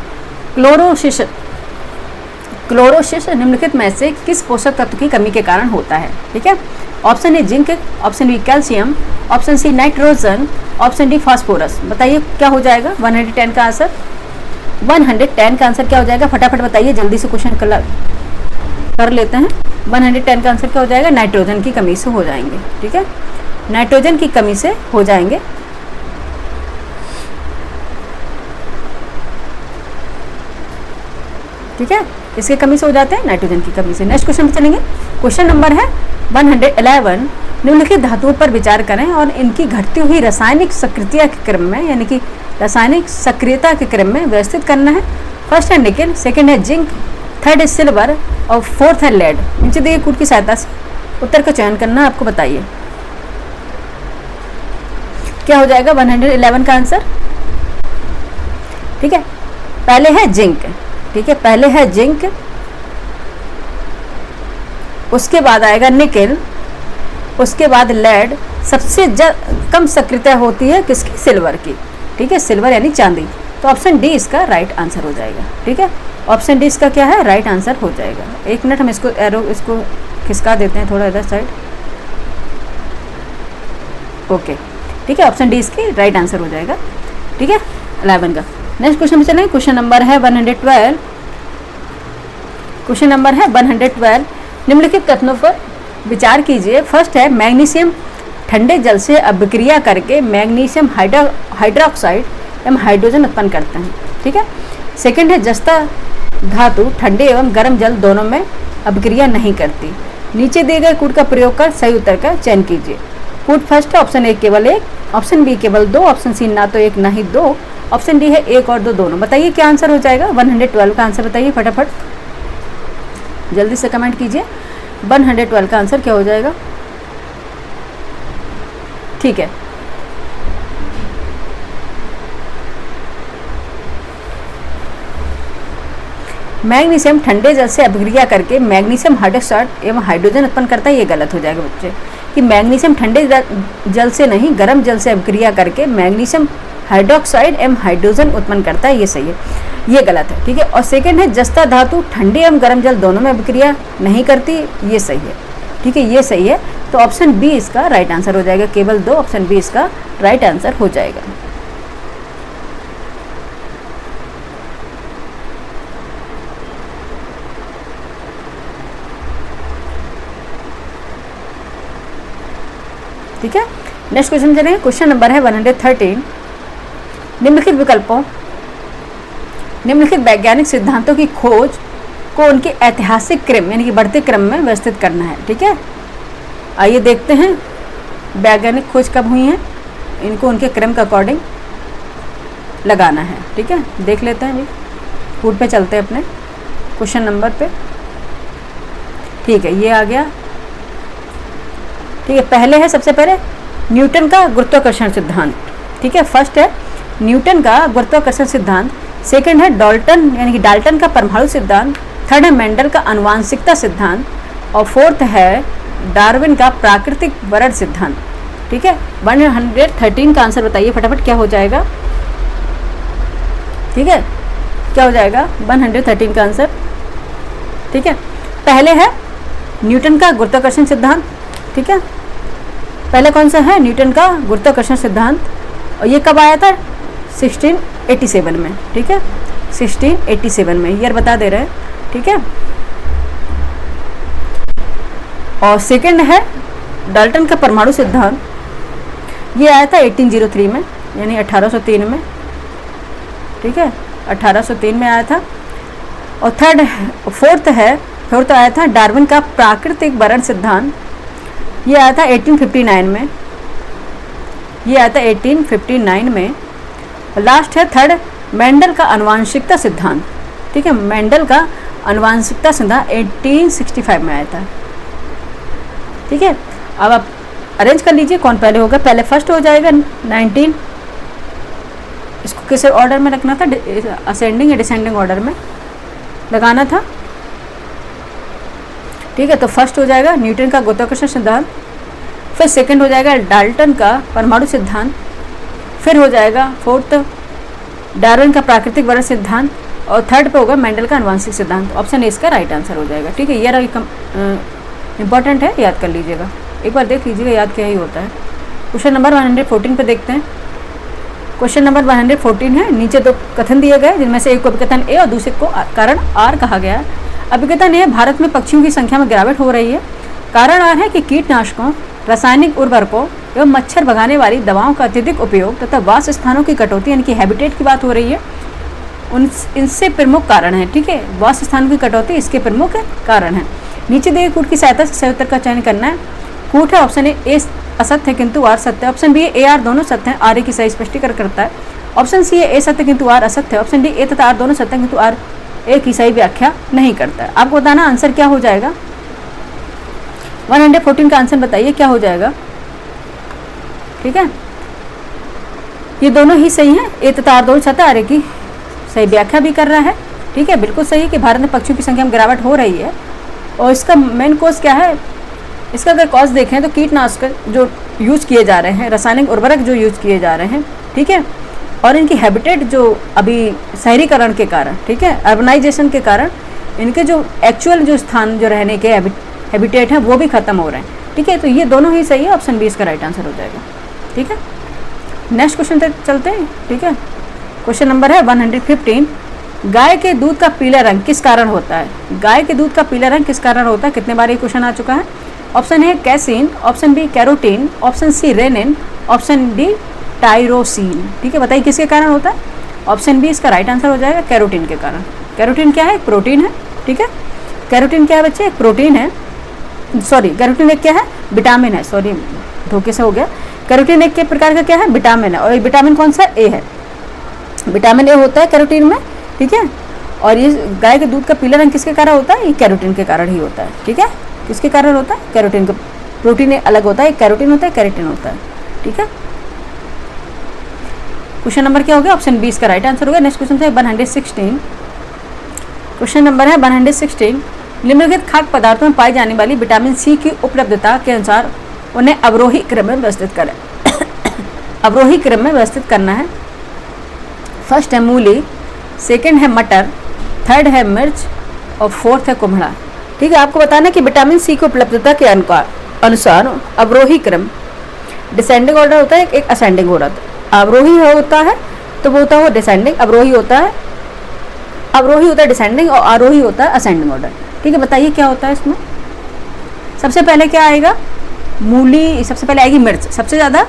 क्लोरोसिस निम्नलिखित में से किस पोषक तत्व की कमी के कारण होता है? ठीक है। Option A zinc, option B calcium, option C nitrogen, option D phosphorus. बताइए क्या हो जाएगा 110 का आंसर? 110 का आंसर क्या हो जाएगा, फटाफट बताइए, जल्दी से क्वेश्चन कर लेते हैं। 110 का आंसर क्या हो जाएगा, नाइट्रोजन की कमी से हो जाएंगे। ठीक है, नाइट्रोजन की कमी से हो जाएंगे। ठीक है, इसके कमी से हो जाते हैं, नाइट्रोजन की कमी से। नेक्स्ट क्वेश्चन पे चलेंगे। क्वेश्चन नंबर है 111। निम्नलिखित धातुओं पर विचार करें और इनकी घटती हुई रासायनिक सक्रियता के क्रम में, यानी कि रासायनिक सक्रियता के क्रम में व्यवस्थित करना है। फर्स्ट है निकेल, सेकंड है जिंक, थर्ड है सिल्वर और फोर्थ है लेड। नीचे दिए कूट की सहायता से उत्तर का चयन करना है आपको। बताइए क्या हो जाएगा 111 का आंसर। ठीक है, पहले है जिंक। ठीक है, पहले है जिंक, उसके बाद आएगा निकेल, उसके बाद लेड। सबसे कम सक्रियता होती है किसकी, सिल्वर की। ठीक है, सिल्वर यानी चांदी। तो ऑप्शन डी इसका राइट आंसर हो जाएगा। ठीक है, ऑप्शन डी इसका क्या है, राइट आंसर हो जाएगा। एक मिनट, हम इसको एरो इसको खिसका देते हैं थोड़ा इधर साइड। ओके, ठीक है, ऑप्शन डी इसकी राइट आंसर हो जाएगा। ठीक है, 11 का। नेक्स्ट क्वेश्चन में चलें। क्वेश्चन नंबर है 112। क्वेश्चन नंबर है 112। निम्नलिखित कथनों पर विचार कीजिए। फर्स्ट है मैग्नीशियम ठंडे जल से अभिक्रिया करके मैग्नीशियम हाइड्रोक्साइड एवं हाइड्रोजन उत्पन्न करते हैं। ठीक है, सेकंड है जस्ता धातु ठंडे एवं गर्म जल दोनों में अभिक्रिया नहीं करती। नीचे दिए गए कूट का प्रयोग कर सही उत्तर का चयन कीजिए। कूट फर्स्ट है ऑप्शन ए केवल एक, ऑप्शन बी केवल दो, ऑप्शन सी ना तो एक ना ही दो, ऑप्शन डी है एक और दो दोनों। बताइए क्या आंसर हो जाएगा 112 का आंसर। बताइए फटाफट, जल्दी से कमेंट कीजिए। 112 का आंसर क्या हो जाएगा। ठीक है, मैग्नीशियम ठंडे जल से अभिक्रिया करके मैग्नीशियम हाइड्रोक्साइड एवं हाइड्रोजन उत्पन्न करता है, ये गलत हो जाएगा बच्चे। कि मैग्नीशियम ठंडे जल से नहीं, गर्म जल से अभिक्रिया करके मैग्नीशियम हाइड्रोक्साइड एवं हाइड्रोजन उत्पन्न करता है, ये सही है, ये गलत है। ठीक है, और सेकंड है जस्ता धातु ठंडे एवं गर्म जल दोनों में अभिक्रिया नहीं करती, ये सही है। ठीक है, ये सही है। तो ऑप्शन बी इसका राइट आंसर हो जाएगा। केवल दो, ऑप्शन बी इसका राइट आंसर हो जाएगा। ठीक है, नेक्स्ट क्वेश्चन चलेंगे। क्वेश्चन नंबर है 113। निम्नलिखित वैज्ञानिक सिद्धांतों की खोज को उनके ऐतिहासिक क्रम यानी कि बढ़ते क्रम में व्यवस्थित करना है। ठीक है, आइए देखते हैं वैज्ञानिक खोज कब हुई हैं, इनको उनके क्रम के अकॉर्डिंग लगाना है। ठीक है, देख लेते हैं। अभी फूड पे चलते हैं अपने क्वेश्चन नंबर पे। ठीक है, ये आ गया। ठीक है, पहले है सबसे पहले न्यूटन का गुरुत्वाकर्षण सिद्धांत। ठीक है, फर्स्ट है न्यूटन का गुरुत्वाकर्षण सिद्धांत, सेकंड है डाल्टन यानी कि डाल्टन का परमाणु सिद्धांत, थर्ड है मेंडल का आनुवांशिकता सिद्धांत और फोर्थ है डार्विन का प्राकृतिक वर्ण सिद्धांत। ठीक है, 113 का आंसर बताइए फटाफट, क्या हो जाएगा। ठीक है, क्या हो जाएगा 113 का आंसर। ठीक है, पहले है न्यूटन का गुरुत्वाकर्षण सिद्धांत। ठीक है, पहले कौन सा है, न्यूटन का गुरुत्वाकर्षण सिद्धांत, और ये कब आया था 1687 में। ठीक है, 1687 में, ईयर बता दे रहे हैं। ठीक है, और सेकंड है डाल्टन का परमाणु सिद्धांत, ये आया था 1803 में यानी 1803 में। ठीक है, 1803 में आया था। और फोर्थ आया था डार्विन का प्राकृतिक वर्ण सिद्धांत, ये आया था 1859 में, ये आया था 1859 में। लास्ट है थर्ड मेंडल का आनुवांशिकता सिद्धांत। ठीक है, मेंडल का आनुवांशिकता सिद्धांत 1865 में आया था। ठीक है, अब आप अरेंज कर लीजिए कौन पहले होगा। पहले फर्स्ट हो जाएगा 19, इसको किस ऑर्डर में रखना था, असेंडिंग या डिसेंडिंग ऑर्डर में लगाना था। ठीक है, तो फर्स्ट हो जाएगा न्यूटन का गुरुत्वाकर्षण सिद्धांत, फिर सेकंड हो जाएगा डाल्टन का परमाणु सिद्धांत, फिर हो जाएगा फोर्थ डार्विन का प्राकृतिक वर्ण सिद्धांत और थर्ड पे होगा मेंडल का आनुवांशिक सिद्धांत। ऑप्शन ए इसका राइट आंसर हो जाएगा। ठीक है, ये इंपॉर्टेंट है, याद कर लीजिएगा, एक बार देख लीजिएगा याद क्या ही होता है। क्वेश्चन नंबर 114 पे देखते हैं। क्वेश्चन नंबर 114 है। नीचे दो कथन दिए गए जिनमें से एक को अभिकथन ए और दूसरे को कारण आर कहा गया है। अभिकथन ए, भारत में पक्षियों की संख्या में गिरावट हो रही है। कारण आर है कि कीटनाशकों, रासायनिक उर्वरकों एवं मच्छर भगाने वाली दवाओं का अत्यधिक उपयोग तथा वास स्थानों की कटौती, यानी कि हैबिटेट की बात हो रही है, इनसे प्रमुख कारण है। ठीक है, वास स्थान की कटौती इसके प्रमुख कारण है। नीचे दिए कूट की सहायता से सही उत्तर का चयन करना है। कूट है ऑप्शन ए असत्य है किंतु आर सत्य है। ऑप्शन बी ए आर दोनों सत्य हैं, आर ए की सही स्पष्टीकरण करता है। ऑप्शन सी है ए सत्य किंतु आर असत्य है। ऑप्शन डी ए तथा आर दोनों सत्य हैं किंतु आर ए की सही व्याख्या नहीं करता है। आपको बताना आंसर क्या हो जाएगा। 114 का आंसर बताइए क्या हो जाएगा। ठीक है, ये दोनों ही सही हैं, ए तथा आर दोनों सत्य, आर ए की सही व्याख्या भी कर रहा है। ठीक है, बिल्कुल सही है कि भारत में पक्षियों की संख्या में गिरावट हो रही है। और इसका मेन कॉज क्या है, इसका अगर कॉज देखें तो कीटनाशक जो यूज किए जा रहे हैं, रासायनिक उर्वरक जो यूज किए जा रहे हैं, ठीक है, और इनकी हैबिटेट जो अभी शहरीकरण के कारण, ठीक है, अर्बनाइजेशन के कारण इनके जो एक्चुअल जो स्थान जो रहने के हैबिटेट हैं वो भी खत्म हो रहे हैं। ठीक है, तो ये दोनों ही सही है, ऑप्शन बी इसका राइट आंसर हो जाएगा। ठीक है, नेक्स्ट क्वेश्चन तक चलते हैं। ठीक है, क्वेश्चन नंबर है 115। गाय के दूध का पीला रंग किस कारण होता है। गाय के दूध का पीला रंग किस कारण होता है, कितने बार ये क्वेश्चन आ चुका है। Option A casein, option B carotene, option C rennin, option D tyrosine. ठीक है, बताइए किसके कारण होता है। ऑप्शन बी इसका राइट आंसर हो जाएगा, कैरोटीन के कारण। कैरोटीन क्या है, एक प्रोटीन है। ठीक है, कैरोटीन क्या है बच्चे, एक प्रोटीन है। सॉरी, कैरोटीन एक क्या है, विटामिन है। सॉरी, धोखे से हो गया। कैरोटीन एक के प्रकार का क्या है, विटामिन है। और ये विटामिन कौन सा, ए है। विटामिन ए होता है कैरोटीन में। ठीक है, और ये गाय के दूध का पीला रंग किसके कारण होता है, ये कैरोटीन के कारण ही होता है। ठीक है, किसके कारण होता है, कैरोटीन का। प्रोटीन अलग होता है, कैरोटीन होता है, कैरेटिन होता है। ठीक है, क्वेश्चन नंबर क्या हो गया, ऑप्शन बी इसका राइट आंसर होगा। नेक्स्ट क्वेश्चन है 116। क्वेश्चन नंबर है 116। निम्नलिखित खाद्य पदार्थों में पाई जाने वाली विटामिन सी की उपलब्धता के अनुसार उन्हें अवरोही क्रम में व्यवस्थित करें। अवरोही क्रम में व्यवस्थित करना है। फर्स्ट है मूली, सेकंड है मटर, थर्ड है मिर्च और फोर्थ है कुम्हड़ा। ठीक है, आपको बताना कि विटामिन सी की उपलब्धता के अनुसार अवरोही क्रम, डिसेंडिंग ऑर्डर होता है, एक असेंडिंग ऑर्डर। अवरोही होता है तो वो होता है डिसेंडिंग, अवरोही होता है डिसेंडिंग और आरोही होता है असेंडिंग ऑर्डर। ठीक है, बताइए क्या होता है इसमें। सबसे पहले क्या आएगा, मूली, सबसे पहले आएगी मिर्च। सबसे ज़्यादा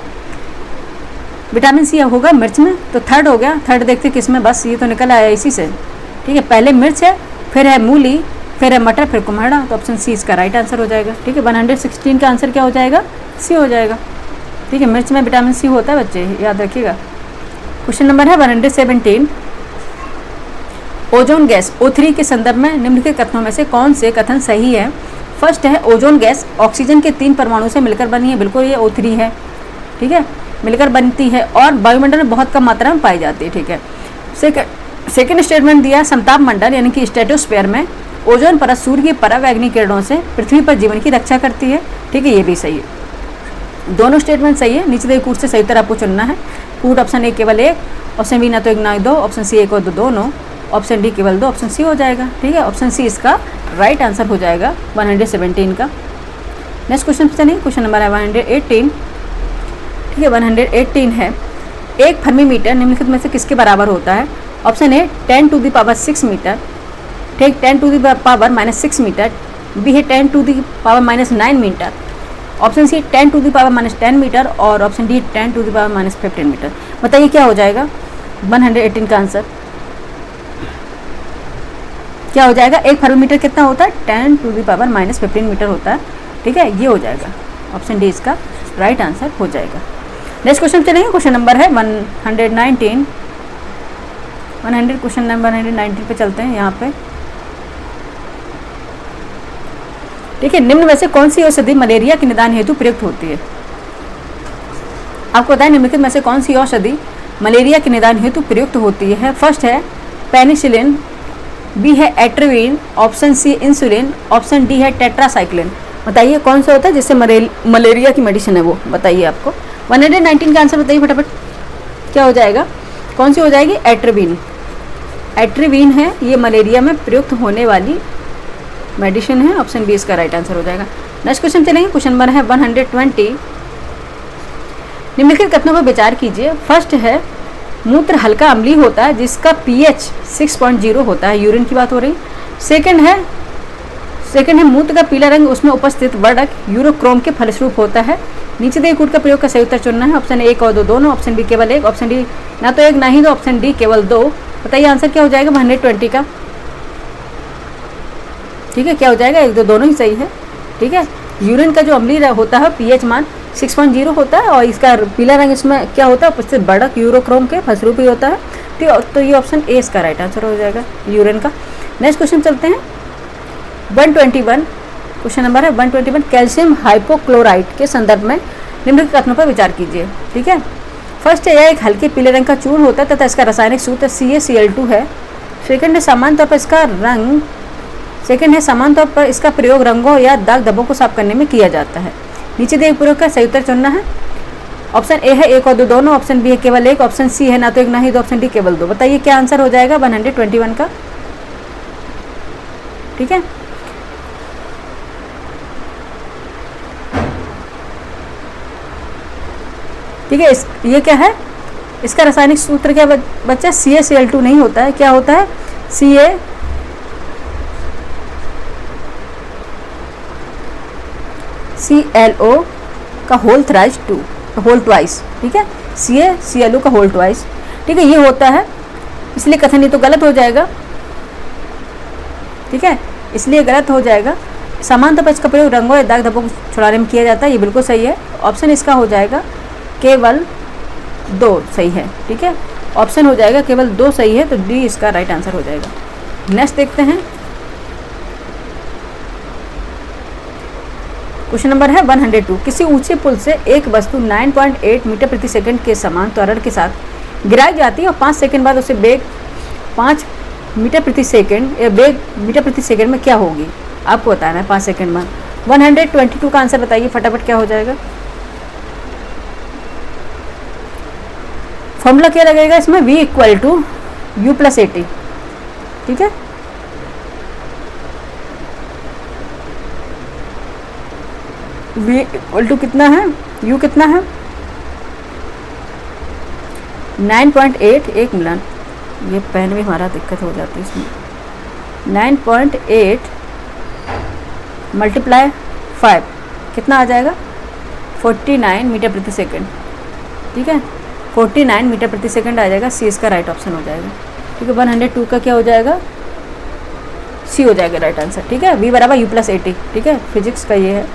विटामिन सी होगा मिर्च में, तो थर्ड हो गया। थर्ड देखते किस में, बस ये तो निकल आया इसी से। ठीक है, पहले मिर्च है, फिर है मूली, फिर है मटर, फिर कुम्हड़ा, तो ऑप्शन सी इसका राइट आंसर हो जाएगा। ठीक है, 116 का आंसर क्या हो जाएगा, सी हो जाएगा। ठीक है, मिर्च में विटामिन सी होता है बच्चे, याद रखिएगा। क्वेश्चन नंबर है 117। ओजोन गैस O3 के संदर्भ में निम्नलिखित कथनों में से कौन से कथन सही है। फर्स्ट है ओजोन गैस ऑक्सीजन के 3 परमाणु से मिलकर बनी है, बिल्कुल ये O3 है। ठीक है, मिलकर बनती है और वायुमंडल में बहुत कम मात्रा में पाई जाती है। ठीक है, सेकेंड स्टेटमेंट दिया, समताप मंडल यानी कि स्ट्रेटोस्फीयर में ओजोन परत सूर्य की परावैंगनी किरणों से पृथ्वी पर जीवन की रक्षा करती है। ठीक है, ये भी सही है, दोनों स्टेटमेंट सही है। नीचे दिए कूट से सही तरह आपको चुनना है। कूट ऑप्शन ए केवल एक, ऑप्शन बी ना तो एक ना दो, ऑप्शन सी एक और दो दोनों, ऑप्शन डी केवल दो, ऑप्शन सी हो जाएगा। ठीक है, ऑप्शन सी इसका राइट आंसर हो जाएगा 117 का। नेक्स्ट क्वेश्चन से नहीं, क्वेश्चन नंबर है 118। ठीक है, 118 है, एक फर्मी मीटर निम्नलिखित में से किसके बराबर होता है। ऑप्शन ए 10⁻6 मीटर, ठीक, 10⁻⁻6 मीटर। बी है 10⁻⁻9 मीटर। ऑप्शन सी 10⁻10 मीटर और ऑप्शन डी 10⁻15 मीटर। बताइए क्या हो जाएगा 118 का आंसर क्या हो जाएगा। एक फर्मी मीटर कितना होता है, 10⁻15 मीटर होता है। ठीक है, ये हो जाएगा, ऑप्शन डी इसका राइट आंसर हो जाएगा। नेक्स्ट क्वेश्चन चलेंगे, क्वेश्चन नंबर है 119। क्वेश्चन नंबर 119 पे चलते हैं यहाँ पे। ठीक है, निम्न में से कौन सी औषधि मलेरिया के निदान हेतु प्रयुक्त होती है। आपको बताएं निम्नलिखित में से कौन सी औषधि मलेरिया के निदान हेतु प्रयुक्त होती है। फर्स्ट है पेनिसिलिन, बी है Otrivin, option C insulin, option D है टेट्रासाइक्लिन। बताइए कौन सा होता है जिससे मलेरिया की मेडिसिन है वो, बताइए आपको। 119 का आंसर बताइए फटाफट, क्या हो जाएगा, कौन सी हो जाएगी, एट्रिविन। एट्रिविन है, ये मलेरिया में प्रयुक्त होने वाली मेडिसिन है, ऑप्शन बी इसका राइट आंसर हो जाएगा। नेक्स्ट क्वेश्चन चलेंगे, क्वेश्चन नंबर है 120। निम्नलिखित कथनों पर विचार कीजिए। फर्स्ट है मूत्र हल्का अम्लीय होता है जिसका pH 6.0 होता है, यूरिन की बात हो रही। सेकंड है मूत्र का पीला रंग उसमें उपस्थित वर्णक यूरोक्रोम के फलस्वरूप होता है। नीचे दिए कूट का प्रयोग का सही उत्तर चुनना है। ऑप्शन ए और दो दोनों, ऑप्शन बी केवल एक, ऑप्शन डी ना तो एक ना ही दो, ऑप्शन डी केवल दो। बताइए आंसर क्या हो जाएगा 120 का। ठीक है, क्या हो जाएगा, एक दो दोनों ही सही है। ठीक है, यूरिन का जो अम्लीय होता है pH मान 6.0 होता है और इसका पीला रंग इसमें क्या होता है, उपस्थित वर्णक यूरोक्रोम के फलस्वरूप ही होता है। ठीक है, तो ये ऑप्शन ए इसका राइट आंसर हो जाएगा यूरिन का। नेक्स्ट क्वेश्चन चलते हैं 121। क्वेश्चन नंबर है 121। कैल्शियम हाइपोक्लोराइट के संदर्भ में निम्नलिखित कथनों पर विचार कीजिए। ठीक है, फर्स्ट है यह एक हल्के पीले रंग का चूर्ण होता है तथा इसका रासायनिक सूत्र CaCl2 है। सेकंड है सामान्य तौर पर इसका प्रयोग रंगों या दाग धब्बों को साफ करने में किया जाता है। नीचे दिए प्रयोग का सही उत्तर चुनना है। ऑप्शन ए है एक और दो दोनों, ऑप्शन बी है केवल एक, ऑप्शन सी है ना तो एक ना ही दो, ऑप्शन डी केवल दो। बताइए क्या आंसर हो जाएगा 121 का। ठीक है, ठीक है, ये क्या है, इसका रासायनिक सूत्र क्या बच्चा, CaCl2 नहीं होता है, क्या होता है CaClO का होल ट्वाइस। ठीक है, CaClO का होल ट्वाइस। ठीक है, ये होता है, इसलिए कथन ये तो गलत हो जाएगा। ठीक है, इसलिए गलत हो जाएगा। सामान्य पर इसका प्रयोग रंगों या दाग धब्बों को छुड़ाने में किया जाता है, ये बिल्कुल सही है। ऑप्शन इसका हो जाएगा केवल दो सही है। ठीक है, ऑप्शन हो जाएगा केवल दो सही है, तो डी इसका राइट आंसर हो जाएगा। नेक्स्ट देखते हैं क्वेश्चन नंबर है 102। किसी ऊंचे पुल से एक वस्तु 9.8 मीटर प्रति सेकंड के समान त्वरण के साथ गिराई जाती है और 5 सेकंड बाद उसे वेग 5 मीटर प्रति सेकंड या वेग मीटर प्रति सेकंड में क्या होगी, आपको बताना है 5 सेकंड बाद। 122 का आंसर बताइए फटाफट, क्या हो जाएगा। फॉर्मूला क्या लगेगा इसमें, v = u + at। ठीक है, v = कितना है, u कितना है 9.8, एक मिनट ये पेन में हमारा दिक्कत हो जाती है इसमें। 9.8 × 5 कितना आ जाएगा 49 मीटर प्रति सेकंड। ठीक है, 49 मीटर प्रति सेकंड आ जाएगा, सी इसका राइट ऑप्शन हो जाएगा। ठीक है, 102 का क्या हो जाएगा, सी हो जाएगा राइट आंसर। ठीक है, v = u + at। ठीक है, फिजिक्स का ये है।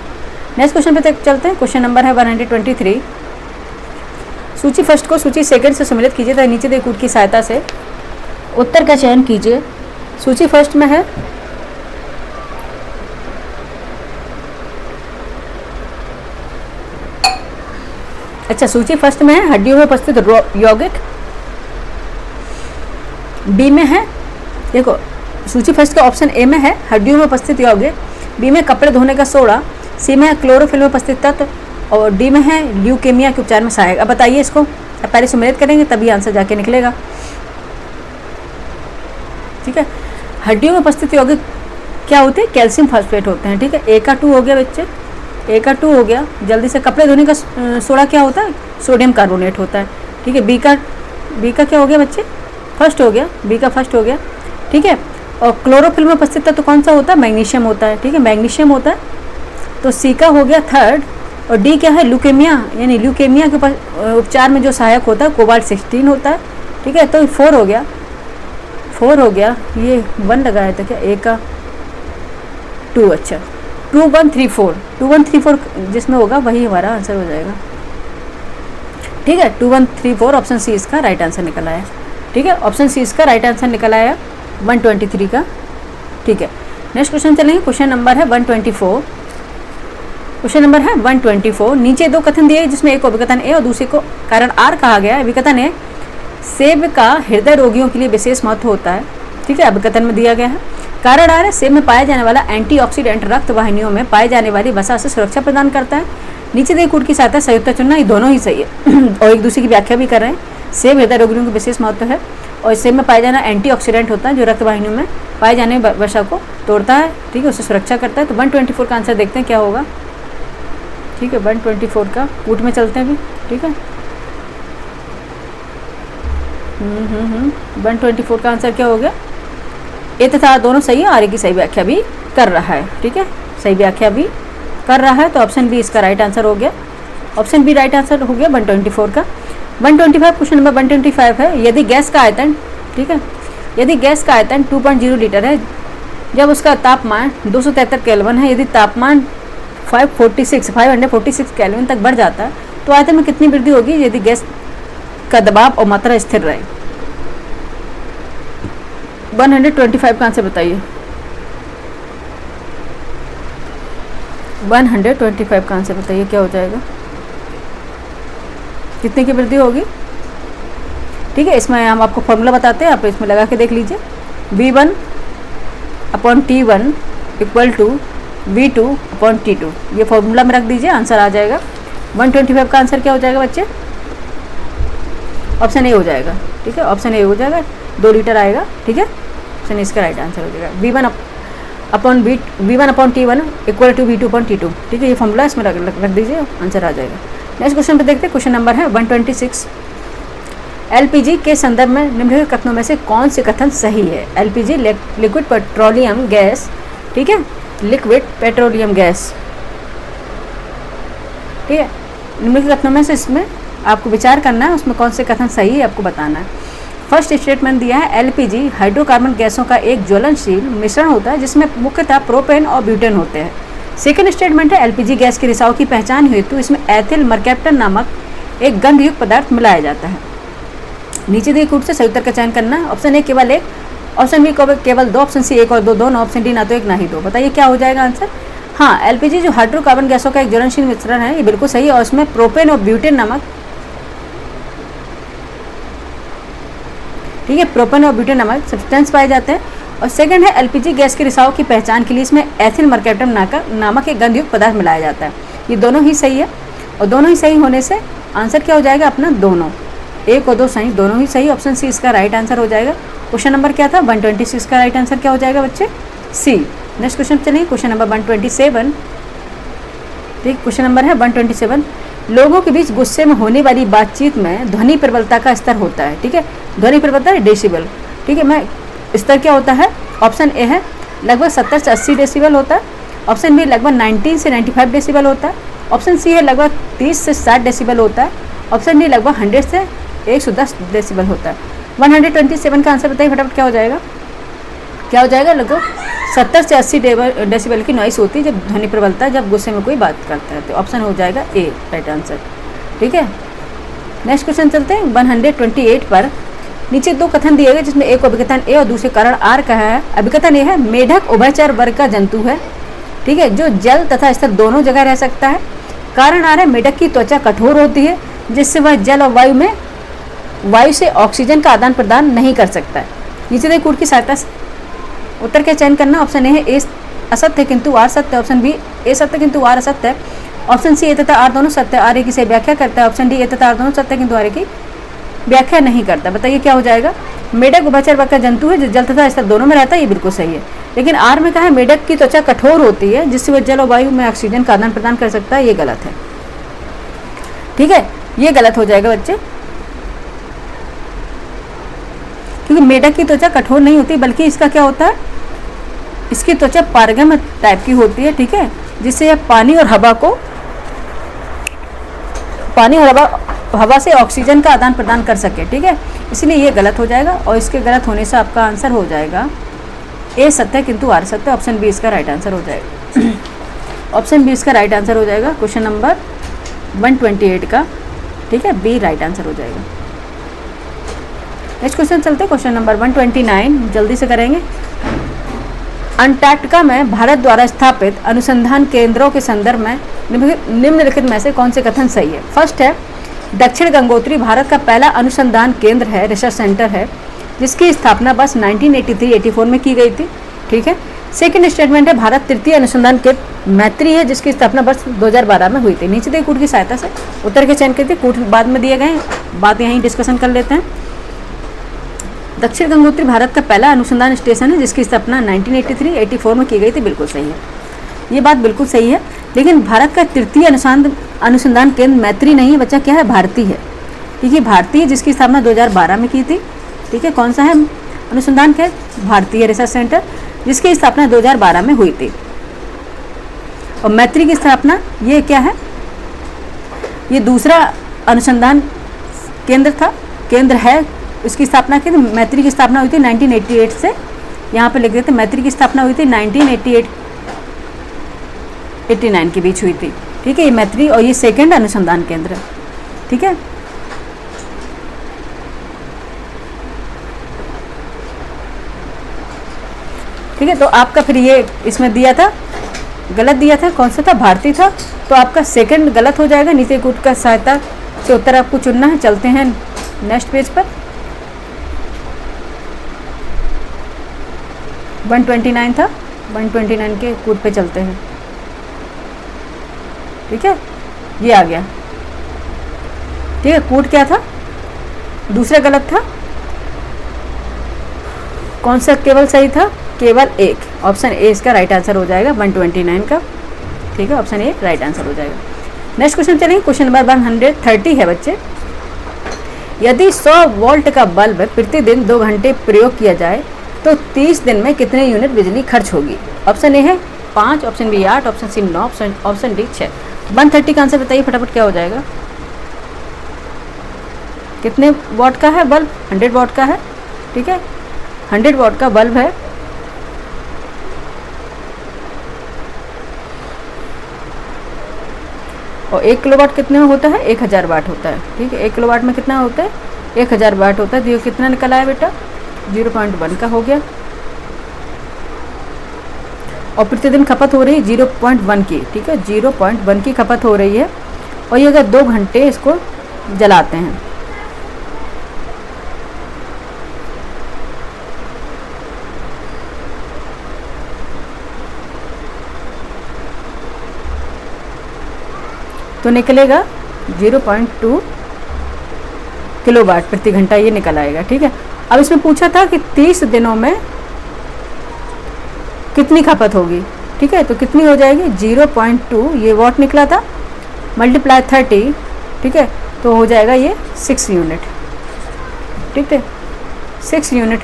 नेक्स्ट क्वेश्चन पे चलते हैं। क्वेश्चन नंबर है 123। सूची फर्स्ट को सूची सेकंड से सम्मिलित कीजिए तथा नीचे दिए कूट की सहायता से उत्तर का चयन कीजिए। सूची फर्स्ट में है सूची फर्स्ट में है हड्डियों में उपस्थित यौगिक। बी में है, देखो सूची फर्स्ट का ऑप्शन ए में है हड्डियों में उपस्थित यौगिक, बी में कपड़े धोने का सोडा, सी में है क्लोरोफिल में उपस्थित तत्व और डी में है ल्यूकेमिया के उपचार में सहायक। अब बताइए इसको, अब पहले सम्मिलित करेंगे तभी आंसर जाके निकलेगा। ठीक है, हड्डियों में उपस्थित यौगिक क्या होते हैं, कैल्शियम फॉस्फेट होते हैं। ठीक है, ए का 2 हो गया बच्चे, ए का 2 हो गया। जल्दी से कपड़े धोने का सोडा क्या होता है, सोडियम कार्बोनेट होता है। ठीक है, बी का क्या हो गया बच्चे, फर्स्ट हो गया, बी का फर्स्ट हो गया। ठीक है, और क्लोरोफिल में उपस्थित तो कौन सा होता है, मैग्नीशियम होता है। ठीक है, मैग्नीशियम होता है, तो सी का हो गया थर्ड। और डी क्या है, ल्यूकेमिया, यानी ल्यूकेमिया के उपचार में जो सहायक होता है कोबाल्ट 16 होता है। ठीक है, तो 4 हो गया, 4 हो गया, ये 1 लगाया था क्या, ए का 2, अच्छा 2134 जिसमें होगा वही हमारा आंसर हो जाएगा। ठीक है, 2134 ऑप्शन सी इसका राइट आंसर निकल आया। ठीक है, ऑप्शन सी इसका राइट आंसर निकल आया 123 का। ठीक है, नेक्स्ट क्वेश्चन चलेंगे। क्वेश्चन नंबर है 124। क्वेश्चन नंबर है 124। नीचे दो कथन दिए जिसमें एक को विकथन ए और दूसरे को कारण आर कहा गया है। विकथन ए, सेब का हृदय रोगियों के लिए विशेष महत्व होता है। ठीक है, विकथन में दिया गया है। कारण आर है, सेब में पाया जाने वाला एंटीऑक्सीडेंट रक्त वाहिनियों में पाई जाने वाली वसा से सुरक्षा प्रदान करता है। नीचे दिए कूट की सहायता सही उत्तर चुनना, ये दोनों ही सही है और एक दूसरे की व्याख्या भी कर रहे हैं। सेब हृदय रोगियों का विशेष महत्व है और सेब में पाया जाना एंटीऑक्सीडेंट होता है जो रक्त वाहिनियों में पाए जाने वसा को तोड़ता है। ठीक है, उससे सुरक्षा करता है। तो 124 का आंसर देखते हैं क्या होगा। ठीक है, 124 का कूट में चलते हैं अभी। ठीक है, 124 का आंसर क्या हो गया? ए तथा दोनों सही है, आर की सही व्याख्या भी कर रहा है। ठीक है, सही व्याख्या भी कर रहा है, तो ऑप्शन बी इसका राइट आंसर हो गया। ऑप्शन बी राइट आंसर हो गया 124 का। 125 क्वेश्चन नंबर 125 है, यदि गैस का आयतन, ठीक है, यदि गैस का आयतन 2.0 लीटर है, जब उसका तापमान 273 केल्विन है, यदि तापमान 546 केल्विन तक बढ़ जाता है तो आयतन में कितनी वृद्धि होगी यदि गैस का दबाव और मात्रा स्थिर रहे? 125 का आंसर बताइए। 125 का आंसर बताइए, क्या हो जाएगा? कितने की वृद्धि होगी? ठीक है, इसमें हम आपको फॉर्मूला बताते हैं, आप इसमें लगा के देख लीजिए। V1/T1 इक्वल टू V2/T2, ये फॉर्मूला में रख दीजिए, आंसर आ जाएगा। 125 का आंसर क्या हो जाएगा बच्चे? ऑप्शन ए हो जाएगा। ठीक है, ऑप्शन ए हो जाएगा, 2 लीटर आएगा। ठीक है, ऑप्शन इसका राइट आंसर हो जाएगा। V1/T1 equal to V2/T2। ठीक है, ये फॉर्मूला इसमें रख दीजिए, आंसर आ जाएगा। नेक्स्ट क्वेश्चन पे देखते हैं, क्वेश्चन नंबर है 126। एलपीजी के संदर्भ में निम्नलिखित कथनों में से कौन से कथन सही है? एलपीजी लिक्विड पेट्रोलियम गैस, ठीक है, लिक्विड पेट्रोलियम गैस। ठीक है, निम्नलिखित कथनों में से इसमें आपको विचार करना है, उसमें कौन से कथन सही है आपको बताना है। फर्स्ट स्टेटमेंट दिया है, एलपीजी हाइड्रोकार्बन गैसों का एक ज्वलनशील मिश्रण होता है जिसमें मुख्यतः प्रोपेन और ब्यूटेन होते हैं। सेकेंड स्टेटमेंट है, एलपीजी गैस के रिसाव की पहचान हेतु इसमें एथिल मर्कैप्टन नामक एक गंधयुक्त पदार्थ मिलाया जाता है। नीचे दिए कूट से सही उत्तर का चयन करना है। ऑप्शन ए केवल 1, ऑप्शन बी केवल 2, ऑप्शन सी 1 और 2 दोनों, ऑप्शन डी ना तो 1 ना ही 2। बताइए क्या हो जाएगा आंसर? हाँ, एलपीजी जो हाइड्रोकार्बन गैसों का एक ज्वलनशील मिश्रण है, ये बिल्कुल सही है, और इसमें प्रोपेन और ब्यूटेन नामक, ठीक है, प्रोपेन और ब्यूटेन नामक सब्सटेंस पाए जाते हैं। और सेकंड है, एलपीजी गैस के रिसाव की पहचान के लिए इसमें एथिल मर्कैप्टन नामक एक गंधयुक्त पदार्थ मिलाया जाता है। ये दोनों ही सही है, और दोनों ही सही होने से आंसर क्या हो जाएगा अपना? दोनों, 1 और 2 सही, दोनों ही सही। ऑप्शन सी इसका राइट आंसर हो जाएगा। क्वेश्चन नंबर क्या था? 126 का राइट आंसर क्या हो जाएगा बच्चे? सी। नेक्स्ट क्वेश्चन चलिए, क्वेश्चन नंबर 127। ठीक, क्वेश्चन नंबर है 127। लोगों के बीच गुस्से में होने वाली बातचीत में ध्वनि प्रबलता का स्तर होता है। ठीक है, ध्वनि प्रबलता है डेसिबल। ठीक है, मैं स्तर क्या होता है? ऑप्शन ए है लगभग 70 से 80 डेसिबल होता है, ऑप्शन बी लगभग 19 से 95 डेसिबल होता है, ऑप्शन सी है लगभग 30 से 60 डेसिबल होता है, ऑप्शन डी लगभग 100 से 110 डेसिबल होता है। 127 का आंसर बताइए फटाफट, क्या हो जाएगा? क्या हो जाएगा? लगभग 70 से 80 डेसिबल की नॉइस होती है जब ध्वनि प्रबलता, जब गुस्से में कोई बात करता है, तो ऑप्शन हो जाएगा ए राइट आंसर। ठीक है, नेक्स्ट क्वेश्चन चलते हैं 128 पर। नीचे 2 कथन दिए गए जिसमें एक अभिकथन ए और दूसरे कारण आर का है। अभिकथन ए है, मेढक उभयचर वर्ग का जंतु है, ठीक है, जो जल तथा स्थल दोनों जगह रह सकता है। कारण आर है, मेढक की त्वचा कठोर होती है जिससे वह जल और वायु से ऑक्सीजन का आदान प्रदान नहीं कर सकता है। नीचे दिए कूट की सहायता से उत्तर का चयन करना। ऑप्शन ए है ए असत्य है किंतु आर सत्य है, ऑप्शन बी ए सत्य किंतु आर असत्य है, ऑप्शन सी ए तथा आर दोनों सत्य है, आर ए की सही व्याख्या करता है, ऑप्शन डी ए तथा आर दोनों सत्य किंतु आर ए की व्याख्या नहीं करता। बताइए क्या हो जाएगा? मेढक उभयचर वर्ग का जंतु है जो जल तथा स्थल दोनों में रहता है, ये बिल्कुल सही है। लेकिन आर में कहा है मेढक की त्वचा कठोर होती है जिससे वह जल और वायु में ऑक्सीजन का आदान प्रदान कर सकता है, ये गलत है। ठीक है, ये गलत हो जाएगा बच्चे, क्योंकि मेढक की त्वचा कठोर नहीं होती बल्कि इसका क्या होता है, इसकी त्वचा पारगम टाइप की होती है। ठीक है, जिससे यह पानी और हवा से ऑक्सीजन का आदान प्रदान कर सके। ठीक है, इसलिए ये गलत हो जाएगा, और इसके गलत होने से आपका आंसर हो जाएगा ए सत्य किंतु आर सत्य, ऑप्शन बी इसका राइट आंसर हो जाएगा। ऑप्शन बी इसका राइट आंसर हो जाएगा क्वेश्चन नंबर 128 का। ठीक है, बी राइट आंसर हो जाएगा। नेक्स्ट क्वेश्चन चलते हैं, क्वेश्चन नंबर 129, जल्दी से करेंगे। अंटार्कटिका में भारत द्वारा स्थापित अनुसंधान केंद्रों के संदर्भ में निम्नलिखित में से कौन से कथन सही है? फर्स्ट है, दक्षिण गंगोत्री भारत का पहला अनुसंधान केंद्र है, रिसर्च सेंटर है, जिसकी स्थापना बस 1983-84 में की गई थी। ठीक है, सेकंड स्टेटमेंट है, भारत तृतीय अनुसंधान केंद्र मैत्री है, जिसकी स्थापना बस 2012 में हुई थी। नीचे दिए कूट की सहायता से उत्तर के चयन करते, कूट बाद में दिए गए, बात यहीं डिस्कशन कर लेते हैं। दक्षिण गंगोत्री भारत का पहला अनुसंधान स्टेशन है जिसकी स्थापना 1983-84 में की गई थी, बिल्कुल सही है, ये बात बिल्कुल सही है। लेकिन भारत का तृतीय अनुसंधान केंद्र मैत्री नहीं है बच्चा, क्या है? भारती है। ठीक है, भारती है जिसकी स्थापना 2012 में की थी। ठीक है, कौन सा है अनुसंधान के? भारतीय रिसर्च सेंटर, जिसकी स्थापना 2012 में हुई थी। और मैत्री की स्थापना ये क्या है? ये दूसरा अनुसंधान केंद्र था, केंद्र है, इसकी स्थापना की मैत्री की स्थापना हुई थी 1988 से, यहाँ पे लिख देते मैत्री की स्थापना हुई थी 1988-89 के बीच हुई थी। ठीक है, ये मैत्री और ये सेकंड अनुसंधान केंद्र है। ठीक है, ठीक है, तो आपका फिर ये इसमें दिया था, गलत दिया था, कौन सा था? भारतीय था, तो आपका सेकंड गलत हो जाएगा। नीचे कूट का सहायता से उत्तर आपको चुनना है। चलते हैं नेक्स्ट पेज पर। 129 था, 129 के कूट पे चलते हैं। ठीक है, ये आ गया। ठीक है, कूट क्या था? दूसरा गलत था, कौन सा केवल सही था? केवल एक, ऑप्शन ए इसका राइट आंसर हो जाएगा 129 का। ठीक है, ऑप्शन ए राइट आंसर हो जाएगा। नेक्स्ट क्वेश्चन चलेंगे, क्वेश्चन नंबर 130 है बच्चे। यदि 100 वोल्ट का बल्ब प्रतिदिन 2 घंटे प्रयोग किया जाए तो 30 दिन में कितने यूनिट बिजली खर्च होगी? ऑप्शन ए है 5, option B 8, option C 9, option D 6। 130 का आंसर बताइए फटाफट, क्या हो जाएगा? कितने वॉट का है बल्ब? 100 वॉट का है। ठीक है, 100 वॉट का बल्ब है। और 1 किलोवाट कितने में होता है? 1000 वाट होता है। ठीक है, 1 किलोवाट में कितना होता है? 1000 वाट होता है। तो ये कितना निकला है बेटा? 0.1 का हो गया। और प्रतिदिन खपत हो रही है 0.1 की। ठीक है, 0.1 की खपत हो रही है। और ये अगर 2 घंटे इसको जलाते हैं, तो निकलेगा 0.2 किलोवाट प्रति घंटा, ये निकल आएगा। ठीक है, अब इसमें पूछा था कि 30 दिनों में कितनी खपत होगी। ठीक है, तो कितनी हो जाएगी? 0.2, ये वॉट निकला था, मल्टीप्लाई 30। ठीक है, तो हो जाएगा ये 6 यूनिट। ठीक है, 6 यूनिट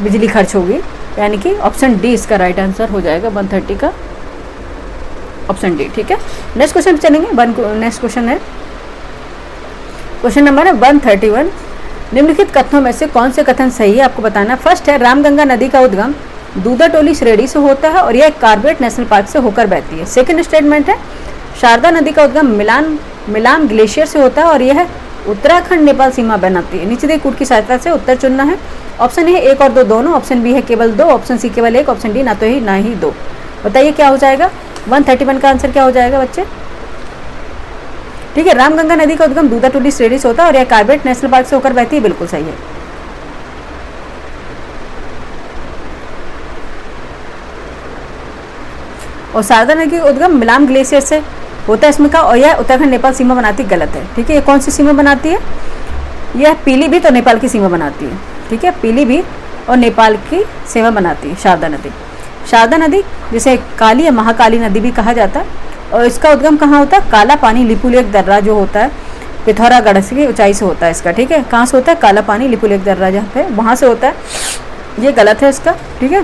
बिजली खर्च होगी, यानी कि ऑप्शन डी इसका राइट आंसर हो जाएगा 130 का, ऑप्शन डी। ठीक है, नेक्स्ट क्वेश्चन चलेंगे। नेक्स्ट क्वेश्चन है, क्वेश्चन नंबर है 131। निम्नलिखित कथनों में से कौन से कथन सही है आपको बताना। फर्स्ट है, रामगंगा नदी का उद्गम दूधाटोली श्रेणी से होता है और यह कार्बेट नेशनल पार्क से होकर बहती है। सेकंड स्टेटमेंट है, शारदा नदी का उद्गम मिलान ग्लेशियर से होता है और यह उत्तराखंड नेपाल सीमा बनाती है। नीचे दिए कूट की सहायता से उत्तर चुनना है। ऑप्शन ए 1 और 2 दोनों, ऑप्शन बी है केवल 2, ऑप्शन सी केवल 1, ऑप्शन डी ना तो ही ना ही 2। बताइए क्या हो जाएगा? 131 का आंसर क्या हो जाएगा बच्चे? ठीक है, रामगंगा नदी का उद्गम दूधाटोली श्रेणी से होता है और यह कार्बेट नेशनल पार्क से होकर बहती है, बिल्कुल सही है। और शारदा नदी का उद्गम मिलान ग्लेशियर से होता है इसमें का, और यह उत्तराखंड नेपाल सीमा बनाती, गलत है। ठीक है, ये कौन सी सीमा बनाती है? यह पीलीभीत और नेपाल की सीमा बनाती है। ठीक है, पीलीभीत और नेपाल की सीमा बनाती है शारदा नदी। शारदा नदी जिसे काली या महाकाली नदी भी कहा जाता है, और इसका उद्गम कहाँ होता है? काला पानी लिपुलेख दर्रा जो होता है पिथौरागढ़ की ऊंचाई से होता है इसका। ठीक है, कहाँ से होता है? काला पानी लिपुलेख दर्रा जहाँ पे, वहाँ से होता है, ये गलत है इसका। ठीक है,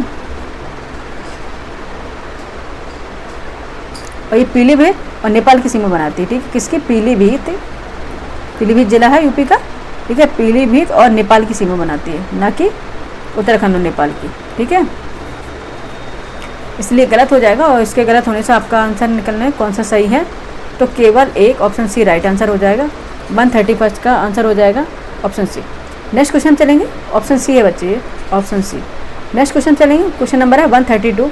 और ये पीलीभीत और नेपाल की सीमा बनाती है। ठीक है, किसकी? पीलीभीत, पीलीभीत जिला है यूपी का। ठीक है, पीलीभीत और नेपाल की सीमा बनाती है, ना कि उत्तराखंड और नेपाल की। ठीक है, इसलिए गलत हो जाएगा। और इसके गलत होने से आपका आंसर निकलना है कौन सा सही है, तो केवल एक, ऑप्शन सी राइट आंसर हो जाएगा। 131 का आंसर हो जाएगा ऑप्शन सी। नेक्स्ट क्वेश्चन चलेंगे, ऑप्शन सी है बच्चे, ऑप्शन सी। नेक्स्ट क्वेश्चन चलेंगे, क्वेश्चन नंबर है 132।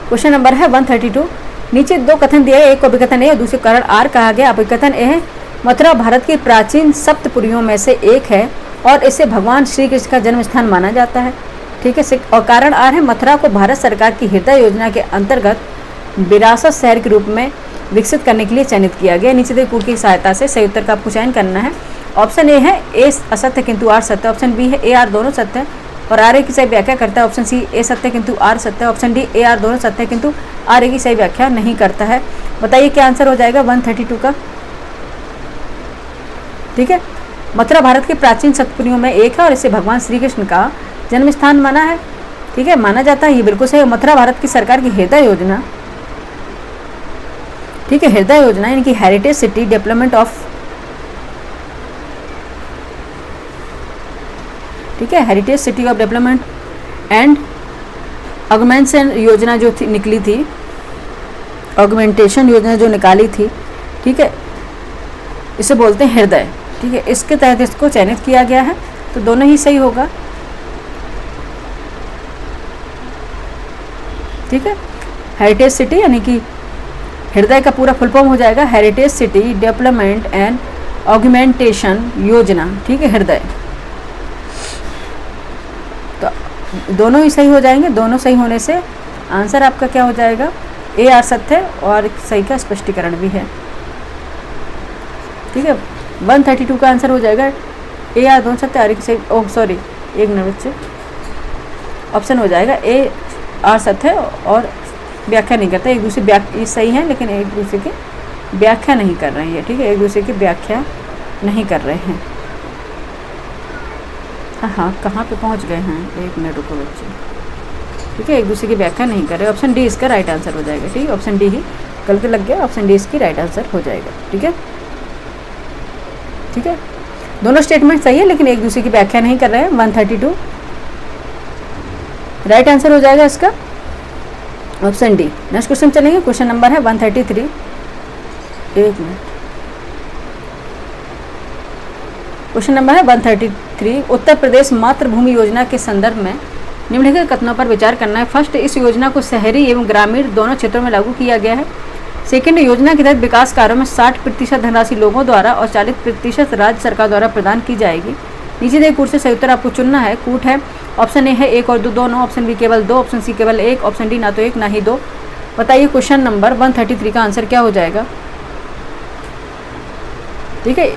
क्वेश्चन नंबर है 132। नीचे 2 कथन दिए, एक को अभिकथन ए और दूसरे कारण आर कहा गया। अभिकथन ए है, मथुरा भारत की प्राचीन सप्तपुरियों में से एक है और इसे भगवान श्री कृष्ण का जन्म स्थान माना जाता है। ठीक है, और कारण आर है, मथुरा को भारत सरकार की हृदय योजना के अंतर्गत विरासत शहर के रूप में विकसित करने के लिए चयनित किया गया। नीचे दिए कूट की सहायता से सही उत्तर का आपको चयन करना है। ऑप्शन ए है ए असत्य किंतु आर सत्य, ऑप्शन बी है ए आर दोनों सत्य है और आर ए की सही व्याख्या करता है, ऑप्शन सी ए सत्य किंतु आर सत्य, ऑप्शन डी ए आर दोनों सत्य किंतु आर ए की सही व्याख्या नहीं करता है। बताइए क्या आंसर हो जाएगा 132 का? ठीक है, मथुरा भारत के प्राचीन शक्तियों में एक है और इसे भगवान श्री कृष्ण का जन्म स्थान माना है, ठीक है, माना जाता है। ये बिल्कुल सही है। मथुरा भारत की सरकार की हृदय योजना, ठीक है, हृदय योजना यानी कि हेरिटेज सिटी डेवलपमेंट ऑफ, ठीक है, heritage city of development and augmentation योजना जो थी निकली थी, ऑगमेंटेशन योजना जो निकाली थी, ठीक है, इसे बोलते हैं हृदय, ठीक है, इसके तहत इसको चयनित किया गया है। तो दोनों ही सही होगा, ठीक है। हेरिटेज सिटी यानी कि हृदय का पूरा फुल फॉर्म हो जाएगा heritage city development and augmentation योजना, ठीक है, हृदय। तो दोनों ही सही हो जाएंगे। दोनों सही होने से आंसर आपका क्या हो जाएगा, ए आर सत्य और सही का स्पष्टीकरण भी है, ठीक है। 132 का आंसर हो जाएगा ए आर दोनों सत्य और एक सही, ओह सॉरी एक मिनट बच्चे, ऑप्शन हो जाएगा ए आर सत्य और व्याख्या नहीं करते, एक दूसरे व्याख्या सही है लेकिन एक दूसरे की व्याख्या नहीं कर रहे हैं, ठीक है, एक दूसरे की व्याख्या नहीं कर रहे हैं। हाँ, कहाँ पे पहुँच गए हैं, एक मिनट रुको बच्चे, ठीक है, एक दूसरे की व्याख्या नहीं कर रहे। ऑप्शन डी इसका राइट आंसर हो जाएगा, ठीक है, ऑप्शन डी ही गलत लग गया, ऑप्शन डी इसकी राइट आंसर हो जाएगा, ठीक है, ठीक है। दोनों स्टेटमेंट सही है लेकिन एक दूसरे की व्याख्या नहीं कर रहे हैं। 132 राइट आंसर हो जाएगा इसका ऑप्शन डी। नेक्स्ट क्वेश्चन चलेंगे, क्वेश्चन नंबर है 133, एक मिनट, क्वेश्चन नंबर है 133। उत्तर प्रदेश मातृभूमि योजना के संदर्भ में निम्नलिखित कथनों पर विचार करना है। फर्स्ट, इस योजना को शहरी एवं ग्रामीण दोनों क्षेत्रों में लागू किया गया है। सेकेंड, योजना के तहत विकास कार्यों में 60% धनराशि लोगों द्वारा और 40% राज्य सरकार द्वारा प्रदान की जाएगी। नीचे दिए कूट से सही उत्तर आपको चुनना है। कूट है ऑप्शन ए है 1 और 2 दोनों, ऑप्शन बी केवल 2, ऑप्शन सी केवल 1, ऑप्शन डी ना तो 1 ना ही 2। बताइए क्वेश्चन नंबर 133 का आंसर क्या हो जाएगा, ठीक है।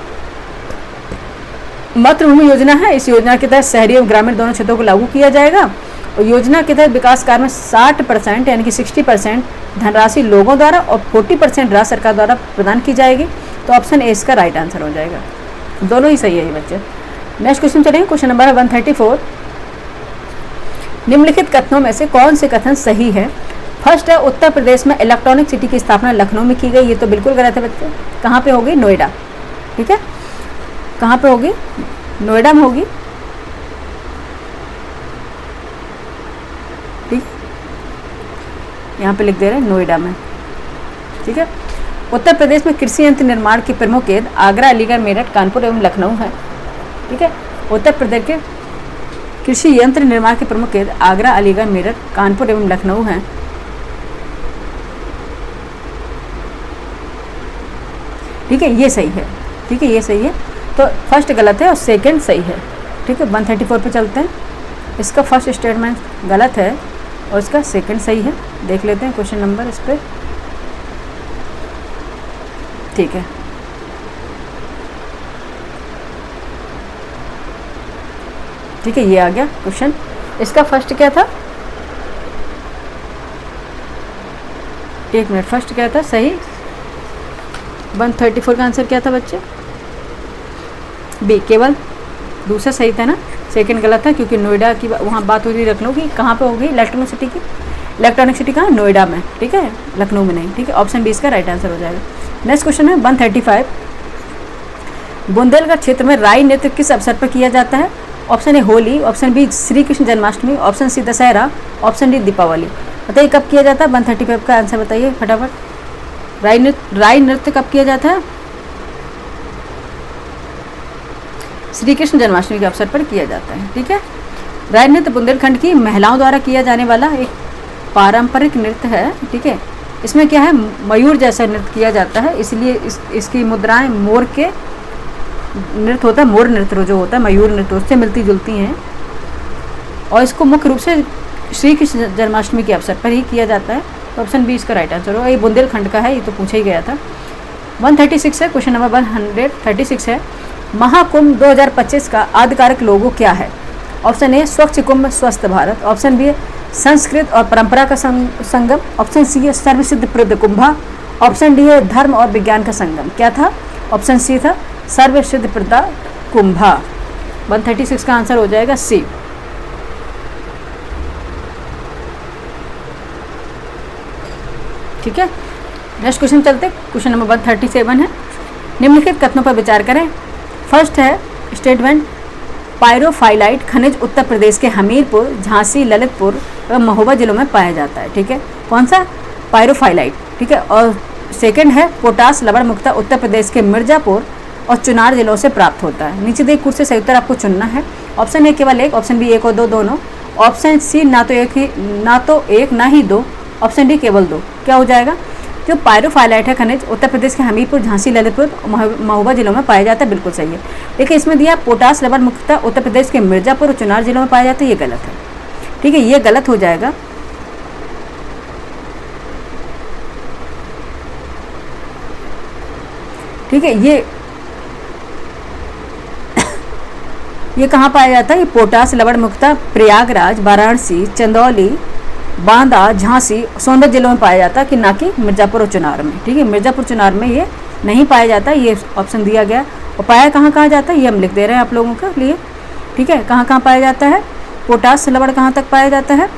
मातृभूमि योजना है, इस योजना के तहत शहरी एवं ग्रामीण दोनों क्षेत्रों को लागू किया जाएगा और योजना के तहत विकास कार्य में 60% यानी कि 60% धनराशि लोगों द्वारा और 40% राज्य सरकार द्वारा प्रदान की जाएगी। तो ऑप्शन ए इसका राइट आंसर हो जाएगा। दोनों ही सही है ये बच्चे। नेक्स्ट क्वेश्चन चलेंगे, क्वेश्चन नंबर है 134। निम्नलिखित कथनों में से कौन से कथन सही है। फर्स्ट है उत्तर प्रदेश में इलेक्ट्रॉनिक सिटी की स्थापना लखनऊ में की गई, ये तो बिल्कुल गलत है बच्चे। कहाँ पे होगी, नोएडा, ठीक है, कहाँ पे होगी, नोएडा में होगी, ठीक, यहाँ पे लिख दे रहे हैं नोएडा में, ठीक है। उत्तर प्रदेश में कृषि यंत्र निर्माण के प्रमुख केंद्र आगरा, अलीगढ़, मेरठ, कानपुर एवं लखनऊ है, ठीक है। उत्तर प्रदेश के कृषि यंत्र निर्माण के प्रमुख केंद्र आगरा, अलीगढ़, मेरठ, कानपुर एवं लखनऊ हैं, ठीक है, ये सही है, ठीक है, ये सही है। तो फर्स्ट गलत है और सेकंड सही है, ठीक है। 134 पे चलते हैं। इसका फर्स्ट स्टेटमेंट गलत है और इसका सेकंड सही है। देख लेते हैं क्वेश्चन नंबर इस पर, ठीक है। ठीक है, ये आ गया क्वेश्चन। इसका फर्स्ट क्या था, एक मिनट, फर्स्ट क्या था सही, 134 का आंसर क्या था बच्चे, बी केवल, दूसरा सही था ना, सेकंड गलत था क्योंकि नोएडा की वहाँ बात हो रही लखनऊ की। कहाँ पे होगी इलेक्ट्रॉनिक सिटी की, इलेक्ट्रॉनिक सिटी कहाँ, नोएडा में, ठीक है, लखनऊ में नहीं, ठीक है। ऑप्शन बी इसका राइट आंसर हो जाएगा। नेक्स्ट क्वेश्चन है 135। बुंदेलखंड क्षेत्र में राई नृत्य किस अवसर पर किया जाता है। Option A Holi, option B Shri Krishna Janmashtami, option C Dussehra, option D Deepavali. बताइए कब किया जाता है, 135 का आंसर बताइए फटाफट। राई नृत्य कब किया जाता है, श्री कृष्ण जन्माष्टमी के अवसर पर किया जाता है, ठीक है। राई नृत्य बुंदेलखंड की महिलाओं द्वारा किया जाने वाला एक पारंपरिक नृत्य है, ठीक है। इसमें क्या है, मयूर जैसा नृत्य किया जाता है, इसलिए इसकी मुद्राएं मोर के नृत्य होता है, मोर नृत्य जो होता है मयूर नृत्य उससे मिलती जुलती हैं और इसको मुख्य रूप से श्री कृष्ण जन्माष्टमी के अवसर पर ही किया जाता है। तो ऑप्शन बी इसका राइट आंसर होगा। ये बुंदेलखंड का है, ये तो पूछा ही गया था। 136 है, क्वेश्चन नंबर 136 है, महाकुंभ 2025 का आधिकारिक लोगो क्या है। ऑप्शन ए स्वच्छ कुंभ स्वस्थ भारत, ऑप्शन बी संस्कृत और परंपरा का संगम, ऑप्शन सी है सर्वसिद्ध प्रद कुंभा, ऑप्शन डी है धर्म और विज्ञान का संगम। क्या था, ऑप्शन सी था सर्वसिद्ध प्रदा कुंभा। 136 का आंसर हो जाएगा सी। ठीक है, नेक्स्ट क्वेश्चन चलते। क्वेश्चन नंबर 137 है, निम्नलिखित कथनों पर विचार करें। फर्स्ट है स्टेटमेंट, पायरोफाइलाइट खनिज उत्तर प्रदेश के हमीरपुर, झांसी, ललितपुर एवं महोबा जिलों में पाया जाता है। ठीक है, कौन सा? पायरोफाइलाइट। ठीक है, और सेकंड है पोटास लवण मुक्ता उत्तर प्रदेश के मिर्जापुर और चुनार जिलों से प्राप्त होता है। नीचे दिए कुछ से सही उत्तर आपको चुनना है। ऑप्शन ए केवल एक, ऑप्शन बी एक और दो दोनों, ऑप्शन सी ना तो एक ना ही दो, ऑप्शन डी केवल दो। क्या हो जाएगा? जो पायरोफाइलाइट है खनिज उत्तर प्रदेश के हमीरपुर, झांसी, ललितपुर, महोबा जिलों में पाया जाता है, बिल्कुल सही है। देखिए इसमें दिया पोटास लवण मुक्ता उत्तर प्रदेश के मिर्जापुर और चुनार जिलों में पाया जाता है, ये गलत है। ठीक है, ये गलत हो जाएगा। ठीक है, ये कहाँ पाया जाता है? ये पोटास लवण मुक्ता प्रयागराज, वाराणसी, चंदौली, बांदा, झांसी, सोनभद्र जिलों में पाया जाता है, कि ना कि मिर्जापुर और चुनार में। ठीक है, मिर्जापुर चुनार में ये नहीं पाया जाता, ये ऑप्शन दिया गया। और पाया कहाँ जाता है ये हम लिख दे रहे हैं आप लोगों के लिए। ठीक है, कहाँ पाया जाता है? पोटास लवण कहाँ तक पाया जाता है?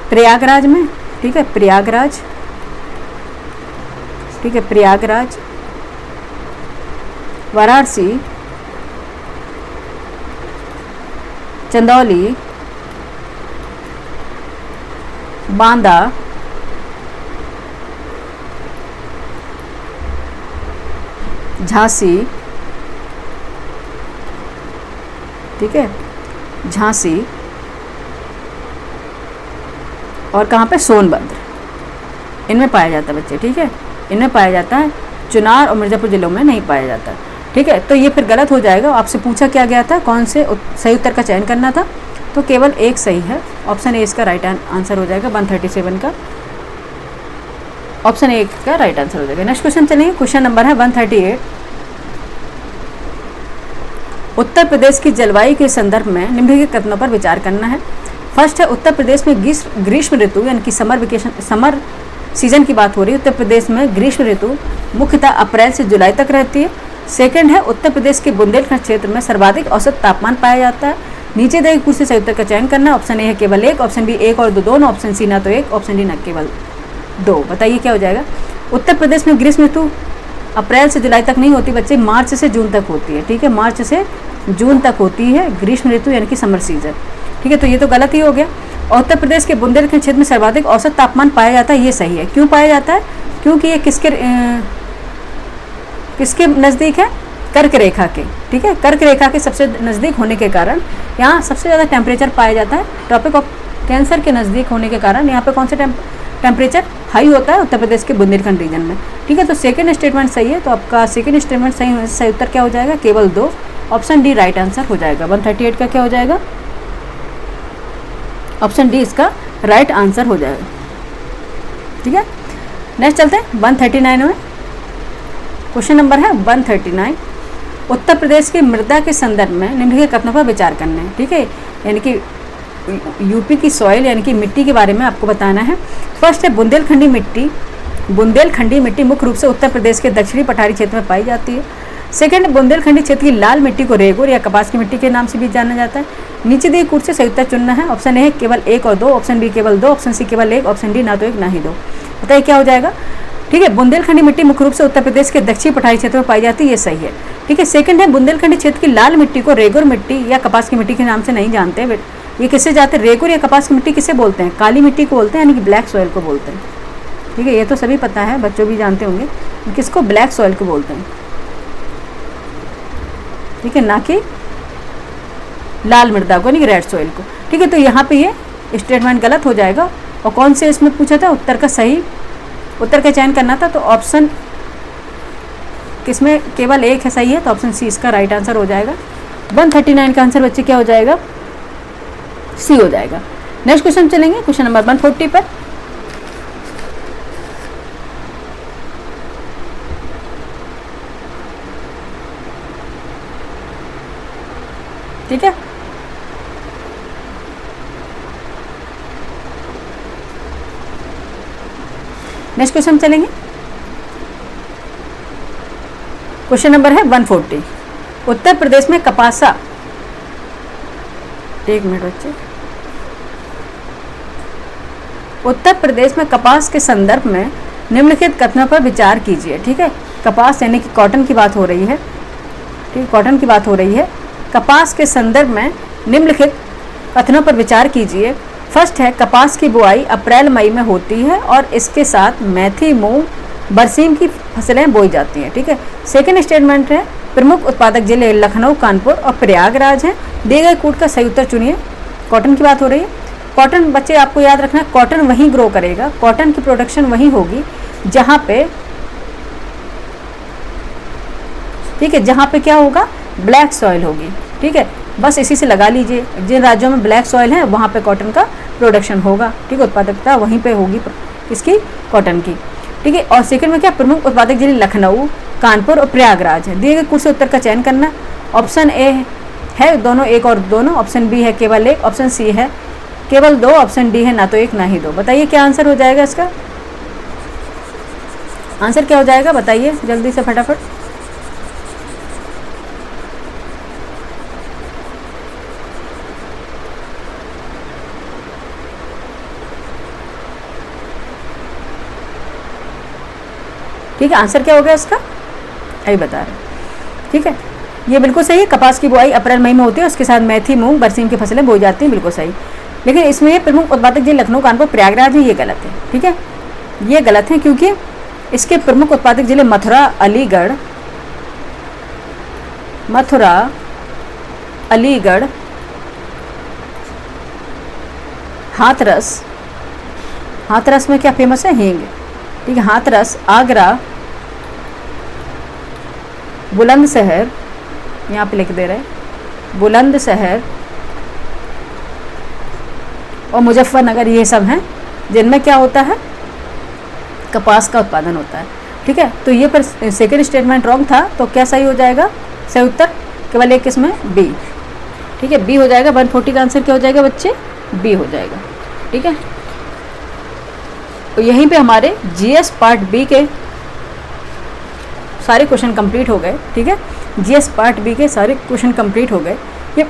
प्रयागराज में। ठीक है, प्रयागराज। ठीक है, प्रयागराज, वाराणसी, चंदौली, बांदा, झांसी। ठीक है, झांसी और कहाँ पे? सोनभद्र, इनमें पाया जाता है बच्चे। ठीक है, इनमें पाया जाता है, चुनार और मिर्जापुर जिलों में नहीं पाया जाता। ठीक है, तो ये फिर गलत हो जाएगा। आपसे पूछा क्या गया था, कौन से सही उत्तर का चयन करना था, तो केवल एक सही है। ऑप्शन ए इसका राइट आंसर हो जाएगा। 137 का ऑप्शन ए का राइट आंसर हो जाएगा। नेक्स्ट क्वेश्चन चलेंगे। क्वेश्चन नंबर है 138, उत्तर प्रदेश की जलवायु के संदर्भ में निम्नलिखित कथनों पर विचार करना है। फर्स्ट है उत्तर प्रदेश में ग्रीष्म ऋतु यानी कि समर सीजन की बात हो रही है। उत्तर प्रदेश में ग्रीष्म ऋतु मुख्यतः अप्रैल से जुलाई तक रहती है। सेकंड है उत्तर प्रदेश के बुंदेलखंड क्षेत्र में सर्वाधिक औसत तापमान पाया जाता है। नीचे दिए कुछ से सही उत्तर का चयन करना। ऑप्शन ए है केवल एक, ऑप्शन बी एक और दो दोनों, ऑप्शन सी ना तो एक, ऑप्शन डी ना केवल दो। बताइए क्या हो जाएगा? उत्तर प्रदेश में ग्रीष्म ऋतु अप्रैल से जुलाई तक नहीं होती बच्चे, मार्च से जून तक होती है। ठीक है, मार्च से जून तक होती है ग्रीष्म ऋतु यानी कि समर सीजन। ठीक है, तो ये तो गलत ही हो गया। और उत्तर प्रदेश के बुंदेलखंड क्षेत्र में सर्वाधिक औसत तापमान पाया जाता है, ये सही है। क्यों पाया जाता है? क्योंकि ये किसके नज़दीक है? कर्क रेखा के। ठीक है, कर्क रेखा के सबसे नज़दीक होने के कारण यहाँ सबसे ज़्यादा टेम्परेचर पाया जाता है। ट्रॉपिक ऑफ कैंसर के नज़दीक होने के कारण यहाँ पे कौन सा टेम्परेचर हाई होता है? उत्तर प्रदेश के बुंदेलखंड रीजन में। ठीक है, तो सेकंड स्टेटमेंट सही है, तो आपका सेकंड स्टेटमेंट सही होने से सही उत्तर क्या हो जाएगा? केवल दो, ऑप्शन डी राइट आंसर हो जाएगा। 138 का क्या हो जाएगा? ऑप्शन डी इसका राइट आंसर हो जाएगा। ठीक है, नेक्स्ट चलते हैं 139 में। क्वेश्चन नंबर है 139, उत्तर प्रदेश की मृदा के संदर्भ में निम्नलिखित कथनों पर विचार करना है। ठीक है, यानी कि यूपी की सॉइल यानी कि मिट्टी के बारे में आपको बताना है। फर्स्ट है बुंदेलखंडी मिट्टी। बुंदेलखंडी मिट्टी मुख्य रूप से उत्तर प्रदेश के दक्षिणी पठारी क्षेत्र में पाई जाती है। सेकंड, बुंदेलखंडी क्षेत्र की लाल मिट्टी को रेगुर या कपास की मिट्टी के नाम से भी जाना जाता है। नीचे दिए कुछ से सही उत्तर चुनना है। ऑप्शन ए है केवल एक और दो, ऑप्शन बी केवल दो, ऑप्शन सी केवल एक, ऑप्शन डी ना तो एक ना ही दो। बताइए क्या हो जाएगा? ठीक है, बुंदेलखंडी मिट्टी मुख्य रूप से उत्तर प्रदेश के दक्षिणी पठारी क्षेत्र में पाई जाती है, ये सही है। ठीक है, सेकंड है बुंदेलखंडी क्षेत्र की लाल मिट्टी को रेगुर मिट्टी या कपास की मिट्टी के नाम से नहीं जानते। ये किससे जाते हैं? रेगुर या कपास की मिट्टी किसे बोलते हैं? काली मिट्टी को बोलते हैं, यानी कि ब्लैक सॉइल को बोलते हैं। ठीक है, ये तो सभी पता है, बच्चों भी जानते होंगे, किसको? ब्लैक सॉइल को बोलते हैं। ठीक है, ना कि लाल मृदा को, यानी कि रेड सॉइल को। ठीक है, तो यहाँ पे ये स्टेटमेंट गलत हो जाएगा। और कौन से इसमें पूछा था उत्तर का सही उत्तर का चयन करना था, तो ऑप्शन किसमें केवल एक है सही है, तो ऑप्शन सी इसका राइट आंसर हो जाएगा। 139 का आंसर बच्चे क्या हो जाएगा? सी हो जाएगा। नेक्स्ट क्वेश्चन चलेंगे, क्वेश्चन नंबर 140 पर। ठीक है, नेक्स्ट क्वेश्चन चलेंगे। क्वेश्चन नंबर है 140। उत्तर प्रदेश में कपासा, एक मिनट बच्चे, उत्तर प्रदेश में कपास के संदर्भ में निम्नलिखित कथनों पर विचार कीजिए। ठीक है, कपास यानी कि कॉटन की बात हो रही है। ठीक है, कॉटन की बात हो रही है। कपास के संदर्भ में निम्नलिखित कथनों पर विचार कीजिए। फर्स्ट है, कपास की बुआई अप्रैल मई में होती है और इसके साथ मेथी, मूंग, बरसीम की फसलें बोई जाती हैं। ठीक है। सेकेंड स्टेटमेंट है, प्रमुख उत्पादक जिले लखनऊ, कानपुर और प्रयागराज हैं। दिए गए कूट का सही उत्तर चुनिए। कॉटन की बात हो रही है। कॉटन बच्चे आपको याद रखना, कॉटन वहीं ग्रो करेगा, कॉटन की प्रोडक्शन वहीं होगी जहाँ पे, ठीक है, जहाँ पे क्या होगा, ब्लैक सॉइल होगी। ठीक है, बस इसी से लगा लीजिए, जिन राज्यों में ब्लैक सॉइल है वहाँ पे कॉटन का प्रोडक्शन होगा। ठीक है, उत्पादकता वहीं पे होगी इसकी, कॉटन की। ठीक है, और सेकंड में क्या, प्रमुख उत्पादक जिले लखनऊ, कानपुर और प्रयागराज है। दिए गए कुछ से उत्तर का चयन करना। ऑप्शन ए है दोनों, एक और दोनों। ऑप्शन बी है केवल एक। ऑप्शन सी है केवल दो। ऑप्शन डी है ना तो एक ना ही दो। बताइए क्या आंसर हो जाएगा इसका, आंसर क्या हो जाएगा बताइए जल्दी से फटाफट। ठीक है, आंसर क्या हो गया इसका, यही बता रहे। ठीक है, ये बिल्कुल सही है। कपास की बुआई अप्रैल मई में होती है, उसके साथ मेथी, मूंग, बरसीम की फसलें बोई जाती हैं, बिल्कुल सही। लेकिन इसमें ये प्रमुख उत्पादक जिले लखनऊ, कानपुर, प्रयागराज में, ये गलत है। ठीक है, ये गलत है क्योंकि इसके प्रमुख उत्पादक जिले मथुरा, अलीगढ़, हाथरस में क्या फेमस है, हींग। ठीक है, हाथरस, आगरा, बुलंदशहर, यहाँ पे लिख दे रहे हैं, बुलंदशहर और मुजफ्फरनगर, ये सब हैं जिनमें क्या होता है, कपास का उत्पादन होता है। ठीक है, तो ये पर सेकेंड स्टेटमेंट रॉन्ग था, तो क्या सही हो जाएगा, सही उत्तर केवल एक इसमें बी। ठीक है, बी हो जाएगा। 140 का आंसर क्या हो जाएगा बच्चे, बी हो जाएगा। ठीक है, तो यहीं पे हमारे जीएस पार्ट बी के सारे क्वेश्चन कंप्लीट हो गए। ठीक है, जीएस पार्ट बी के सारे क्वेश्चन कंप्लीट हो गए। ये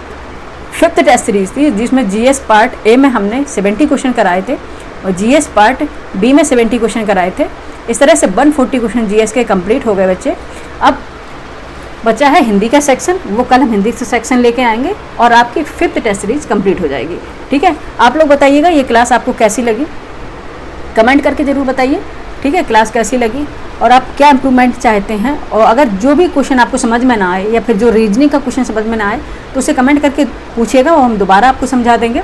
5th टेस्ट सीरीज थी जिसमें जीएस पार्ट ए में हमने 70 क्वेश्चन कराए थे और जीएस पार्ट बी में 70 क्वेश्चन कराए थे। इस तरह से 140 क्वेश्चन जीएस के कंप्लीट हो गए बच्चे। अब बचा है हिंदी का सेक्शन, वो कल हम हिंदी से सेक्शन लेके आएंगे और आपकी 5th टेस्ट सीरीज कंप्लीट हो जाएगी। ठीक है, आप लोग बताइएगा ये क्लास आपको कैसी लगी, कमेंट करके ज़रूर बताइए। ठीक है, क्लास कैसी लगी और आप क्या इम्प्रूवमेंट चाहते हैं, और अगर जो भी क्वेश्चन आपको समझ में ना आए या फिर जो रीजनिंग का क्वेश्चन समझ में ना आए तो उसे कमेंट करके पूछिएगा, वो हम दोबारा आपको समझा देंगे।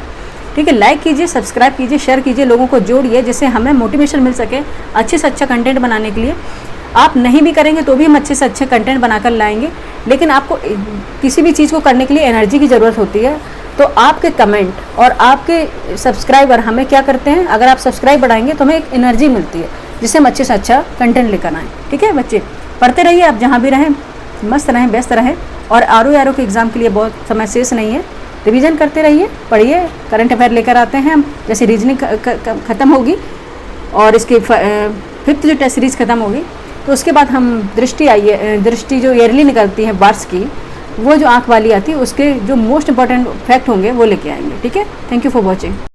ठीक है, लाइक कीजिए, सब्सक्राइब कीजिए, शेयर कीजिए, लोगों को जोड़िए जिससे हमें मोटिवेशन मिल सके अच्छे से अच्छा कंटेंट बनाने के लिए। आप नहीं भी करेंगे तो भी हम अच्छे से अच्छे कंटेंट बनाकर लाएंगे, लेकिन आपको किसी भी चीज़ को करने के लिए एनर्जी की ज़रूरत होती है। तो आपके कमेंट और आपके सब्सक्राइबर हमें क्या करते हैं, अगर आप सब्सक्राइब बढ़ाएंगे तो हमें एक एनर्जी मिलती है जिससे हम अच्छे से अच्छा कंटेंट लेकर आएँ। ठीक है बच्चे, पढ़ते रहिए, आप जहाँ भी रहें मस्त रहें, व्यस्त रहें, और आर के एग्ज़ाम के लिए बहुत समय शेष नहीं है। रिवीजन करते रहिए, पढ़िए, करंट अफेयर लेकर आते हैं हम। जैसे रीजनिंग ख़त्म होगी और इसकी 5th जो टेस्ट सीरीज़ ख़त्म होगी तो उसके बाद हम दृष्टि जो ईयरली निकलती है वर्ष की, वो जो आँख वाली आती है, उसके जो मोस्ट इंपॉर्टेंट फैक्ट होंगे वो लेके आएंगे। ठीक है, थैंक यू फॉर वॉचिंग।